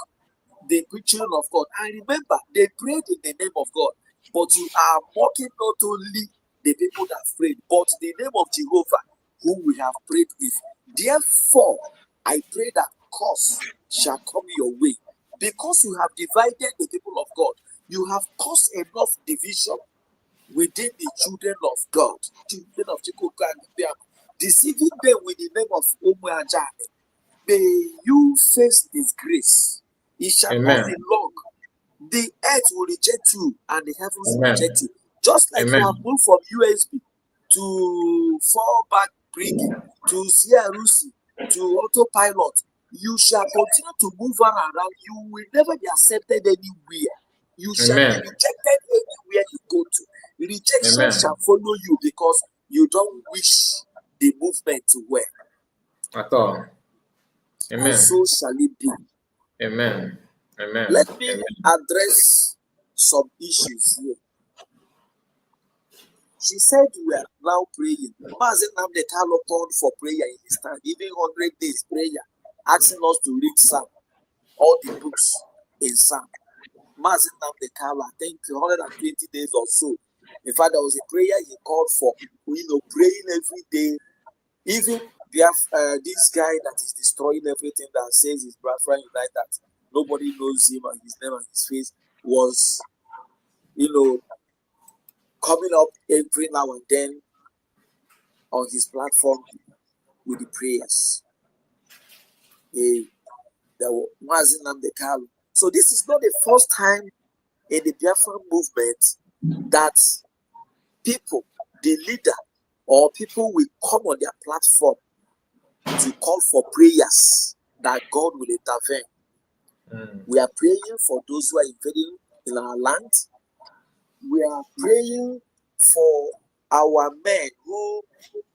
the children of God. And remember, they prayed in the name of God. But you are mocking not only the people that prayed, but the name of Jehovah, whom we have prayed with. Therefore, I pray that cause shall come your way. Because you have divided the people of God, you have caused enough division within the children of God, children of Chika, deceiving them with the name of Umuajane. May you face disgrace. It shall not be long. The earth will reject you and the heavens will reject you. Just like you have moved from USB to fallback brick to Sierra to autopilot, you shall continue to move around. You will never be accepted anywhere. You shall be rejected anywhere you go to. Rejection shall follow you because you don't wish the movement to well. At all. Amen. And so shall it be. Amen. Amen. Let me address some issues here. She said we are now praying. Mazen Namde Kalo called for prayer in his time, even 100 days prayer, asking us to read Psalm, all the books in Psalm. Mazen Namde Kalo, I think 120 days or so. In fact, there was a prayer he called for, praying every day. Even this guy that is destroying everything, that says his brother unite, that nobody knows him and his name and his face, was, coming up every now and then on his platform with the prayers. So this is not the first time in the Biafran movement that people, the leader or people will come on their platform to call for prayers that God will intervene. We are praying for those who are invading in our land. We are praying for our men who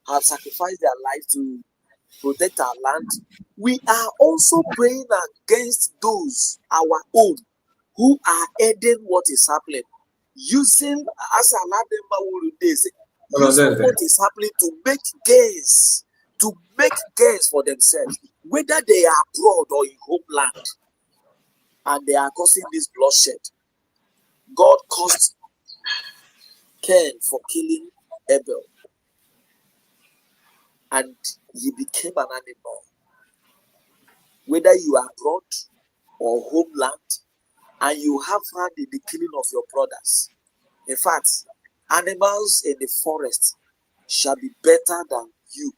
have sacrificed their life to protect our land. We are also praying against those, our own, who are aiding what is happening, using what is happening to make gains for themselves, whether they are abroad or in homeland, and they are causing this bloodshed. God caused Cain for killing Abel, and he became an animal. Whether you are abroad or homeland, and you have had in the killing of your brothers. In fact, animals in the forest shall be better than you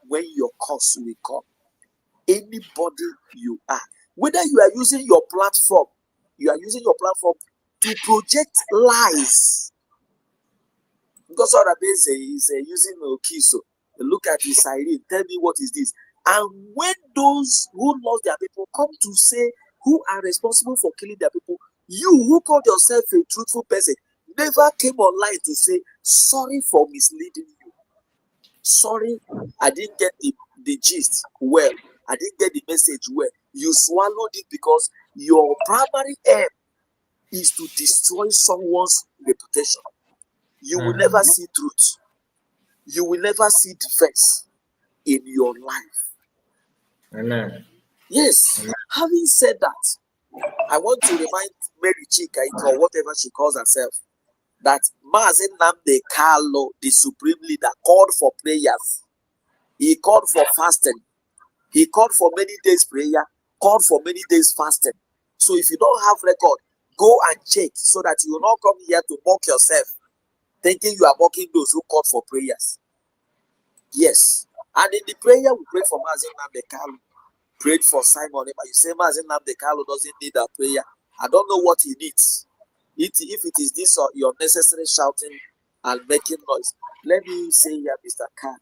when your cause will come. Anybody you are, whether you are using your platform to project lies. Because all Rabbi is using Okiso. Look at his siren. Tell me what is this. And when those who lost their people come to say who are responsible for killing their people, you who called yourself a truthful person never came online to say sorry for misleading you. Sorry, I didn't get the gist well. I didn't get the message well. You swallowed it because your primary aim is to destroy someone's reputation. you will never see truth. You will never see defense in your life. Amen. Yes. Amen. Having said that, I want to remind Mary Chika or whatever she calls herself that Mazi Nnamdi Kanu, the supreme leader, called for prayers. He called for fasting. He called for many days prayer, called for many days fasting. So if you don't have record, go and check so that you will not come here to mock yourself, thinking you are mocking those who called for prayers. Yes. And in the prayer, we pray for Mazi Nnamdi Kanu, prayed for Simon. But you say Mazi Nnamdi Kanu doesn't need a prayer. I don't know what he needs. If it is this or your necessary shouting and making noise. Let me say here, Mr. Khan.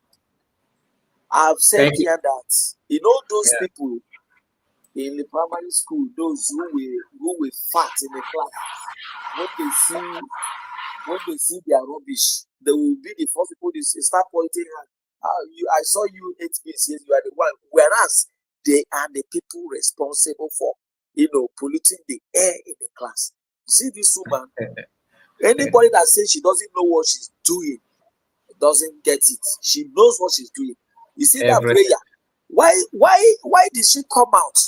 I've said Thank you. here that those people in the primary school, those who will fart in the class, when they see their rubbish, they will be the first people to start pointing at. I saw you 8 years, you are the one. Whereas they are the people responsible for polluting the air in the class. You see this woman, anybody that says she doesn't know what she's doing doesn't get it. She knows what she's doing. You see that prayer. Why did she come out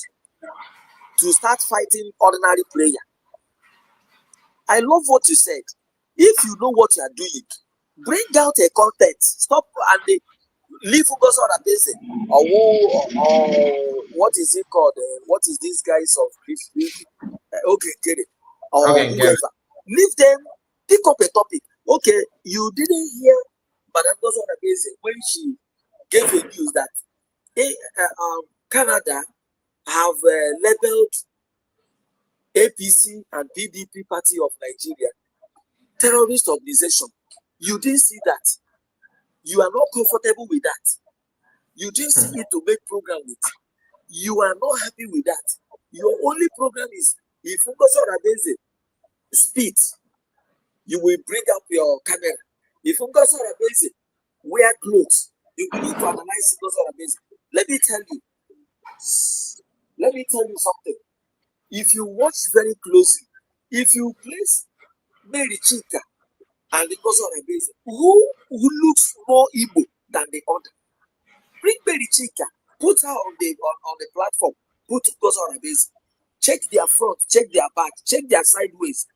to start fighting ordinary prayer? I love what you said. If you know what you are doing, bring out a content. Stop and leave focus on a basic. Or what is it called? What is these guys of okay, get it. Or Okay, get it. whoever. Leave them, pick up a topic. Okay, you didn't hear Madame Gozo on a basic when she gave a news that Canada have labeled APC and PDP Party of Nigeria terrorist organization. You didn't see that. You are not comfortable with that. You didn't see it to make program with. You are not happy with that. Your only program is if you focus on a basic speed, you will bring up your camera. If you focus on a basic, wear clothes. You need to analyze focus on a basic. Let me tell you something. If you watch very closely, if you place Mary Chika and the person on a basic, who looks more Igbo than the other? Bring Mary Chika, put her on the platform, put person on a basic. Check their front, check their back, check their sideways.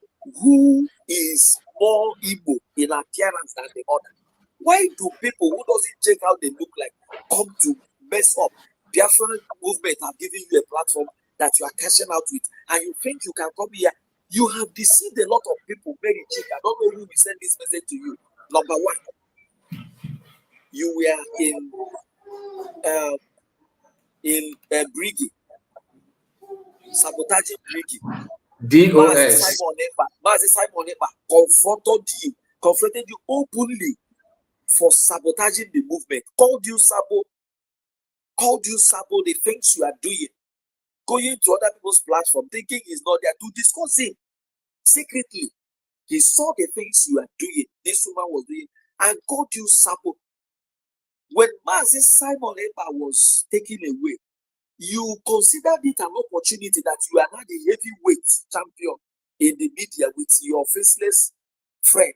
Who is more Igbo in appearance than the other? Why do people who doesn't check how they look like come to mess up? Biafran movement have given you a platform that you are cashing out with, and you think you can come here. You have deceived a lot of people. Very cheap. I don't know who will send this message to you. Number one, you were in Briggy, sabotaging Briggy. DOS. Mazi Simon Epa confronted you openly for sabotaging the movement. Called you sabo the things you are doing. Going to other people's platform, thinking he's not there to discuss it secretly. He saw the things you are doing, this woman was doing, and called you sabo. When Mazi Simon Epa was taken away, you considered it an opportunity that you are now the heavyweight champion in the media with your faceless friend.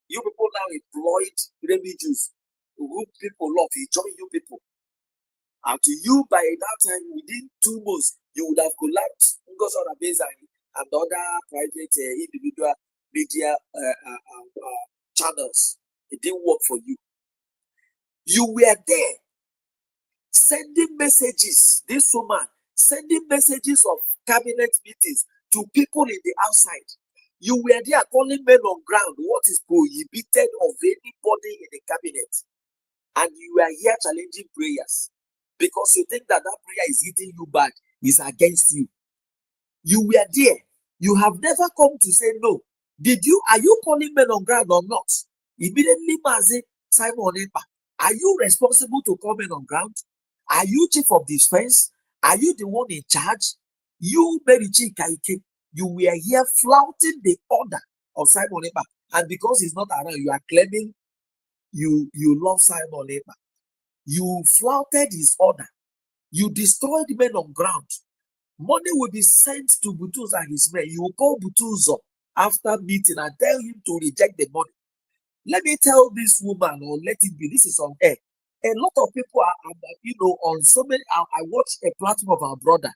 You people now employed remigius who people love, enjoy you people. And to you, by that time, within 2 months, you would have collapsed because of the and other private individual media channels. It didn't work for you. You were there sending messages, this woman, sending messages of cabinet meetings to people in the outside. You were there calling men on ground what is prohibited of anybody in the cabinet. And you were here challenging prayers because you think that prayer is hitting you bad, is against you. You were there. You have never come to say no. Are you calling men on ground or not? Immediately, Mazi Simon Epa, are you responsible to call men on ground? Are you chief of defense? Are you the one in charge? You, Mary Chika, you were here flouting the order of Simon Epa. And because he's not around, you are claiming you love Simon Epa. You flouted his order. You destroyed men on ground. Money will be sent to Butuzo and his men. You will call Butuzo after meeting and tell him to reject the money. Let me tell this woman, or let it be, this is on air. A lot of people are on so many. I watched a platform of our brother,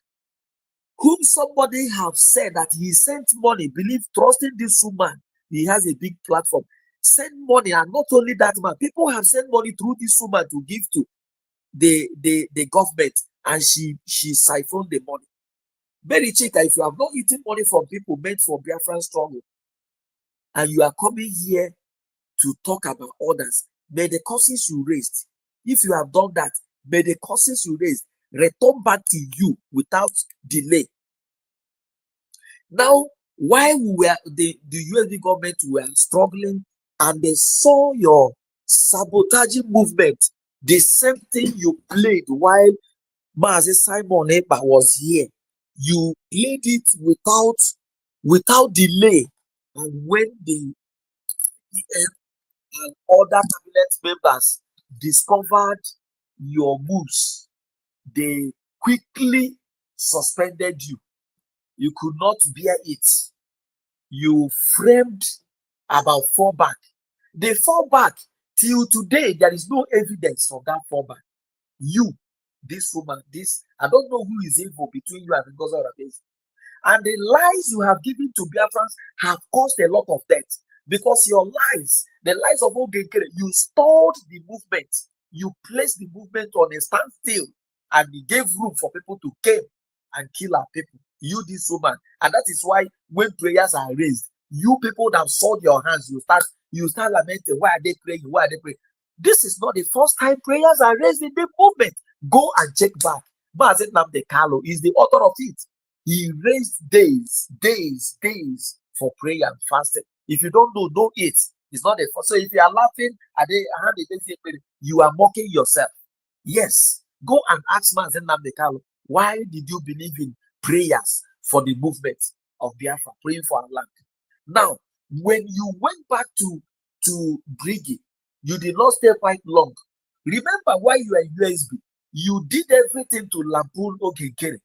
whom somebody have said that he sent money, trusting this woman. He has a big platform. Send money, and not only that, man, people have sent money through this woman to give to the government, and she siphoned the money. Very Chika, if you have not eaten money from people meant for Biafran struggle, and you are coming here to talk about others, may the causes you raised, if you have done that, may the causes you raised return back to you without delay. Now, while the USD government were struggling, and they saw your sabotaging movement, the same thing you played while Mazi Simon Ekpa was here, you played it without delay. And when the PM and other cabinet members discovered your moves, they quickly suspended you. You could not bear it. You framed about fallback. They fall back. Till today, there is no evidence of that fallback. You, this woman, I don't know who is evil between you and Ngozi Orakeze. And the lies you have given to Biafrans have caused a lot of death. Because your lies, the lies of Ogekere, you stalled the movement. You placed the movement on a standstill, and you gave room for people to come and kill our people. You, this woman. And that is why when prayers are raised, you people that sold your hands, you start lamenting. Why are they praying? Why are they praying? This is not the first time prayers are raised in the movement. Go and check back. Mazi Nnamdi Kanu is the author of it. He raised days for prayer and fasting. If you don't know it. It's not a first. So if you are laughing at you are mocking yourself. Yes. Go and ask Mazi Nnamdi Kanu, why did you believe in prayers for the movement of Biafra, praying for our land? Now, when you went back to Brigi, you did not stay quite long. Remember why you are in USB. You did everything to lampoon Ogekere.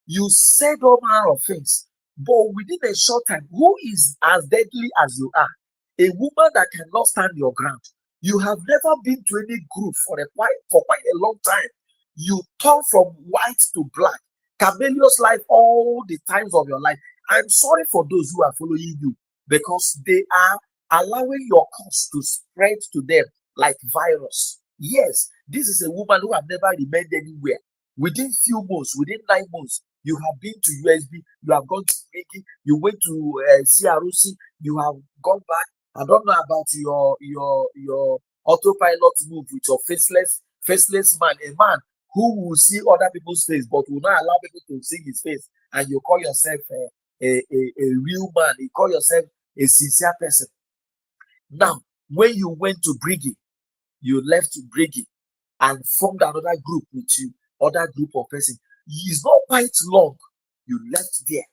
You said all manner of things, but within a short time, who is as deadly as you are? A woman that cannot stand your ground. You have never been to any group for quite a long time. You turn from white to black, chameleon's life all the times of your life. I'm sorry for those who are following you, because they are allowing your cause to spread to them like virus. Yes, this is a woman who have never remained anywhere. Within few months, within 9 months, you have been to USB, you have gone to Brigi, you went to CROC, you have gone back. I don't know about your autopilot move with your faceless man, a man who will see other people's face but will not allow people to see his face, and you call yourself a real man, you call yourself a sincere person. Now, when you went to Brigi, you left Brigi and formed another group with you, other group of persons. It's not quite long. You left there.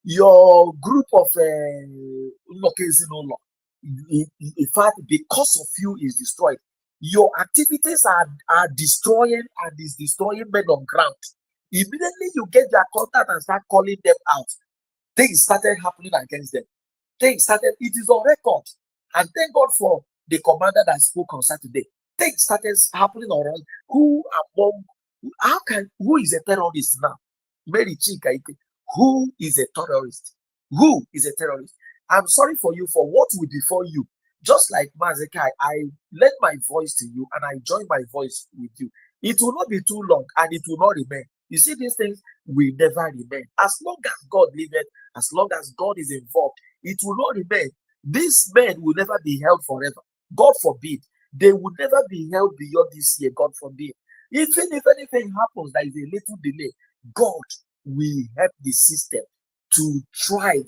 Your group of in fact, because of you is destroyed. Your activities are destroying and is destroying men on ground. Immediately you get their contact and start calling them out, things started happening against them. It is on record. And thank God for the commander that spoke on Saturday. Things started happening around. Who is a terrorist now? Mary Chika, who is a terrorist? Who is a terrorist? I'm sorry for you for what will befall you. Just like Mazekai, I lend my voice to you and I join my voice with you. It will not be too long and it will not remain. You see, these things will never remain. As long as God liveth, as long as God is involved, it will not remain. These men will never be held forever. God forbid. They will never be held beyond this year. God forbid. Even if anything happens, there is a little delay. God will help the system to thrive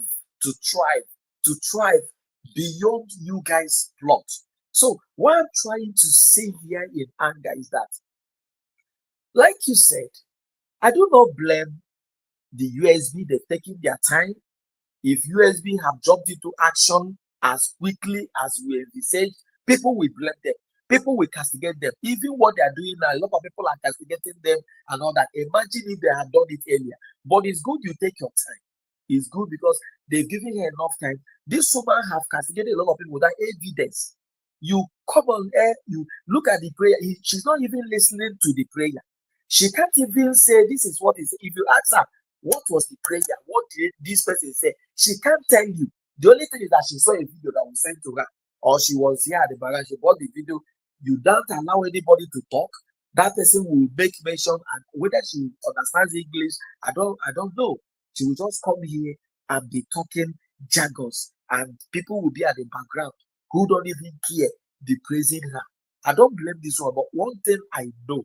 beyond you guys' plot. So what I'm trying to say here in anger is that, like you said, I do not blame the USB. They've taken their time. If USB have jumped into action as quickly as we envisaged, people will blame them. People will castigate them. Even what they are doing now, a lot of people are castigating them and all that. Imagine if they had done it earlier. But it's good you take your time. It's good because they've given her enough time. This woman have castigated a lot of people without evidence. You come on air, you look at the prayer. She's not even listening to the prayer. She can't even say this is what is. If you ask her what was the prayer, what did this person say, she can't tell you. The only thing is that she saw a video that was sent to her, or she was here at the barrage. She bought the video. You don't allow anybody to talk. That person will make mention, and whether she understands English, I don't know. She will just come here and be talking jargons, and people will be at the background who don't even care, be praising her. I don't blame this one, but one thing I know,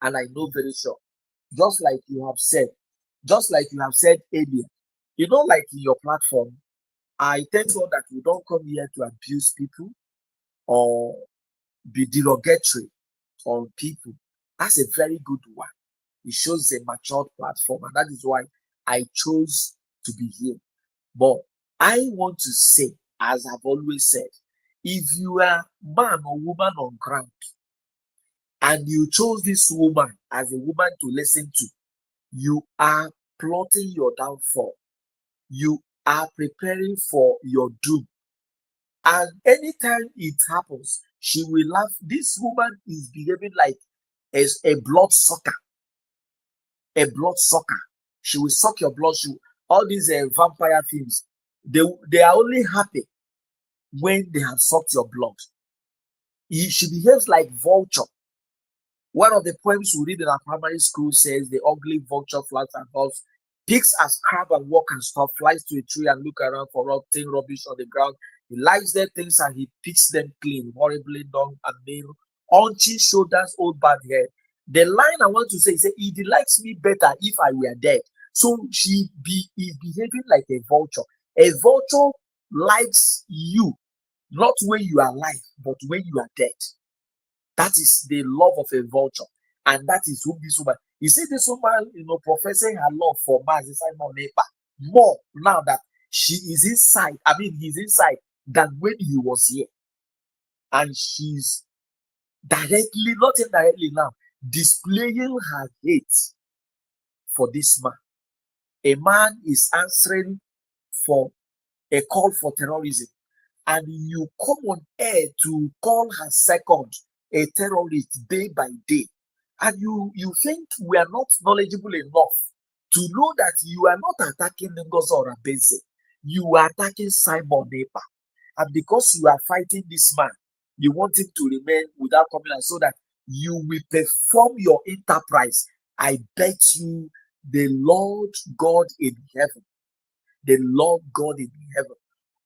and I know very sure, just like you have said earlier, like in your platform, I thank God that we don't come here to abuse people or be derogatory on people. That's a very good one. It shows a matured platform, and that is why I chose to be here. But I want to say, as I've always said, if you are man or woman on ground and you chose this woman as a woman to listen to, you are plotting your downfall. You are preparing for your doom. And anytime it happens, she will laugh. This woman is behaving like a blood sucker. A blood sucker. She will suck your blood. All these vampire films, they are only happy when they have sucked your blood. She behaves like vulture. One of the poems we read in our primary school says, the ugly vulture flies and hops, picks as crab and walk and stop, flies to a tree and look around for rotten rubbish on the ground. He lies there things and he picks them clean, horribly done and nailed, unchy shoulders, old bad head. The line I want to say is, he likes me better if I were dead. So is behaving like a vulture. A vulture likes you, not when you are alive, but when you are dead. That is the love of a vulture. And that is whom this woman, you see this woman, professing her love for Mazi Simon Ekpa more now that she is inside, he's inside than when he was here. And she's directly, not indirectly now, displaying her hate for this man. A man is answering for a call for terrorism, and you come on air to call her second a terrorist day by day, and you think we are not knowledgeable enough to know that you are not attacking Ngozi Oraveze, you are attacking Simon Ekpa, and because you are fighting this man, you want him to remain without coming out so that you will perform your enterprise. I bet you the Lord God in heaven,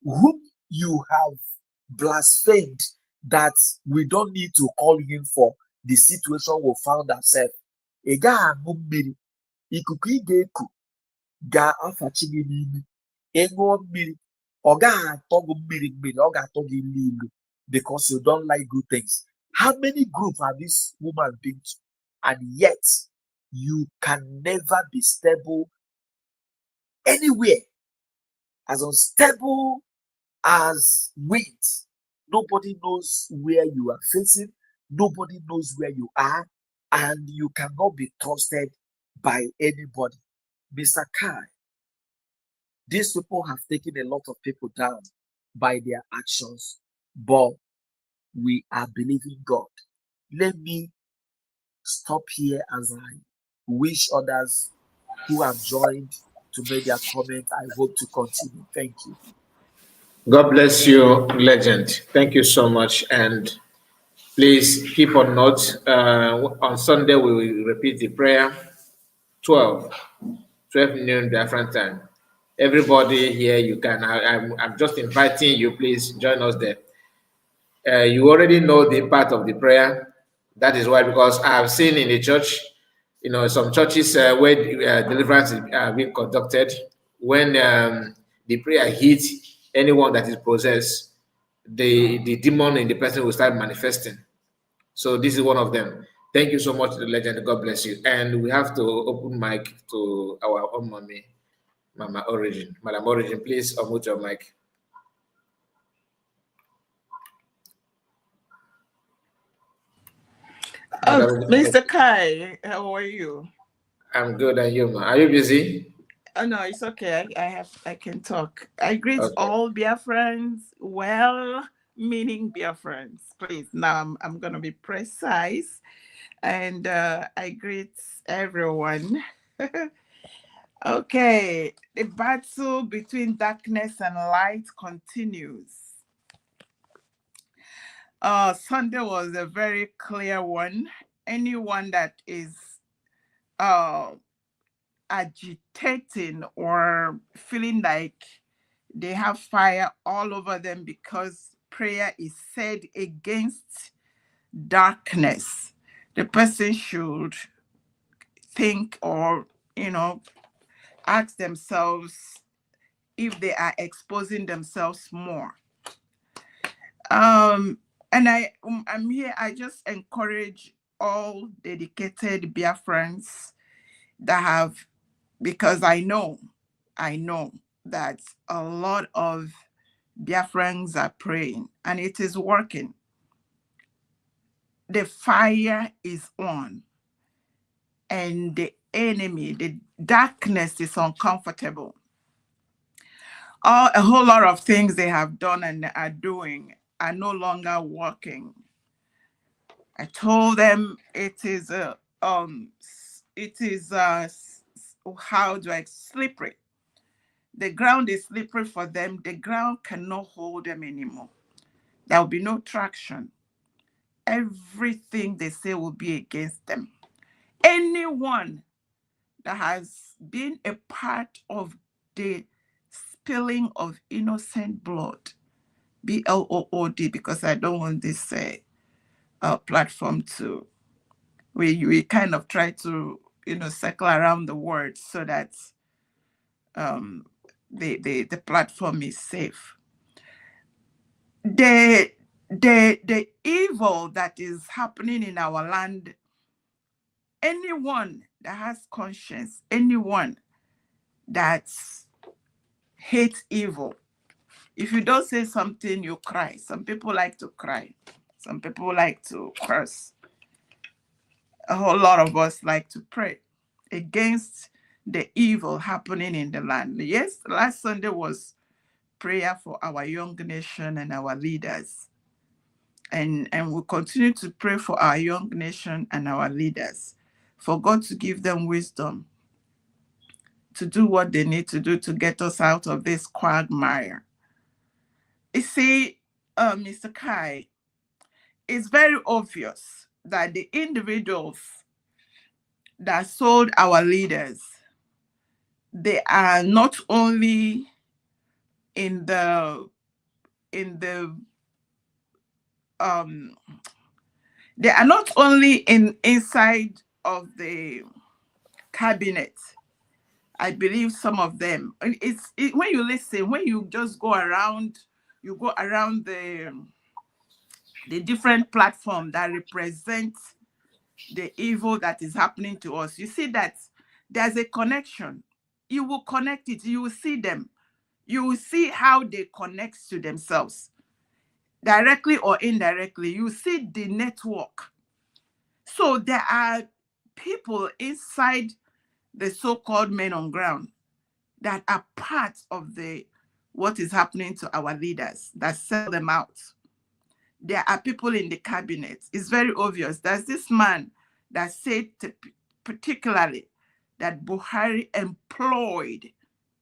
whom you have blasphemed, that we don't need to call him for the situation we found ourselves. Ikuku ị ga-eku ga-afachi gị n'imi. Ịṅụọ mmiri, ọ gaghị atọ gị mmiri mmiri, ọ ga-atọ gị ilu, because you don't like good things. How many groups have this woman been to? And yet, you can never be stable anywhere. As unstable as wind. Nobody knows where you are facing. Nobody knows where you are. And you cannot be trusted by anybody. Mr. Kai, these people have taken a lot of people down by their actions, but we are believing God. Let me stop here as I wish others who have joined to make their comment. I hope to continue. Thank you. God bless you, legend. Thank you so much. And please keep on note. On Sunday, we will repeat the prayer 12 noon Biafran time. Everybody here, you can. I'm just inviting you. Please join us there. You already know the part of the prayer. That is why, because I have seen in the church, some churches where deliverance is being conducted, when the prayer hits anyone that is possessed, the demon in the person will start manifesting. So this is one of them. Thank you so much to the legend. God bless you. And we have to open mic to our own mommy, Mama Origin. Madam Origin, please unmute your mic. Mr. Kai, how are you? I'm good, and you, ma? Are you busy? Oh no, it's okay. I can talk. I greet Okay. all Biafrans, well-meaning Biafrans. Please, now I'm gonna be precise, and I greet everyone. Okay, the battle between darkness and light continues. Sunday was a very clear one. Anyone that is agitating or feeling like they have fire all over them because prayer is said against darkness, the person should think or, ask themselves if they are exposing themselves more. And I'm here, I just encourage all dedicated Biafrans that have, because I know that a lot of Biafrans are praying and it is working. The fire is on and the enemy, the darkness is uncomfortable. A whole lot of things they have done and are doing are no longer working. I told them it is slippery. The ground is slippery for them. The ground cannot hold them anymore. There will be no traction. Everything they say will be against them. Anyone that has been a part of the spilling of innocent blood, BLOOD, because I don't want this platform to, we kind of try to, circle around the words so that the platform is safe. The evil that is happening in our land, anyone that has conscience, anyone that hates evil, if you don't say something, you cry. Some people like to cry. Some people like to curse. A whole lot of us like to pray against the evil happening in the land. Yes, last Sunday was prayer for our young nation and our leaders. And we'll continue to pray for our young nation and our leaders, for God to give them wisdom to do what they need to do to get us out of this quagmire. You see, Mr. Kai, it's very obvious that the individuals that sold our leaders, they are not only in the they are not only inside of the cabinet. I believe some of them. When you listen, when you just go around, the different platforms that represent the evil that is happening to us, you see that there's a connection. You will connect it. You will see them. You will see how they connect to themselves, directly or indirectly. You see the network. So there are people inside the so-called men on ground that are part of what is happening to our leaders, that sell them out. There are people in the cabinet. It's very obvious. There's this man that said particularly that Buhari employed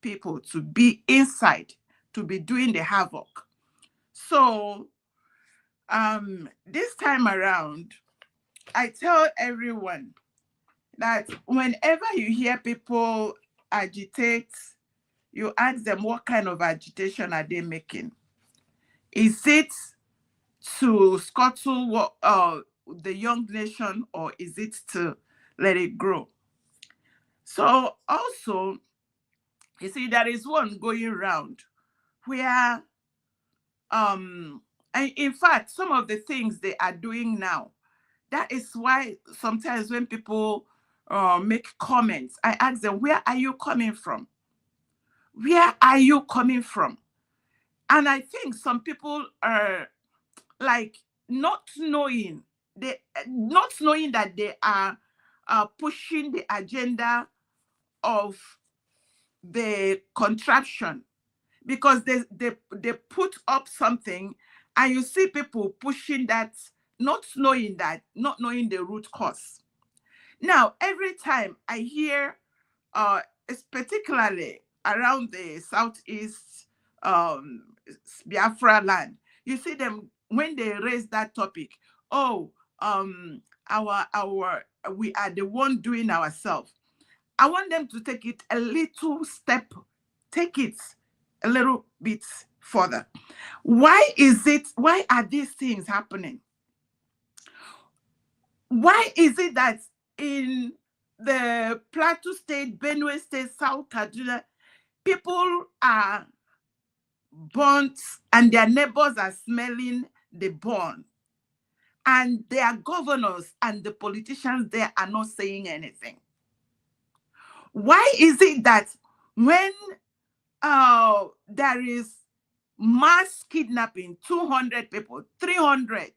people to be inside, to be doing the havoc. So this time around, I tell everyone that whenever you hear people agitate, you ask them what kind of agitation are they making. Is it to scuttle the young nation, or is it to let it grow? So also, you see, there is one going around where, and in fact, some of the things they are doing now, that is why sometimes when people make comments, I ask them, where are you coming from? Where are you coming from? And I think some people are like not knowing that they are pushing the agenda of the contraption, because they put up something and you see people pushing that, not knowing the root cause. Now, every time I hear, it's particularly around the southeast Biafra land, you see them when they raise that topic. Oh, we are the one doing ourselves. I want them to take it a little step, take it a little bit further. Why are these things happening? Why is it that in the Plateau State, Benue State, South Kaduna, people are burnt and their neighbors are smelling the burn, and their governors and the politicians there are not saying anything? Why is it that when there is mass kidnapping, 200 people, 300,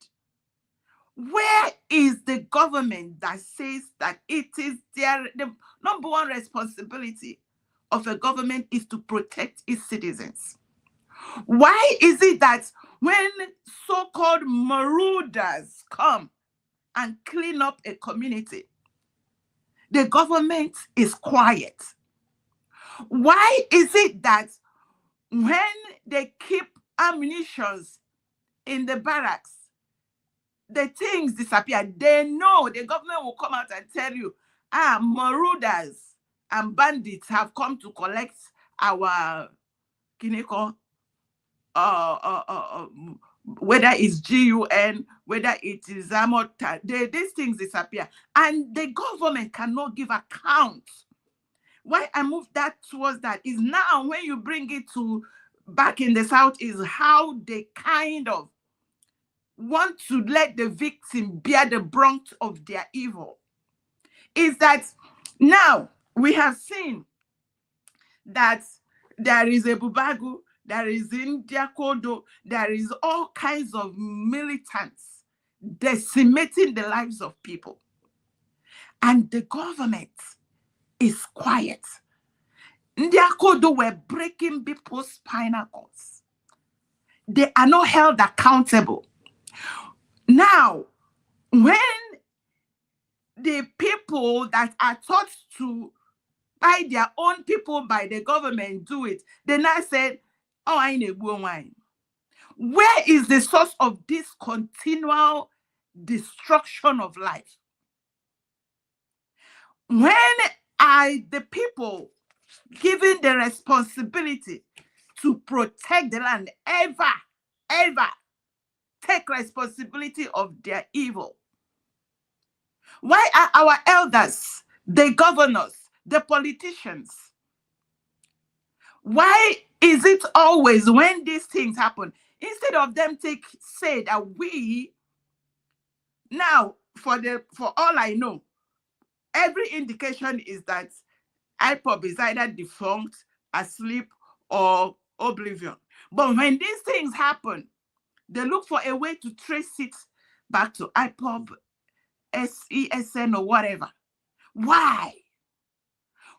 where is the government that says that it is the number one responsibility of a government is to protect its citizens? Why is it that when so-called marauders come and clean up a community, the government is quiet? Why is it that when they keep ammunitions in the barracks, the things disappear? They know the government will come out and tell you, marauders and bandits have come to collect our kineko, whether it's GUN, whether it is Amota, these things disappear. And the government cannot give account. Why I moved that towards that is now when you bring it to back in the South is how they kind of want to let the victim bear the brunt of their evil. Is that now we have seen that there is a Bubagu, there is India Kodo, there is all kinds of militants decimating the lives of people. And the government is quiet. India Kodo were breaking people's spinal cords. They are not held accountable. Now, when the people that are taught to buy their own people by the government do it, they now said, oh, I need wine. Where is the source of this continual destruction of life? When are the people given the responsibility to protect the land ever take responsibility of their evil? Why are our elders, the governors, the politicians, why is it always when these things happen, instead of them say that we now, for all I know, every indication is that IPOB is either defunct, asleep, or oblivion. But when these things happen, they look for a way to trace it back to IPOB, ESN, or whatever. Why?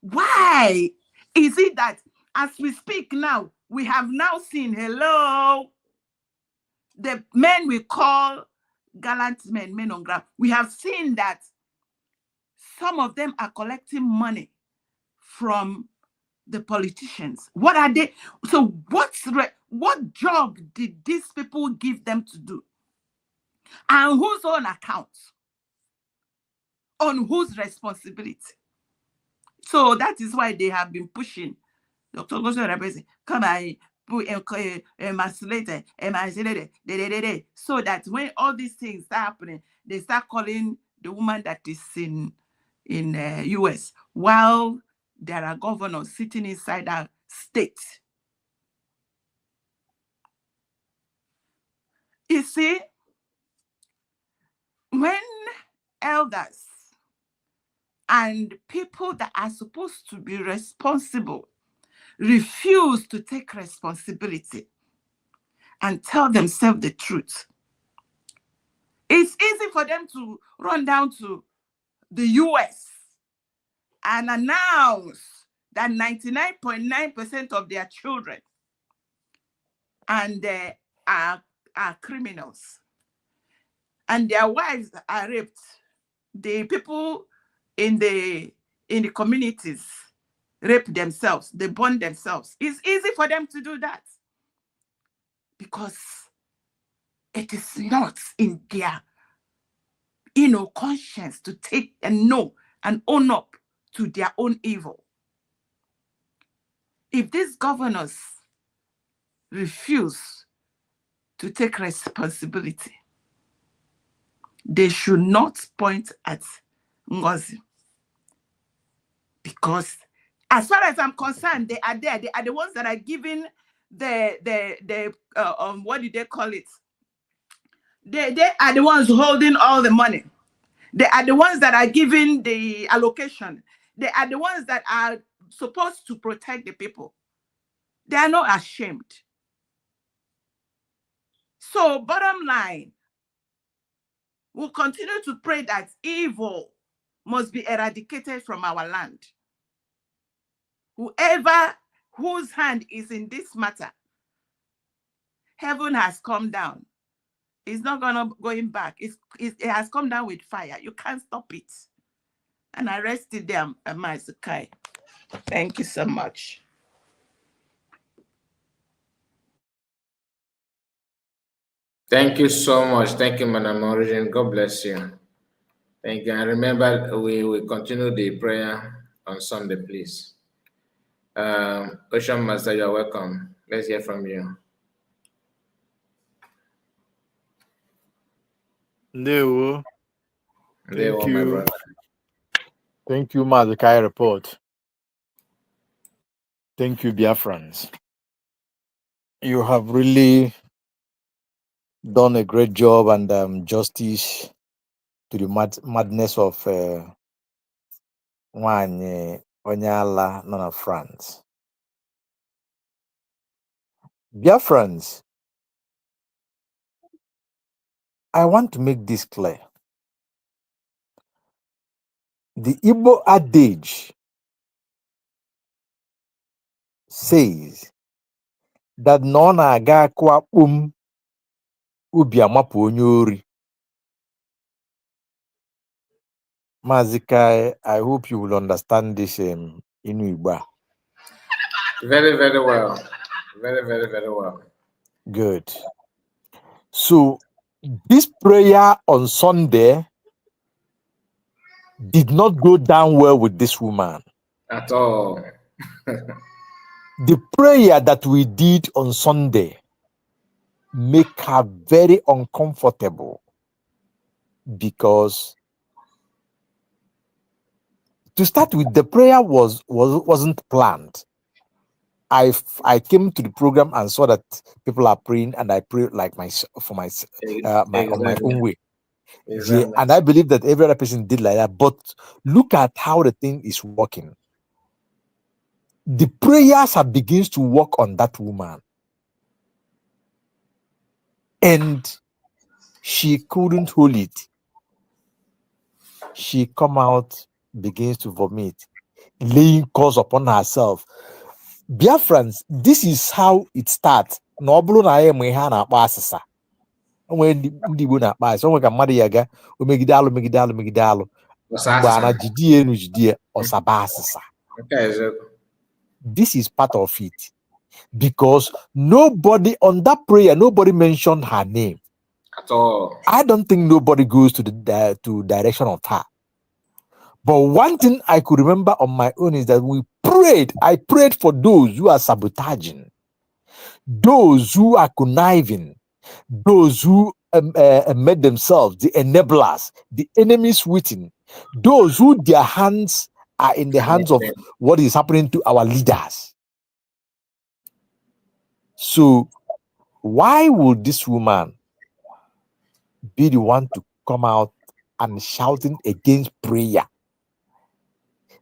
Why is it that as we speak now, we have now seen, the men we call gallant men on ground, we have seen that some of them are collecting money from the politicians. What are they? So what job did these people give them to do? And whose own account? On whose responsibility? So that is why they have been pushing Dr. Goso, come I emasculate, so that when all these things start happening, they start calling the woman that is in US, while there are governors sitting inside our state. You see, when elders and people that are supposed to be responsible refuse to take responsibility and tell themselves the truth, it's easy for them to run down to the US and announce that 99.9% of their children and are criminals, and their wives are raped. The people in the communities rape themselves, they burn themselves. It's easy for them to do that because it is not in their conscience to take and know and own up to their own evil. If these governors refuse to take responsibility, they should not point at Ngozi, because as far as I'm concerned, they are there. They are the ones that are giving the what do they call it? They are the ones holding all the money. They are the ones that are giving the allocation. They are the ones that are supposed to protect the people. They are not ashamed. So bottom line, we'll continue to pray that evil must be eradicated from our land. Whoever whose hand is in this matter, heaven has come down. It's not going back. It has come down with fire. You can't stop it. And I rested there, Mazukai. Thank you so much. Thank you so much. Thank you, Madam Origin. God bless you. Thank you. And remember, we will continue the prayer on Sunday, please. Ocean Master, you're welcome. Let's hear from you. Ndewo. Thank you, my brother. Thank you, Mazukai Report. Thank you, Biafrans. You have really done a great job and justice to the madness of Wanye Onyala Nana France. Biafrans, I want to make this clear. The Igbo adage says that none aga kwa ubi amapu onye ori. Mazikai, I hope you will understand this in Igbo. Very, very well. Very, very, very well. Good. So this prayer on Sunday did not go down well with this woman. At all. The prayer that we did on Sunday make her very uncomfortable because to start with, the prayer wasn't planned. I came to the program and saw that people are praying, and I prayed like on my own way. Exactly. Yeah, and I believe that every other person did like that. But look at how the thing is working. The prayers have begins to work on that woman, and she couldn't hold it. She come out, begins to vomit, laying curse upon herself. Biafrans, this is how it starts. No bụrụ na anyị ma ihe a na-akpọ asịsa. Onwe ndị Igbo na-akpọ asịsa. Onwe ka mmadụ ya ga omegide alụ megide alụ megide alụ. Mgbe ana jidie enu jidie ọsaba asịsa. This is part of it. Because nobody on that prayer, nobody mentioned her name. At all. I don't think nobody goes to the direction of her. But one thing I could remember on my own is that we prayed. I prayed for those who are sabotaging, those who are conniving, those who made themselves the enablers, the enemies within, those who their hands are in the hands of what is happening to our leaders. So why would this woman be the one to come out and shouting against prayer?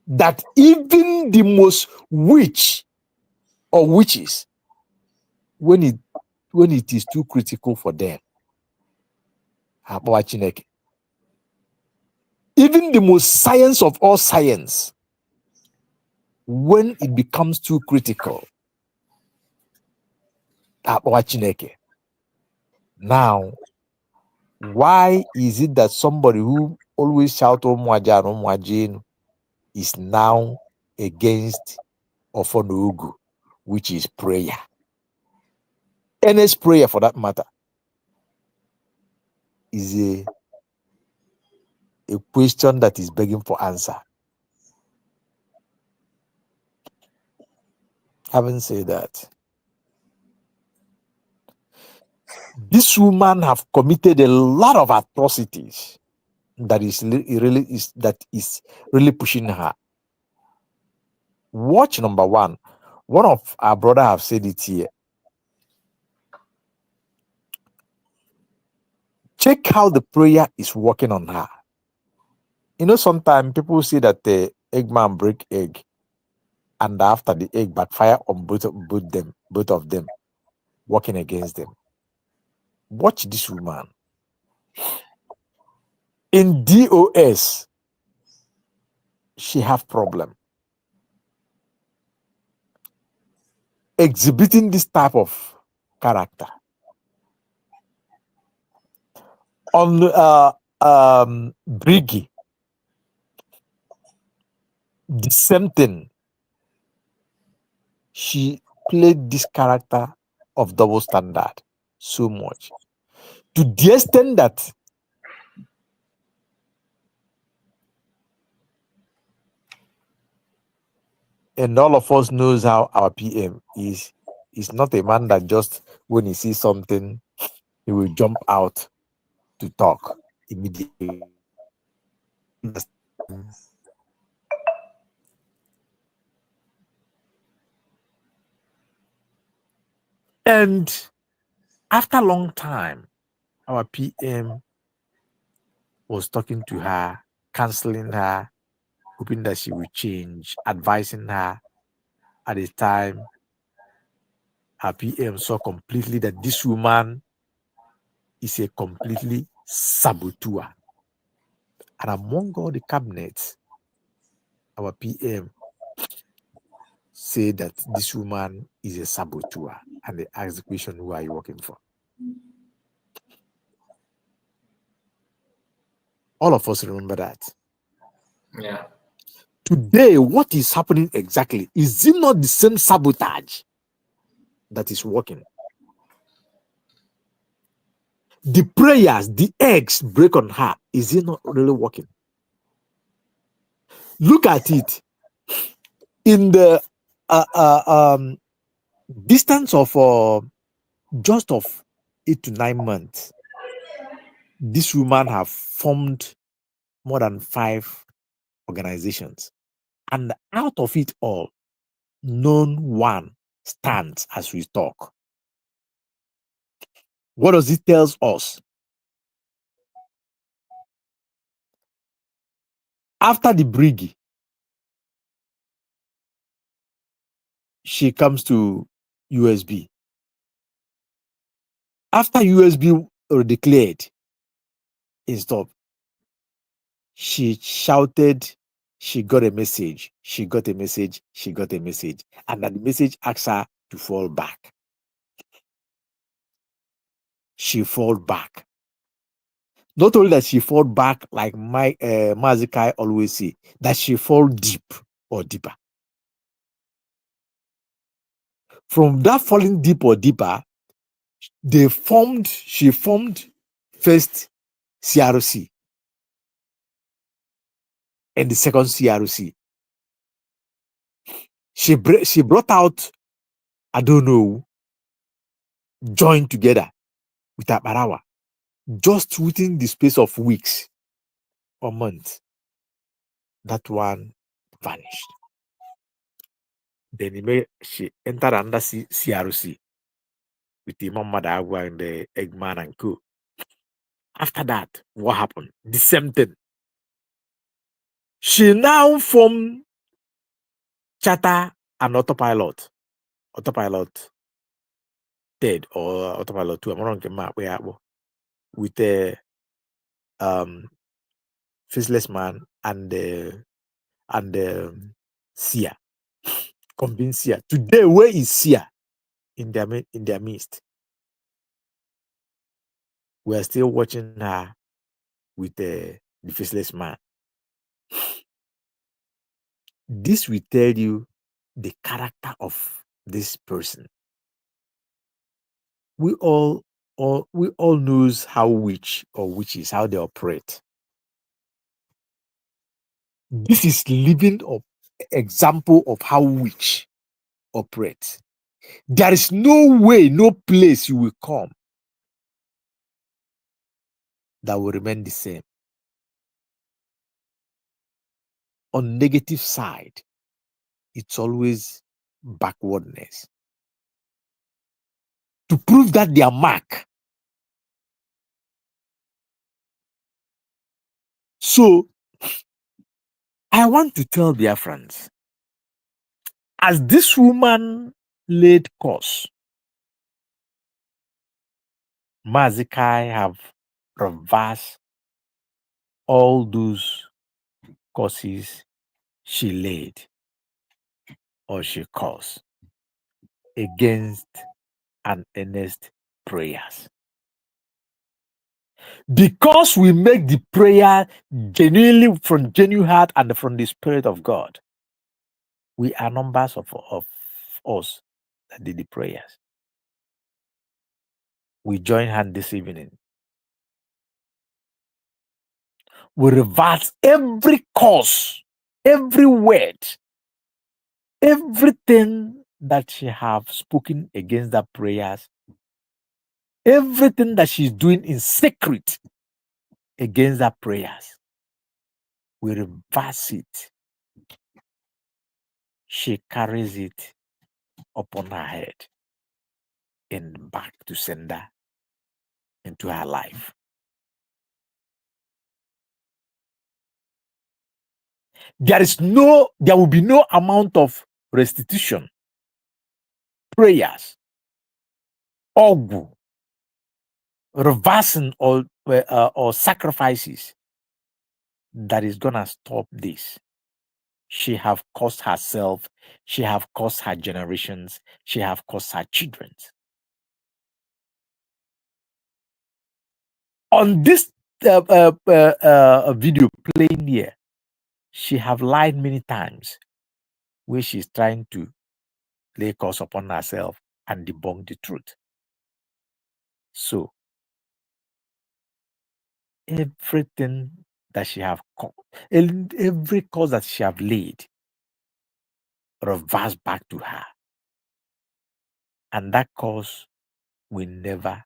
That even the most witch or witches, when it is too critical for them, even the most science of all science, when it becomes too critical, now, why is it that somebody who always shout Omwajan is now against Ofonugu, which is prayer? Earnest prayer, for that matter, is a question that is begging for answer. Having said that, this woman have committed a lot of atrocities that is really pushing her. Watch number one. One of our brother have said it here. Check how the prayer is working on her. You know, sometimes people say that the eggman break egg, and after the egg backfire on both of them, working against them. Watch this woman. In DOS, she have problem exhibiting this type of character. On Briggy, the same thing. She played this character of double standard so much, to the extent that and all of us knows how our PM is. He's not a man that just when he sees something, he will jump out to talk immediately. And after a long time, our PM was talking to her, counseling her, hoping that she would change, advising her. At the time, our PM saw completely that this woman is a completely saboteur. And among all the cabinets, our PM said that this woman is a saboteur. And they asked the question, who are you working for? All of us remember that. Yeah. Today, what is happening exactly? Is it not the same sabotage that is working? The prayers, the eggs break on her. Is it not really working? Look at it. In the distance of just of 8 to 9 months, this woman have formed more than 5 organizations. And out of it all, none one stands as we talk. What does it tell us? After the Briggy, she comes to USB. After USB were declared in stop, she shouted, she got a message, she got a message, she got a message. And that the message asked her to fall back. She fall back. Not only that she fall back, like my Mazikai always say, that she fall deep or deeper. From that falling deep or deeper, she formed first CRC and the second CRC. She brought out, I don't know, joined together with Abarawa just within the space of weeks or months. That one vanished. Then she entered under CRC with the Imam Madagwa and the Eggman and co. After that, what happened? The same thing. She now formed Charter and Autopilot. Autopilot 3rd or Autopilot 2. I'm wrong with the Faceless Man and Sia. convince here. Today, where is here in their midst? We are still watching her with the faceless man. This will tell you the character of this person. We all knows how witch or witches, how they operate. This is living example of how witch operates. There is no way, no place you will come that will remain the same. On negative side, it's always backwardness. To prove that they are mark. So, I want to tell their friends, as this woman laid course, Mazikai have reversed all those courses she laid or she caused against an earnest prayers. Because we make the prayer genuinely from genuine heart and from the Spirit of God, we are numbers of us that did the prayers. We join hand this evening. We reverse every cause, every word, everything that she have spoken against the prayers, everything that she's doing in secret against the prayers. We reverse it. She carries it upon her head and back to sender into her life. There will be no amount of restitution, prayers, ogu, reversing or sacrifices that is gonna stop this. She have caused herself, she have caused her generations, she have caused her children. On this video playing here, she have lied many times where she's trying to lay curse upon herself and debunk the truth. So everything that she have every cause that she have laid reverse back to her, and that cause will never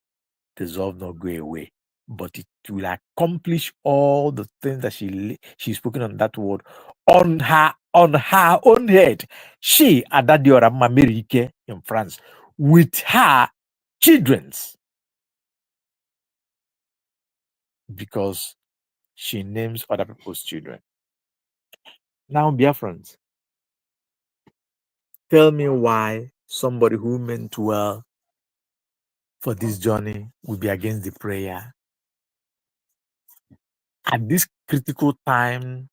dissolve nor go away, but it will accomplish all the things that she's spoken on that word on her own head. She Adadiorama Merike in France with her children's, because she names other people's children. Now, dear friends, tell me why somebody who meant well for this journey will be against the prayer at this critical time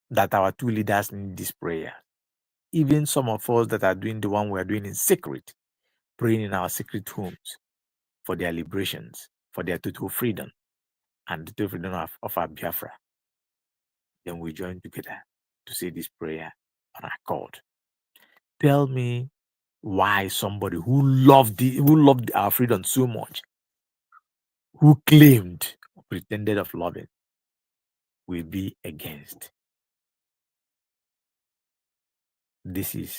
that our two leaders need this prayer. Even some of us that are doing the one we are doing in secret, praying in our secret homes for their liberations, for their total freedom, and the total freedom of our Biafra. Then we join together to say this prayer on accord. Tell me why somebody who loved our freedom so much, who claimed, pretended of loving, will be against. This is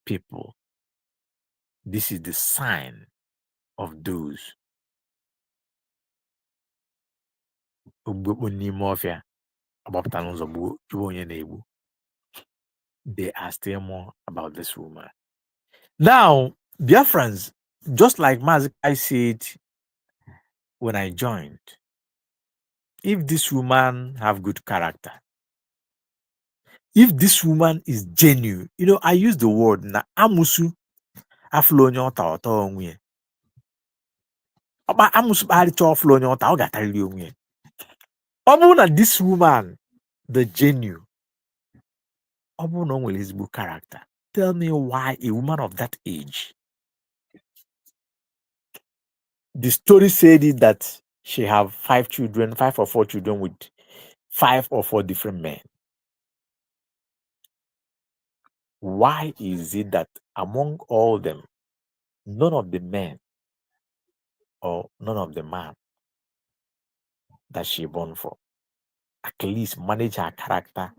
people. This is the sign of those they are still more about this woman. Now, dear friends, just like Mazikai said when I joined, if this woman have good character, if this woman is genuine, I use the word na amusu aflonyo ta onwe. Amusu bari cho aflonyo ta ogatarili onwe. Obu na this woman, the genuine, his book character. Tell me why a woman of that age. The story said it that she have 5 or 4 children with 5 or 4 different men. Why is it that among all them, none of the men or none of the man that she born for at least manage her character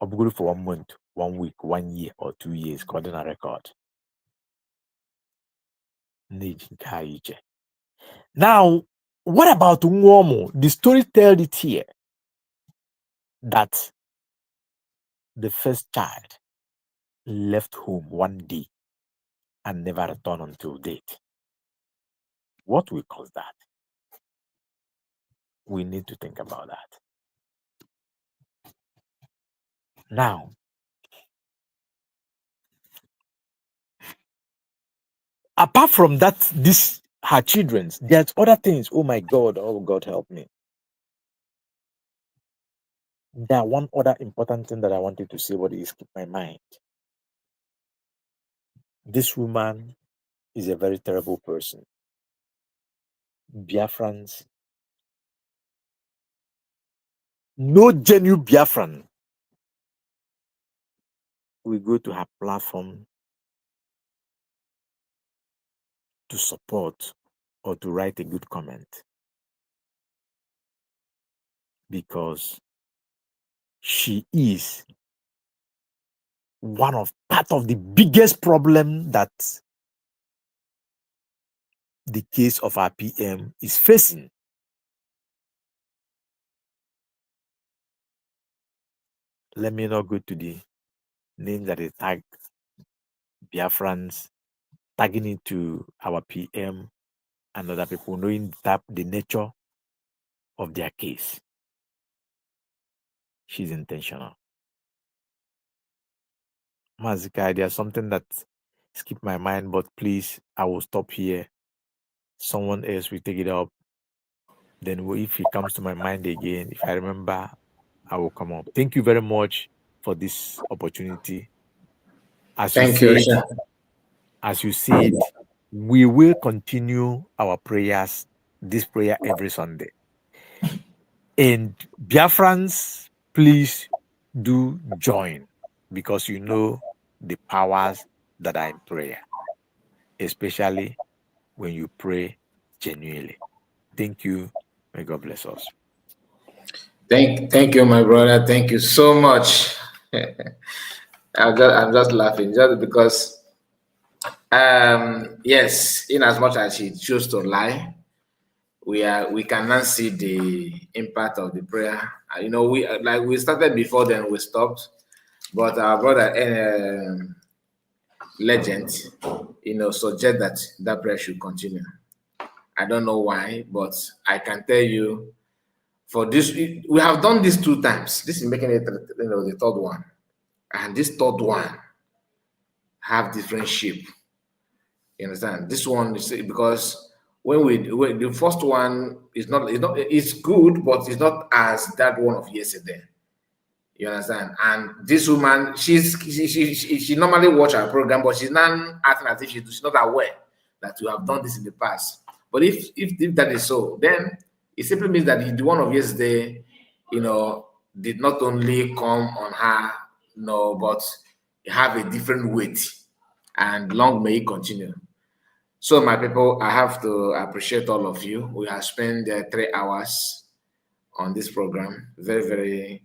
or good for 1 month, 1 week, 1 year, or 2 years, according to record? Now, what about Nwomo? The story tells it here that the first child left home one day and never returned until date. What we cause that? We need to think about that. Now, apart from that, this her children's, there's other things. Oh God help me. There one other important thing that I wanted to say, but it escaped my mind. This woman is a very terrible person. Biafrans, no genuine Biafran will go to her platform to support or to write a good comment, because she is part of the biggest problem that the case of our PM is facing. Let me not go to the names that they tag Biafrans, tagging it to our PM and other people, knowing that the nature of their case. She's intentional. Mazika, there's something that skipped my mind, but please, I will stop here. Someone else will take it up. Then if it comes to my mind again, if I remember, I will come up. Thank you very much for this opportunity. As you said, we will continue our prayers, this prayer every Sunday. And Biafrans, please do join, because you know the powers that are in prayer, especially when you pray genuinely. Thank you. May God bless us. Thank you, my brother. Thank you so much. I'm just laughing just because yes, in as much as she chose to lie, we cannot see the impact of the prayer. We started before, then we stopped, but our brother legend, suggest that prayer should continue. I don't know why, but I can tell you, for this, we have done this 2 times. This is making it, the third one, and this third one have different shape. You understand? This one is because when the first one it's good, but it's not as that one of yesterday. You understand? And this woman, she normally watch our program, but she's not acting as if she's not aware that we have done this in the past. But if that is so, then it simply means that the one of yesterday, did not only come on her, but have a different weight, and long may it continue. So, my people, I have to appreciate all of you. We have spent 3 hours on this program. Very, very,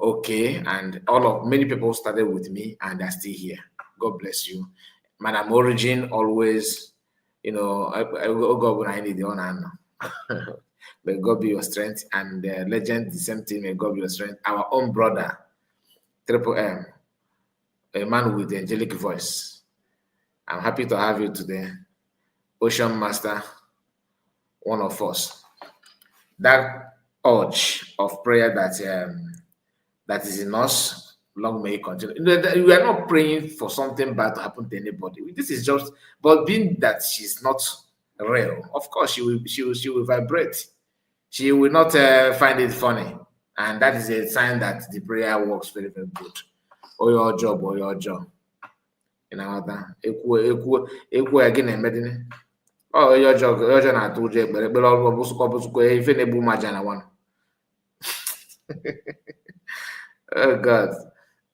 okay. And many people started with me and are still here. God bless you. Madam Origin always, God when I need the honor. May God be your strength. And Legend, the same thing, may God be your strength. Our own brother, Triple M, a man with the angelic voice. I'm happy to have you today. Ocean Master, one of us. That urge of prayer that is in us, long may it continue. We are not praying for something bad to happen to anybody. This is just, but being that she's not real, of course she will vibrate. She will not find it funny. And that is a sign that the prayer works very, very good. Or your job. You know that. Equal again and medicine. Oh, your job not to jail, but if any boom majana one. Oh God.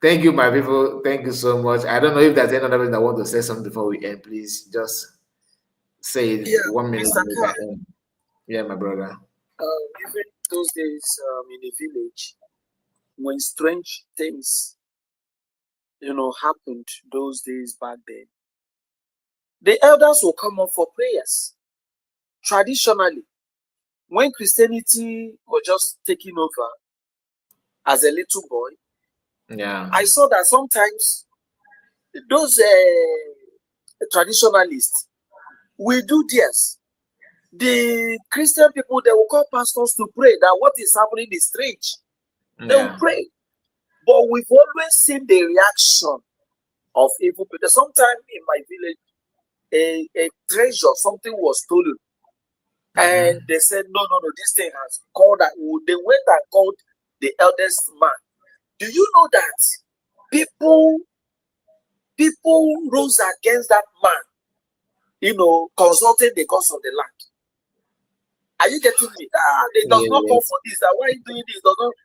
Thank you, my people. Thank you so much. I don't know if there's any other person that want to say something before we end. Please just say it 1 minute. Yeah, my brother. Even those days in the village, when strange things, happened those days back then, the elders will come up for prayers. Traditionally, when Christianity was just taking over as a little boy, yeah, I saw that sometimes those traditionalists will do this. The Christian people, they will call pastors to pray that what is happening is strange. They will pray. But we've always seen the reaction of evil people. Sometimes in my village, a treasure, something was stolen. And they said, no, this thing has called that. They went and called the eldest man. Do you know that people rose against that man, consulting the gods of the land? Are you getting me? They does not call for this. Why are you doing this?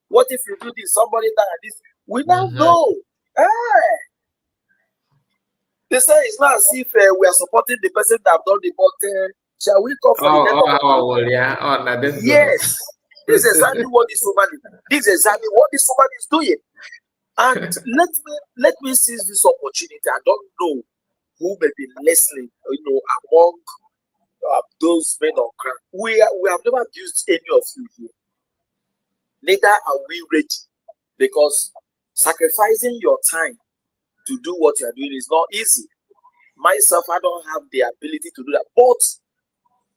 What if you do this? Somebody die and this. We now know. They say it's not as if we are supporting the person that have done the but shall we call for the death of the Yes. This is exactly what this woman is. This is exactly what this woman is doing. And let me seize this opportunity. I don't know who may be listening, among those men on ground. We have never abused any of you here. Neither are we ready, because sacrificing your time to do what you are doing is not easy. Myself, I don't have the ability to do that. But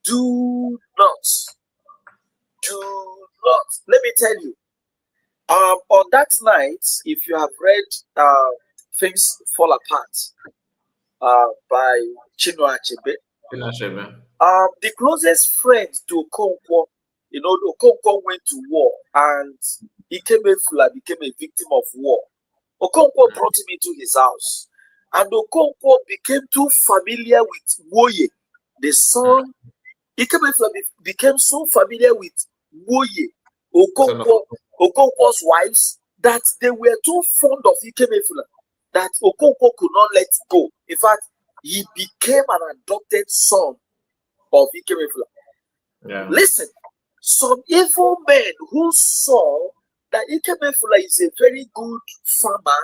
do not. Let me tell you. On that night, if you have read Things Fall Apart by Chinua Achebe, the closest friend to Okonkwo, Okonkwo went to war and Ikemefula became a victim of war. Okonkwo brought him into his house, and Okonkwo became too familiar with Woye, the son. Ikemefula became so familiar with Woye, Okonkwo's wives, that they were too fond of Ikemefula that Okonkwo could not let go. In fact, he became an adopted son of Ikemefula. Yeah. Listen, some evil men who saw that Ikemefula is a very good farmer,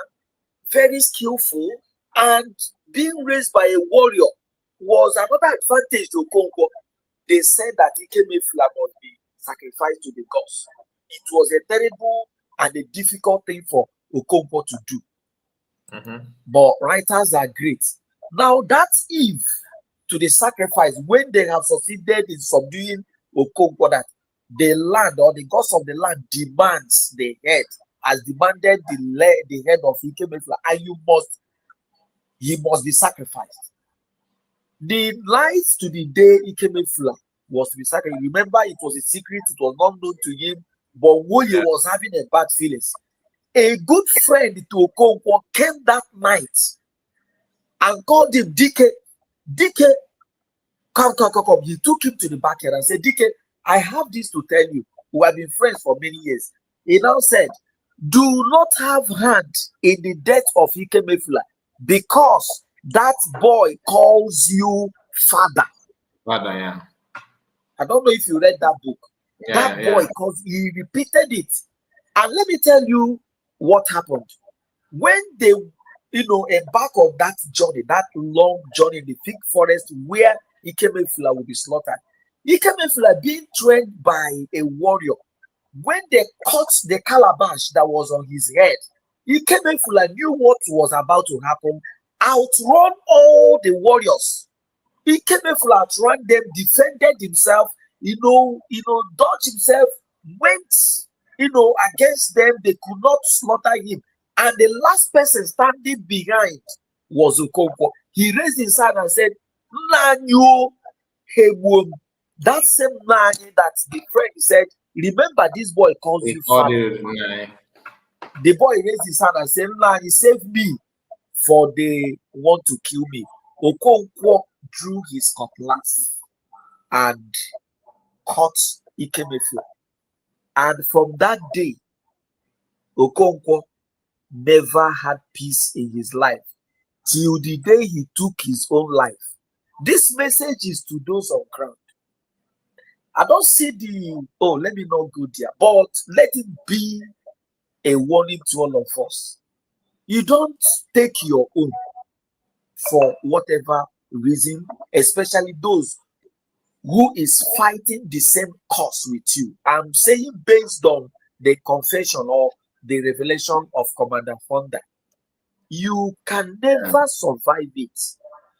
very skillful, and being raised by a warrior was another advantage to Okonkwo. They said that Ikemefula must be sacrificed to the gods. It was a terrible and a difficult thing for Okonkwo to do. But writers are great. Now that Eve to the sacrifice, when they have succeeded in subduing Okonkwo, that the land or the gods of the land demands the head, has demanded the head of Ikemefula, and he must be sacrificed. The night to the day Ikemefula was to be sacrificed, remember, it was a secret, it was not known to him, but Woye was having a bad feelings. A good friend to Okonkwo came that night and called him Dike. Dike, come. He took him to the backyard and said, Dike, I have this to tell you. We have been friends for many years. He now said, do not have hand in the death of Ikemefula, because that boy calls you father. Father, yeah. I don't know if you read that book. Yeah, that boy, because he repeated it. And let me tell you what happened. When they, embark on that journey, that long journey in the thick forest where Ikemefula will be slaughtered, Ikemefula being trained by a warrior, when they cut the calabash that was on his head, Ikemefula knew what was about to happen, outrun all the warriors. Ikemefula outrun them, defended himself, dodged himself, went, against them. They could not slaughter him. And the last person standing behind was Okonkwo. He raised his hand and said, Nanyo Hebum. That same Nanyo that the friend said Remember, this boy calls He you called father. you Nai. The boy raised his hand and said, "Nah, he saved me, for they want to kill me." Okonkwo drew his cutlass and cut Ikemefo. And from that day, Okonkwo never had peace in his life till the day he took his own life. This message is to those on ground. I don't see let me not go there, but let it be a warning to all of us. You don't take your own for whatever reason, especially those who is fighting the same cause with you. I'm saying based on the confession or the revelation of Commander Fonda. You can never survive it.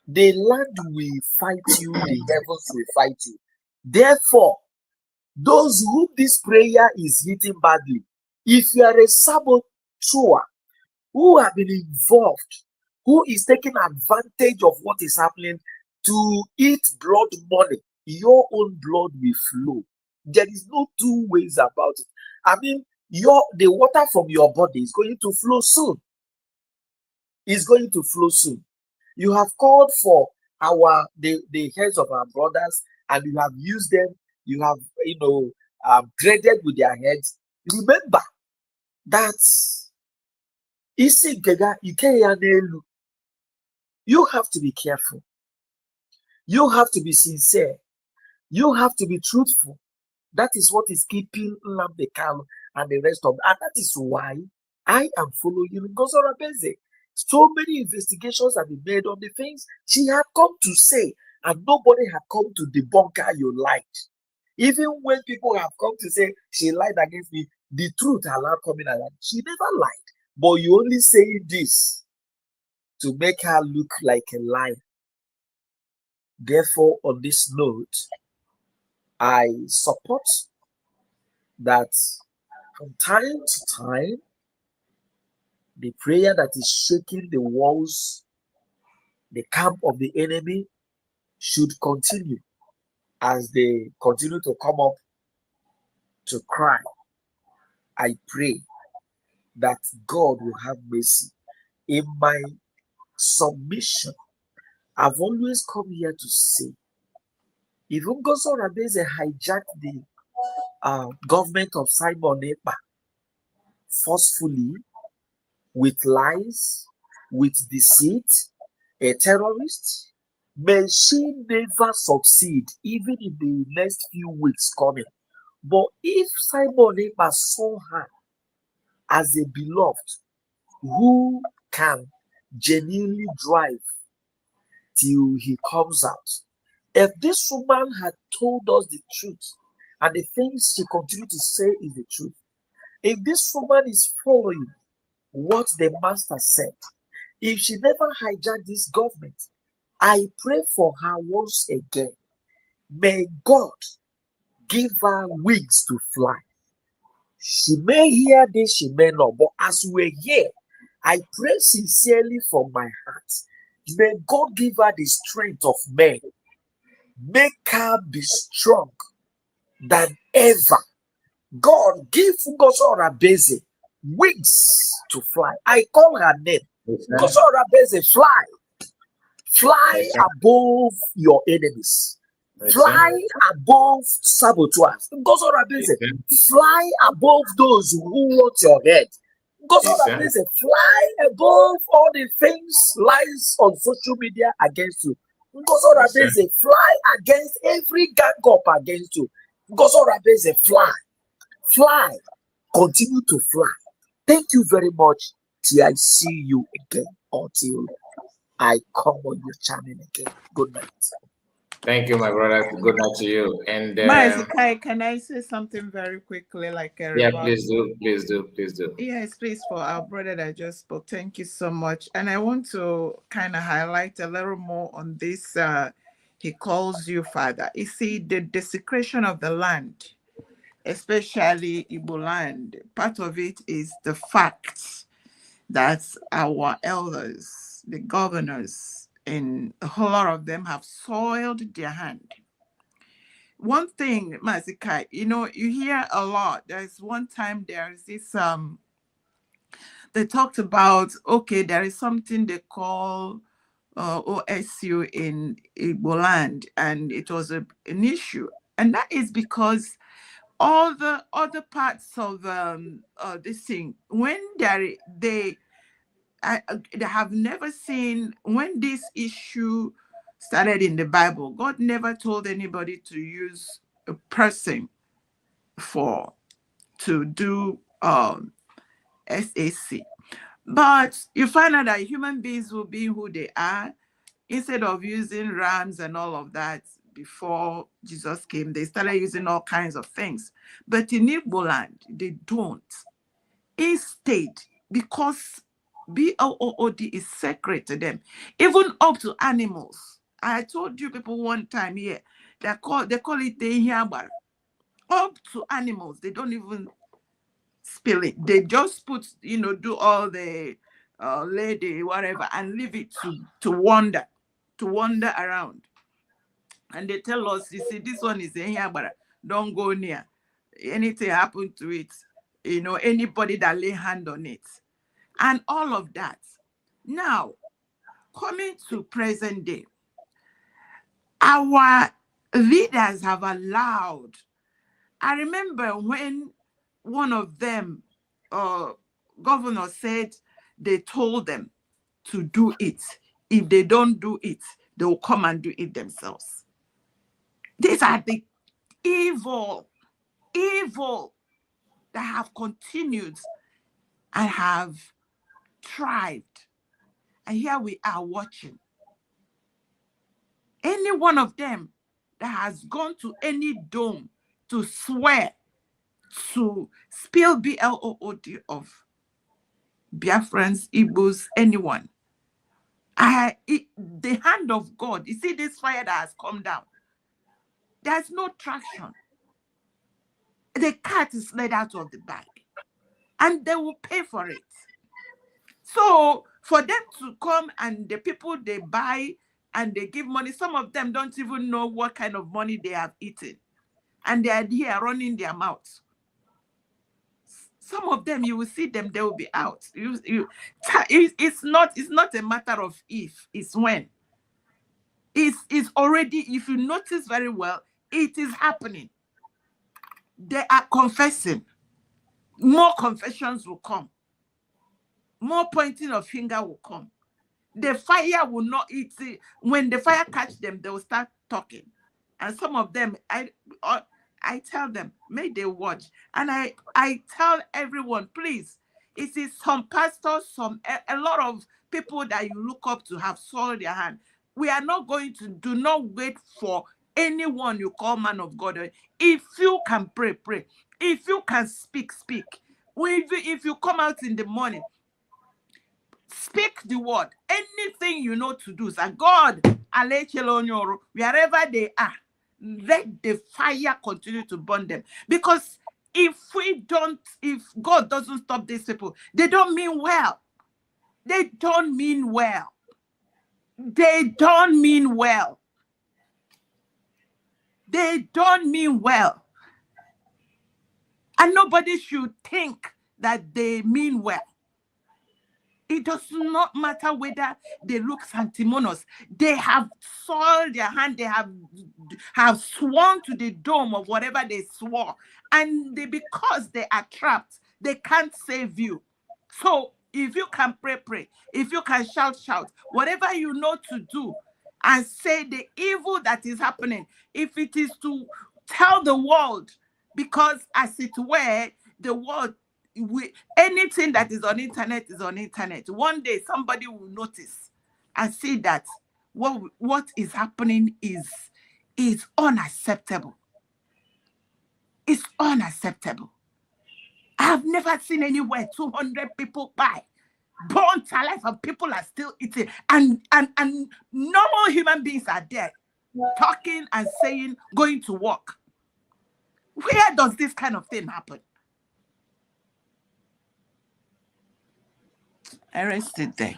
The land will fight you, the heavens will fight you. Therefore, those whom this prayer is hitting badly, if you are a saboteur who have been involved, who is taking advantage of what is happening to eat blood money, your own blood will flow. There is no two ways about it. I mean, the water from your body is going to flow soon. It's going to flow soon. You have called for the heads of our brothers, and you have used them. You have traded with their heads. Remember that you have to be careful. You have to be sincere. You have to be truthful. That is what is keeping Nnamdi Kanu and the rest of them. And that is why I am following Ngozora Beze. So many investigations have been made on the things she had come to say, and nobody had come to debunk her. You lied. Even when people have come to say she lied against me, the truth allowed coming out. She never lied. But you only say this to make her look like a liar. Therefore, on this note, I support that from time to time, the prayer that is shaking the walls, the camp of the enemy, should continue as they continue to come up to cry. I pray that God will have mercy. In my submission, I've always come here to say, if Ngozo Rabeze hijacked the government of Simon Ekpa forcefully, with lies, with deceit, a terrorist, may she never succeed, even in the next few weeks coming. But if Simon Ekpa saw her as a beloved who can genuinely drive till he comes out, if this woman had told us the truth and the things she continued to say is the truth, if this woman is following what the master said, if she never hijacked this government, I pray for her once again. May God give her wings to fly. She may hear this, she may not, but as we're here, I pray sincerely from my heart. May God give her the strength of men. Make her be strong than ever. God, give Ngozo Rabeze wings to fly. I call her name. Ngozo Rabeze, fly. Fly above your enemies. Fly above saboteurs. Ngozo Rabeze, fly above those who want your head. Ngozo Rabeze, fly above all the things, lies on social media against you. Ngozo Rabeze, fly against every gang up against you. Ngozo Rabeze, fly. Fly. Continue to fly. Thank you very much. Till I see you again. Until I come on your channel again. Good night. Thank you, my brother. Good night to you. And Kai, can I say something very quickly, like a yeah, rebuttal? please do. Yes, please, for our brother that just spoke. Thank you so much. And I want to kind of highlight a little more on this. He calls you father. You see, the desecration of the land, especially Igbo land, part of it is the fact that our elders, the governors, and a whole lot of them have soiled their hand one thing, Mazikai, you hear a lot. There's one time there's this they talked about, okay, there is something they call OSU in Igbo land, and it was an issue, and that is because all the other parts of this thing, when they have never seen, when this issue started in the Bible, God never told anybody to use a person to do SAC. But you find out that human beings will be who they are. Instead of using rams and all of that before Jesus came, they started using all kinds of things. But in Igbo land, they don't. Instead, because BOOD is sacred to them, even up to animals. I told you people one time here, they call it the Hiabar. Up to animals, they don't even spill it. They just put, do all the lady, whatever, and leave it to wander around. And they tell us, you see, this one is in here, but don't go near. Anything happen to it, anybody that lay hand on it. And all of that. Now, coming to present day, our leaders have allowed. I remember when one of them, governor, said they told them to do it. If they don't do it, they will come and do it themselves. These are the evil that have continued and have thrived. And here we are watching. Any one of them that has gone to any dome to swear to spill BLOOD of Biafrans, Igbos, anyone, the hand of God, you see this fire that has come down, there's no traction. The cat is let out of the bag and they will pay for it. So for them to come and the people they buy and they give money, some of them don't even know what kind of money they have eaten. And they are here running their mouths. Some of them, you will see them, they will be out. It's not a matter of if, it's when. It's already, if you notice very well, it is happening. They are confessing. More confessions will come. More pointing of finger will come. The fire will not eat. When the fire catch them, they will start talking. And some of them, I tell them, may they watch. And I tell everyone, please, it is some pastors, a lot of people that you look up to have soiled their hand. We are not going to, do not wait for anyone you call man of God. If you can pray, pray. If you can speak, speak. If you come out in the morning, speak the word. Anything you know to do. So God, wherever they are, let the fire continue to burn them. Because if God doesn't stop these people, they don't mean well. They don't mean well. They don't mean well. They don't mean well. And nobody should think that they mean well. It does not matter whether they look sanctimonious. They have soiled their hand. They have sworn to the dome of whatever they swore. And because they are trapped, they can't save you. So if you can pray, pray. If you can shout, shout. Whatever you know to do, and say the evil that is happening. If it is to tell the world, because as it were, the world, anything that is on internet is on internet. One day somebody will notice and see that what is happening is unacceptable. It's unacceptable. I have never seen anywhere 200 people die, burnt alive, and people are still eating, and normal human beings are there talking and saying, going to work. Where does this kind of thing happen? I rested there.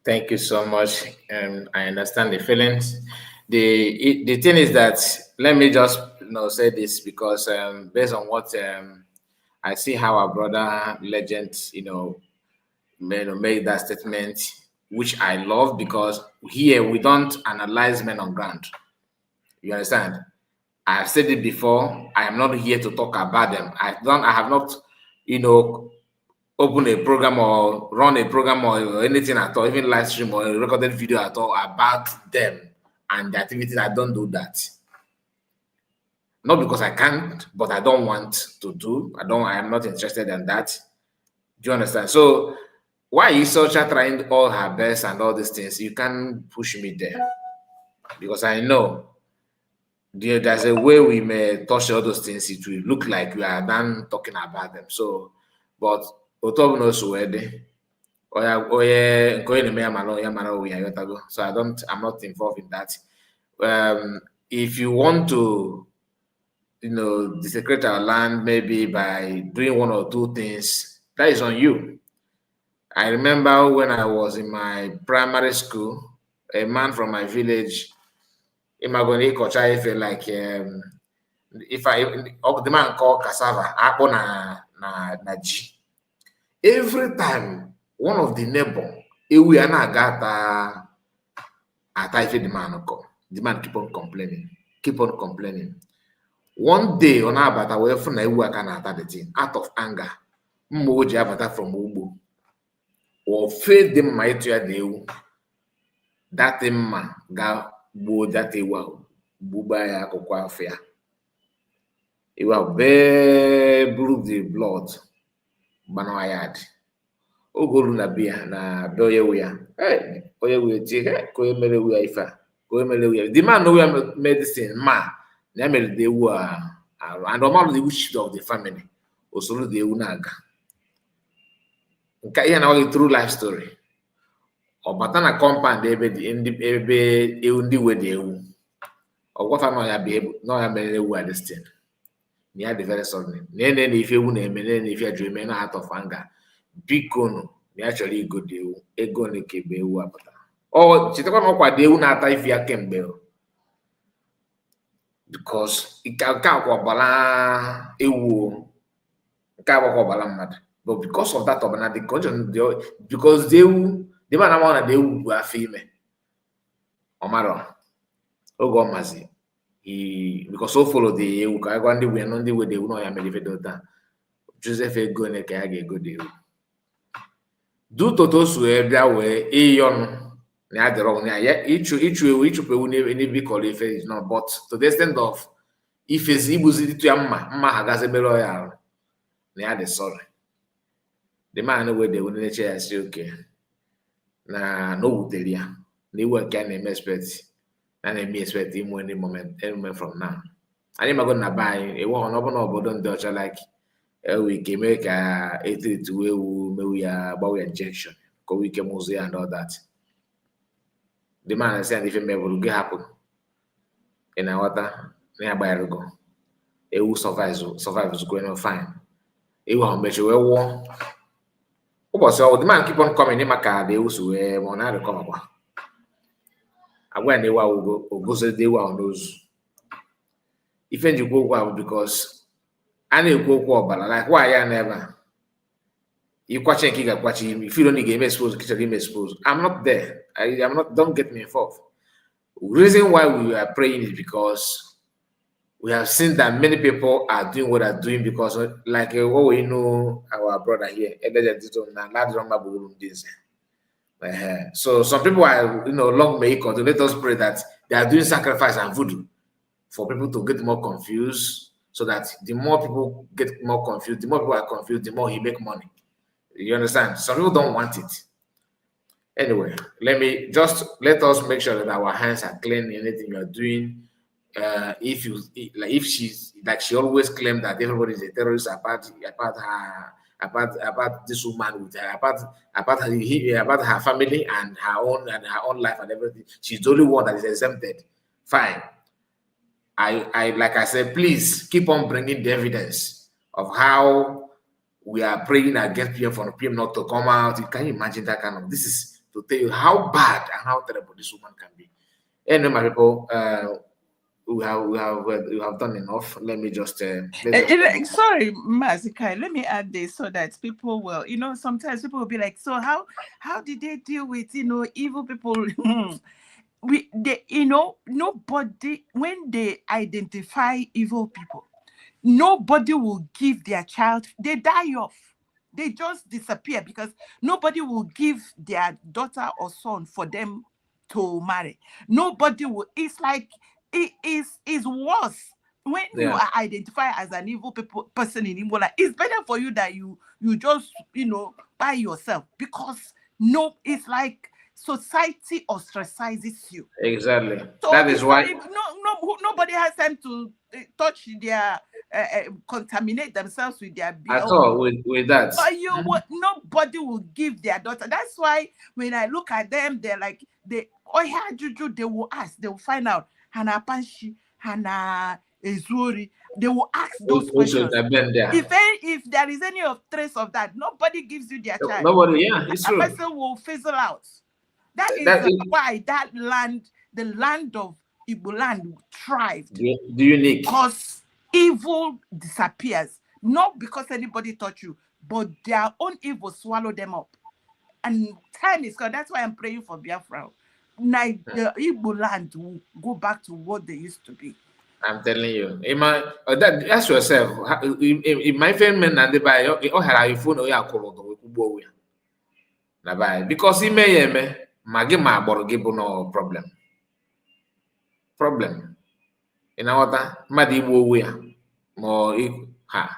Thank you so much. I understand the feelings. the thing is that, let me just say this, because based on what I see how our brother Legend made that statement, which I love, because here we don't analyze men on ground. You understand? I've said it before. I am not here to talk about them. I have not, open a program or run a program or anything at all, even live stream or a recorded video at all about them and the activities. I don't do that. Not because I can't, but I don't want to do. I am not interested in that. Do you understand? So why is Socha trying all her best and all these things? You can't push me there, because I know there's a way we may touch all those things. It will look like we are done talking about them. So, but so I'm not involved in that. If you want to, desecrate our land, maybe by doing one or two things, that is on you. I remember when I was in my primary school, a man from my village, like if the man called cassava, akpo na ji. Every time one of the neighbor, we are not got the man keep on complaining. One day on our bata we from the thing out of anger. Mmoji abata from Ugbo. Or faith them my to that man ga bo that buba ya kokwa afia. It was very blue the blood. Banawayad. Ogolu na bia na doye wea. Hey, oye we take ko emele we ifa. Ko emele we. The man know we medicine ma. Na emele de wu and all the wish of the family. Osoro de wu na aga. Nka ihe na wa true life story. Obata na compound ebe ndị we de ewu. Ogwafa no ya be no ya mere ewu at this thing. Near the very sudden. Nene if you wouldn't mean if you're dreaming out of anger. Bikono, actually go deal, a gonna keep a wapata. Oh, Chitaka kwa de una if you can bell. Because it can't bala ewu, mad. But because of that, the conjunction, because the man amount they were female. Omaro, Ogo Mazi. Because so follow the Ukagandi, we are not the way they know I am elevator. Joseph Egone Kage go deal. Do totos were that way, yon near the wrong near each people need call if it's not, but to the extent of if it's ibuzi to Yamma, Mahagaze Beloyal near the sorry. The man away they will nature say okay. Na no Utelia, they were can expect. And I may expect him any moment from now. I am going to buy a one open up on Dutch like we can make a 82 maybe a bow injection, because we can move and all that. The man said if it may will happen in a water nearby go. It will survive is going on fine. It will make you a war. So the man keep on coming in my car, they also will not recover. And when they were go say they were on those. If you go well because I need go like why I never. You watching Chika watching if you don't game exposed, game exposed. I'm not there. I'm not, don't get me involved. Reason why we are praying is because we have seen that many people are doing what they're doing because like what we know our brother here, Adadiorama. So some people are, long may to let us pray that they are doing sacrifice and voodoo for people to get more confused, so that the more people get more confused, the more people are confused, the more he make money. You understand? Some people don't want it. Anyway, let us make sure that our hands are clean in anything you are doing. If she's like she always claimed that everybody is a terrorist apart this woman with her, about her family and her own life and everything. She's the only one that is exempted. Fine. I like I said, please keep on bringing the evidence of how we are praying against PM for PM not to come out. Can you imagine that kind of? This is to tell you how bad and how terrible this woman can be. Anyway, my people, we have done enough. Let me just sorry, Mazikai, let me add this so that people will, sometimes people will be like, so how did they deal with evil people? Nobody, when they identify evil people, nobody will give their child, they die off. They just disappear because nobody will give their daughter or son for them to marry. Nobody will. It's like it is worse when you are identified as an evil person in evil life. It's better for you that you just by yourself, because it's like society ostracizes you. Exactly. So that is why nobody has time to touch their contaminate themselves with their at all with that. But nobody will give their daughter. That's why when I look at them, they're like Juju, they will ask, they will find out Hana Panshi, Hana Ezuri. They will ask those questions. If there is any trace of that, nobody gives you their child. Nobody, it's true. A person will fizzle out. That is why that land, the land of Igbo land, thrived. Unique. Because evil disappears. Not because anybody taught you, but their own evil swallow them up. And time is gone. That's why I'm praying for Biafra. Now the Igbo land will go back to what they used to be. I'm telling you. Ask yourself. In my family, and they buy your phone or your call because he may magi ma agboro gị bụ no problem ị na-aghọta mmadụ igbu owu ya ma ha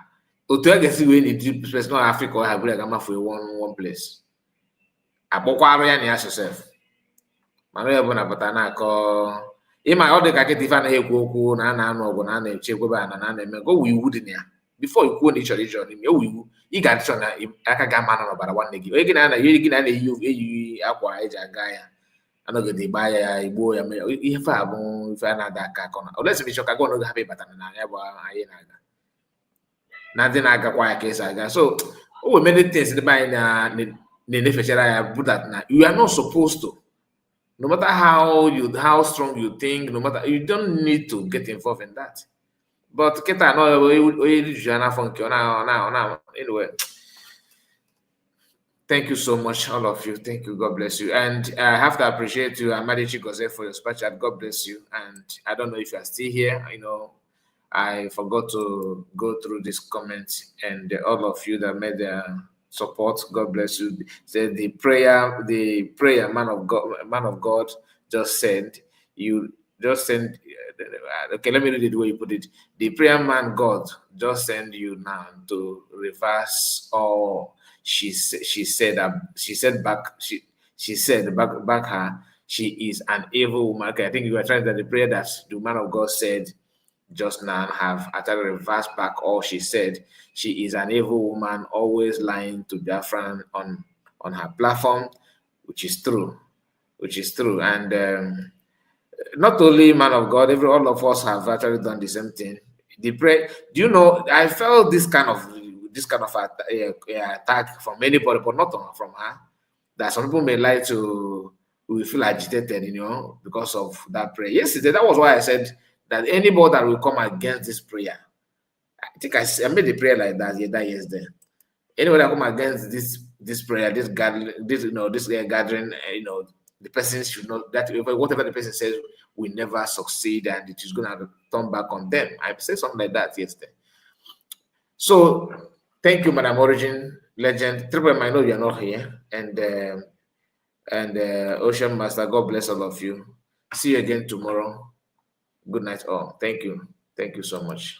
otu a ga-esi wee n'edi personal Africa ọ ha bụrụ ga mafu one place akpọkwarụ ya na ya sosef mana ya bụ na pụta na-akọ ịma ọ dị ka kịta ife anaghị ekwu okwu na a na-anụ ọgụ na a na-echekwebe ana na a na-eme go wu iwu dị na ya before ikwuo na ị chọrọ ijọ n'ime ewu iwu ị ga-achọ na aka ga ama n'ọbara nwanne gị onye gị na-eyi akwa eji aga ya anọgide gbaa ya igbuo ya ihe fe a bụ ife a na-ada aka akọ na olesi ịchọ ka gị ọnọgị hapụ ịbata na ya bụ anyị na-aga na ndị na-agakwa ya ka esi aga so o wee many things ndị be anyị na-enefechara ya bụ that na you are not supposed to, no matter how strong you think, no matter, you don't need to get involved in that. But kita no anyway. Thank you so much, all of you. Thank you. God bless you. And I have to appreciate you, Amadi Chikoze, for your speech. God bless you. And I don't know if you are still here. I forgot to go through this comment, and all of you that made their support. God bless you. Said the prayer man of God just said. Okay, let me read it the way you put it. The prayer man God just sent you now to reverse all she said back her she is an evil woman. Okay, I think you were trying that the prayer that the man of God said just now have actually reversed back all she said. She is an evil woman, always lying to their friend on her platform, which is true. And not only man of God, all of us have actually done the same thing. The prayer, do you know? I felt this kind of attack from anybody, but not from her. That some people may like to feel agitated, because of that prayer. Yesterday, that was why I said that anybody that will come against this prayer, I think I made the prayer like that yesterday. Anybody that come against this prayer, this gathering, the person should know that whatever the person says will never succeed, and it is going to turn back on them. I said something like that yesterday. So thank you, Madam Origin Legend. Triple M, I know you're not here, and Ocean Master. God bless all of you. See you again tomorrow. Good night, all. Thank you so much.